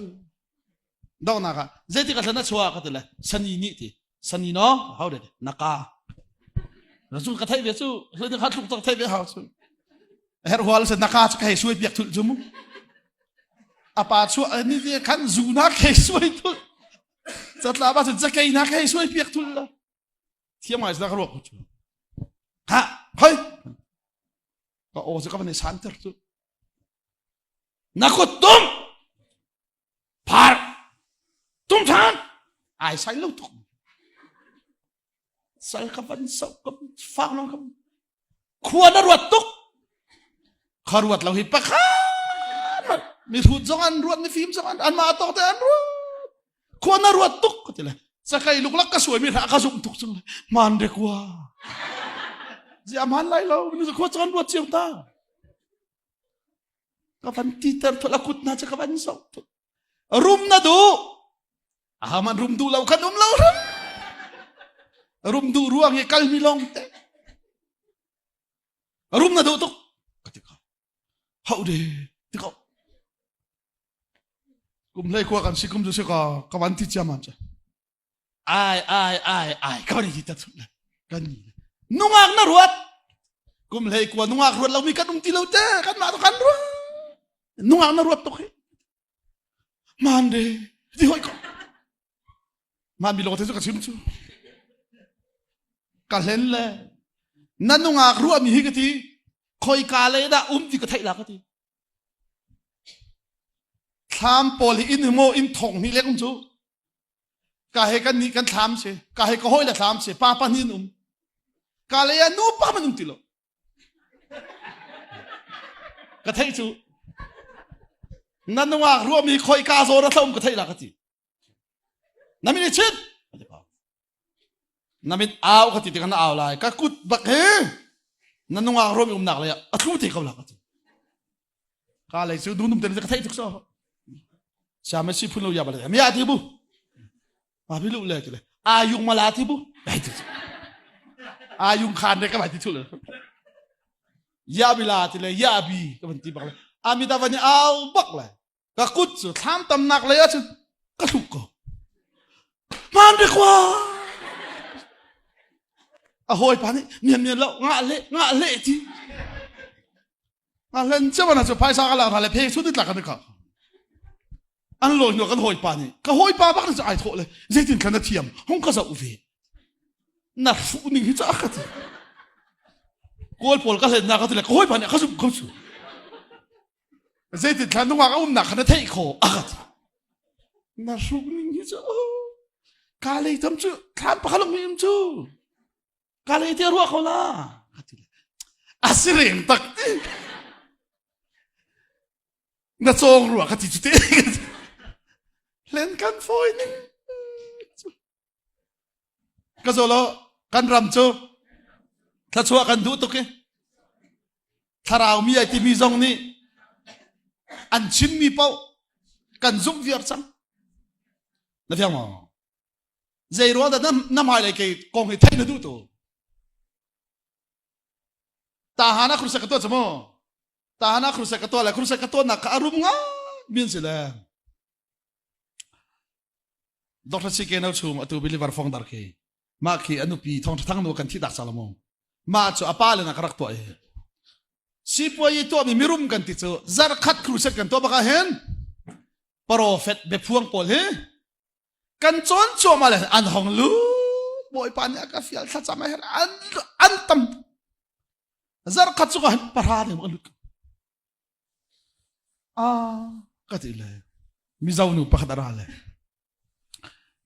Speaker 1: do na ka zeti ka thana chua ka tela sani ni ti sani no how de naka na chu ka thai ve chu le de khat luk tak thai ve hau chu her hwal se naka cha kai suai piak thul chu mu apa chu ni de kan zu na kai suai thulจัดลาบ้าจะจะแกนักให้ช่วยเปียกทุนละเที่ยงมาจะนักรวกจุฮะเฮ้ยก็โอ้จะก็เป็นในชั้นเถอะจุนักก็ตุ้มพาร์ตุ้มทานไอ้ใส่ลูกตุ้มใส่กับวันเสาร์กับฟังน้องกับควรนรวดตุกขรวดเราหิปะข้ามีถุดสองอันรวดมีฟิล์มสองอันมาต่อแต่อันรวดควรนรวดตุกก็จะเลยสักใครลุกลักก็สวยมีหากระสุนตุกจังเลยมันเด็กว่าจะมันไรเราไม่รู้จะควรจะนรวดเจียวตากับวันที่เธอทุลักขุดน่าจะกับวันสองรุมนะดูมันรุมดูเราขนมเรารุมดูร่วงยังกัลมีลงเตะรุมนะดูตุกก็จะเขาเดที่เขากุมเลยกว่ากันสิกุมจะสิกับวันที่จะมันจ้ะไอ้กับวันที่จะสุดเลยกันนี่นุ่งอ่างนรวดกุมเลยกว่านุ่งอ่างรวดเรามีกันนุ่งที่เราเจอกันมาตุกันรวดนุ่งอ่างนรวดตุกมันเดที่ห้อยก็มันมีโลกที่สุดกับชิมชูกันเล่นเลยนั่นนุ่งอ่างรวดมีฮิกทีคอยกาเลยนะที่กระไทยละกทีทำปอลีอินโมอินทงนี่เล็กจูกาเฮกันนี่กันทำเสกาเฮก็ห้อยละทำเสป้านี่กาเลยนูป้ามันติโลกระเทยจูนั่นว่ารวมมีคอยกาโซระทมกระเทยละกทีนั่นมีชิดนั่นมีเอากทีที่กันเอาลายก็กุดบักเฮนั่นว่ารวมมีหนักเลยอ่ะทุกทีเขาละกทีกาเลยจูดูนุ่มเต็มจะกระเทยทุกโซ่ชาไม่ใช่พูดเราอย่าไปเลยไม่อยากที่บุมาพี่ลูกเลยจุเลยอายุมาลาที่บุไปจุอายุขานได้ก็ไปที่ทุเลยยาบิลาที่เลยยาบีก็เป็นที่บักเลยอามิตาวันนี้เอาบักเลยก็กุดสุดทำตำหนักเลยอ่ะจุก็ถูกก็มันดีกว่าอ่ะโหยป่านนี้เมียนแล้วงะเละที่งะเล่นเจ้ามันจะไปสักอะไรอะไรเพลงชุดที่หลักกันนะครับอันหล่นอยู่กันหอยปานี่ก็หอยปาบักจะไอ้โถเลยเจตินขันเทียมห้องก็จะอุเวนักฟูนิ่งที่จะอักติโกลปอลก็เห็นนักติเลยก็หอยปานี่เขาสุเขาสุเจตินขันต้องว่าก็นักขันเทโคอักตินักฟูนิ่งที่จะกาเลยทำจู่ทำปะเขาลงมีมจู่กาเลยเที่ยวรัวเขาละอาศิเรงตักน่าจงรัวกันที่จุดเล่นกันฟอยนึงก็โซโลกันรำโจถ้าชัวกันดูตุกถ้าเรามีไอที่มีซองนี้อันชิมมีเป้ากันซุ่มเวียร์ซังนั่นเพียงมั้งใจรัวแต่น้ำหายเลยกี่กองให้ไทยนั่นดูตัวตาหานักครุสกัตัวจะมั้งตาหานักครุสกัตัวอะไรครุสกัตัวนักอารมณ์ง่ะมีนสิเลยดร.ซิเกนเอาชูมาตัวบิลิวาร์ฟองดาร์คีมาคีอนุปีทองทั้งนู้กันที่ดักซาลามงมาจูอาปาเลนักรักตัวเองสิปวยตัวมีรุมกันที่จูซาร์คัดครูเซกันตัวบักเห็นโปรเฟตเบบพวงปอลเฮกันจนชัวมาเลยอันหงลูบอยปานยากาฟิลทัดจำไม่เห็นอันตั้มซาร์คัดจูก็เห็นปะราเนี่ยมันลุกก็ที่เลยมิจาวนูปะขัดอะไร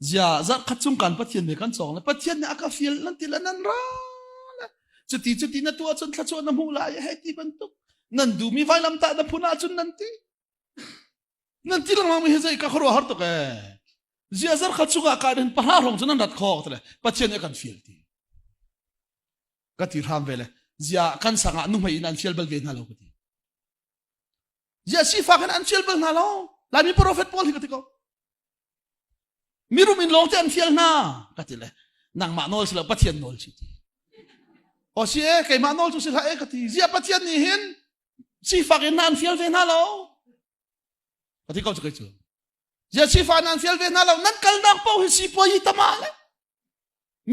Speaker 1: giờ rất khát chung cần bắt thiên về căn sòng là bắt thiên nhà cà phê lần tiền là nan ra chút tí na tua chân khát chuan nằm hú lại hay tí bận tục nan du mi vai làm ta nằm phun chân nan tí lang mang mi hết dây cả khổ hard tục giờ rất khát chung cả đến phá rong chân nan đặt khó thế bắt thiên nhà cà phê tí cái thứ ham về là giờ căn sang ngã nung hay nan phê bel về na lâu cái giờ si phá cái nan phê bel na lâu lại mi prophet Paul hi cái gì mirum in long te an fial na katile nang manol sila pathian nol chi o si e kay manol tu sila e kati zia pathian ni hin si fakin na an fial ve na lo kati kau chu zia si fa na an fial ve na lo nan kal nang pau hi si po yi tamale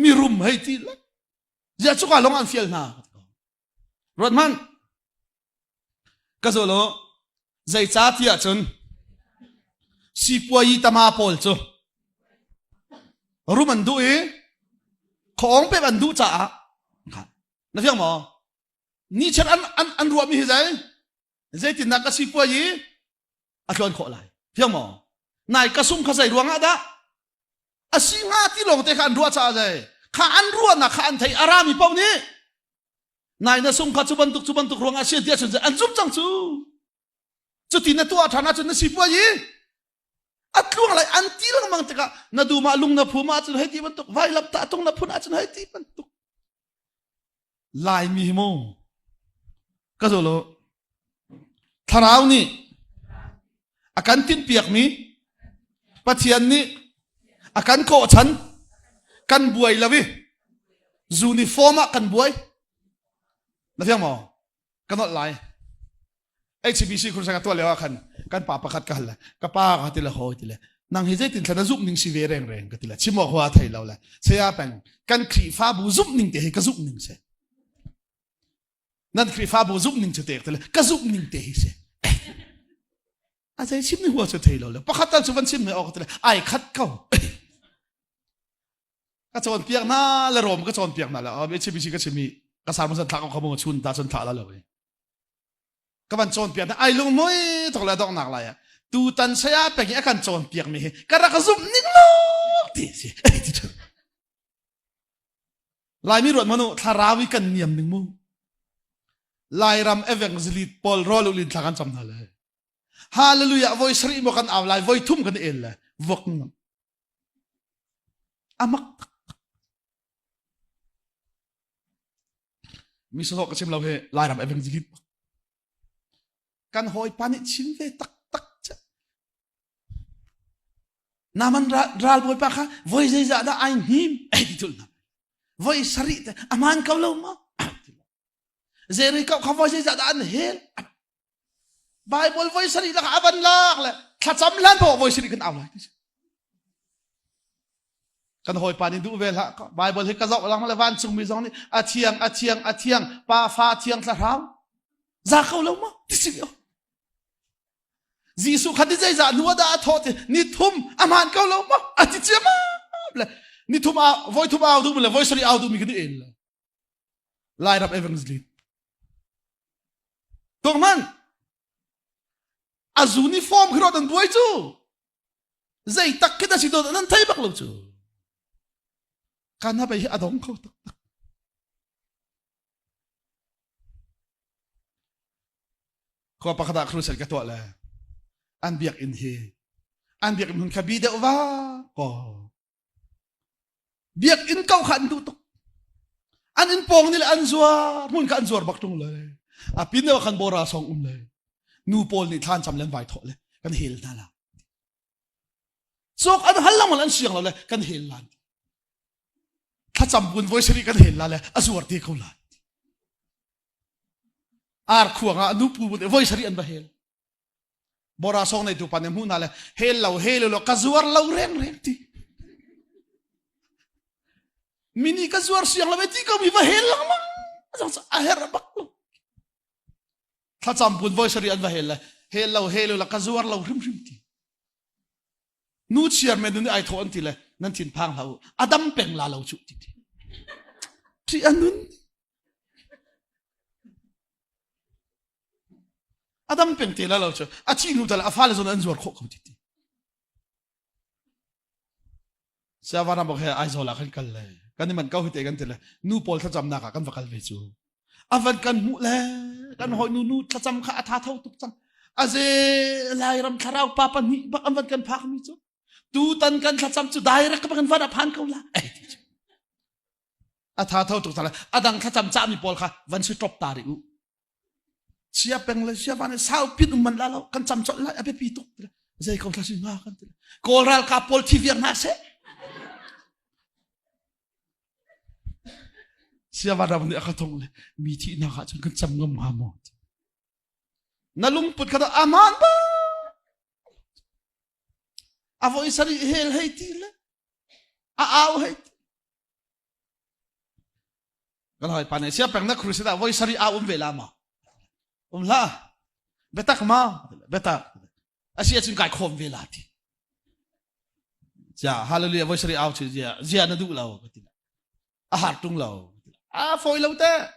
Speaker 1: mirum hai ti la zia chu ka long an fial na rodman kazolo zai cha tia chun si po yi tama pol chu ruman du khong pe ban du cha na phiang mo ni chan an ruam mi zai zai tin na ka si po yi a thon kho lai phiang mo nai ka sum kha zai ruanga da a si nga ti long te khan ruwa cha zai kha an ruwa na kha an thai arami pau ni nai na sum kha chuban tuk ruanga se dia chun an zum chang chu tin na tu a thana chun na si po yi at luang lại ăn tí lang mang teka na du ma lung na phu ma chun hai ti ban tuk vai lap ta tung na phun a chun hai ti ban tuk lai mi mo ka zo lo tharau ni akan tin piak mi pathian ni akan ko chan kan buai lawi uniform kan buai na fiang mo kanot lai HBC kung sa katwa lewa kan papakat kahla kapa katila ho tila nang hizay tin sana zup ning si vereng reng katila chimo ho athay lawla saya pang kan kri fa bu zup ning te ka zup ning se nan kri fa bu zup ning chute tila ka zup ning te se asay chim ni ho chu thai lawla pakatal chu ban chim me ok tila ai khat kau ka chon piak na la rom ka chon piak na la HBC ka chimi ka sa mo san thak ko mo chun ta chon tha la lawe các bạn chọn piak ai lung moi thok la dok nak la ya tu tan saya pek ya kan chọn piak mi kara ka zum ning lo ti si lai mi rot manu tharawi kan niam ning mu lai ram evangelist Paul rolu lin thakan cham na la hallelujah voi sri mo kan awlai voi thum kan el la vok ngam amak mi so ka chim lo he lai ram evangelist kan hoi panit chin ve tak cha naman ral boy pa kha voi zai za da ain him editul na voi sari te aman kau lo ma zeri kau kha voi zai za da an hel bible voi sari la avan lak la tha cham lan bo voi sari kan aw lai kan hoi panin du ve la bible he ka zok lang la van chung mi zong ni a thiang pa fa thiang tla rau za kau lo ma tisio Giêsu khát đi dây dạ núa đã thọ thì ni thum aman câu lâu mắc à chỉ chiếm là ni thum ao voi thum ao du mình là voi sari ao du mình cái gì là lai rap evangelist tông man az uniform khi đó đàn đuôi chú dây tắc cái đó chỉ đồ đàn thấy bạc lâu chú can bây giờ đóng câu tắc khó bắt đầu khruset cái toa là an biak in he an biak in khabi de wa ko biak in kau khan tu tuk an in pong nila an zuar mun ka an zuar bak tung le a pin ne khan bora song le nu pol ni than cham len vai tho le kan hel na la sok an halam an siang lo le kan hel lan tha cham bun voice ri kan hel la le azuar te ko la ar khuanga nu pu bu voice ri an ba hel bora song nei tu panem hu na le hel lo kazuar lo rem ti mini kazuar siang la ti ka mi va hel la ma sa a her bak lo tha cham bun voice ri an va hel lo kazuar lo rim ti nu chiar me dun ai tho an ti le nan tin phang lau adam peng la lo chu ti anun adam peng te la lo chu a chi nu dal a fa le zon an zuar kho ti sia vana bok he ai zola kan kal le kan man kau hite kan tele nu pol tha cham na ka kan vakal ve chu avan kan mu le kan hoi nu tha cham kha atha thau tuk cham aze lai ram tharau papa ni bak avan kan phak mi chu tu tan kan tha cham chu direct ka kan vana phan kau la atha thau tuk thala adang tha cham cha mi pol kha van su top ta ri u sia peng le sia vana sau pit man la lo kan cham chot la abe pi tuk zai kau tha si nga kan tele kol ral ka pol tivier na se sia vada bani akathong le mi thi na kha chun kan cham ngam ha mo nalung put kha aman ba avoi sari hel hei ti le a au hei kan hoi pane sia peng na cruise da voi sari a vela ma la betak ma betak asia chun kai khom vela ti ja hallelujah voi sari au chi ja na du lao a har tung lao phôi lâu te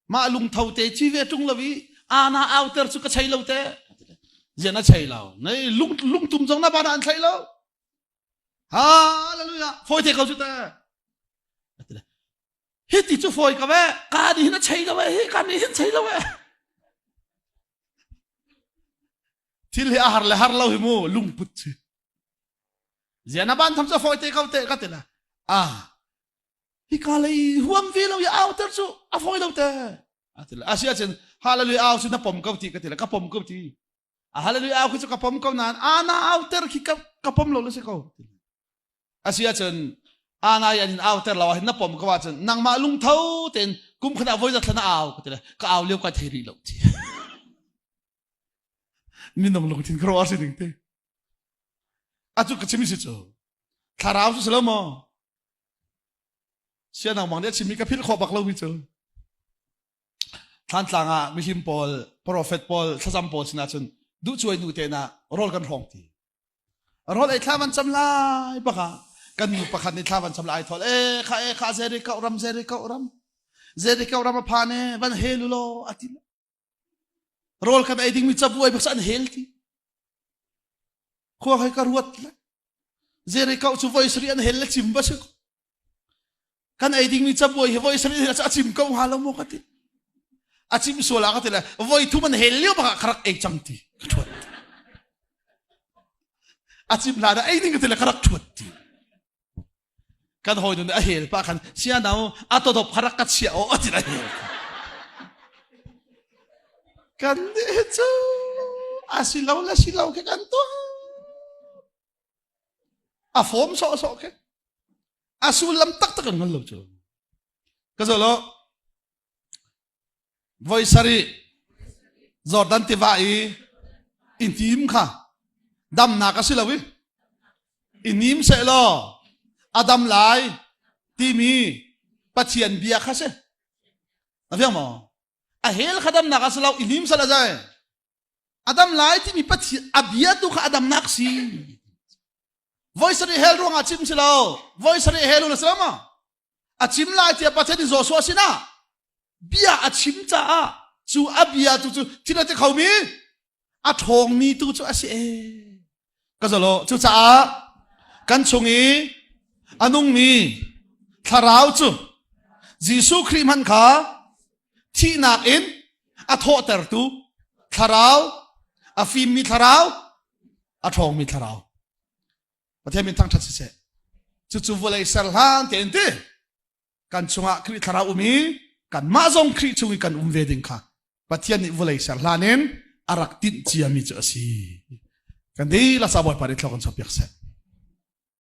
Speaker 1: mà lùng thầu te chi về trung lavi na outer chu ka chai lâu te je na chai lao nei lung tum jong na ba na an chai lâu hallelujah phôi te kau chu te hết ti chu phôi ka ve ka di na chai ka ve he ka ni hin chai lo ve til he har lo hi mo lung put chi je na ban tham chu phôi te kau te ka te na hi kalai huam vi lo ya outer chu a foi lo te atila asia chen hallelujah au chu na pom kau ti ka tila ka pom kau ti a hallelujah au chu ka pom kau nan ana outer ki ka pom lo se kau asia chen ana ya in outer lo hin na pom ka wa chen nang ma lung thau ten kum khana voi da thana au ka tila ka au leu ka theri lo ti min nong lo tin kro ar se ding te atu ka chimi se chu tharau chu selo mo sia nang mong dia chimi ka phil kho bak lo mi chu than tlanga mi him pol prophet pol thasam pol sina chun du chuai nu te na rol kan hong ti rol ai thlawan cham lai baka kan nu pakhat ni thlawan cham lai thol kha zeri ka ram pha ne ban helu lo atil rol kan ai ding mi chabu ai baksan hel ti kho hai ka ruat zeri ka chu voice ri an hel la chim ba se kan ai ding mi chaboy he voice ri achim ko halo mo kati achim sola ka tela voi thu man helio ba kharak ek chamti achim la da ai ding ka tela kharak thutti kan hoi dun a hel pa kan sia nau atodop kharak ka sia o atira hel kan de chu asilaw ke kan to a form so ke asulam tak ngal lo chu kazolo voi sari jordan ti vai intim kha dam na ka silawi inim se lo adam lai ti mi pachian bia kha se aviam mo a hel khadam na ka silaw inim sala jai adam lai ti mi pachi abia tu kha adam nak si voice ri hel rong achim silo voice ri helu la sama achim lai ti pathani zo so sina bia achim cha chu abia tu chu thina te khomi a thong mi tu chu asi ka zalo chu cha kan chungi anung mi tharau chu jisu khri man kha thi nak in a tho ter tu tharau a fim mi tharau a thong mi tharauประเทศมินทั้งทัศน์เสจู่ๆวันสัลฮันเต็นตีกันชงะคริธาราอุมีกันมาจงคริชงกันเวดิงค่ะประเทศนี้วันสัลฮันเองอารักตินเจียมิจอสีกันดีละสาวบอยปาริทลกันชอบยักษ์เส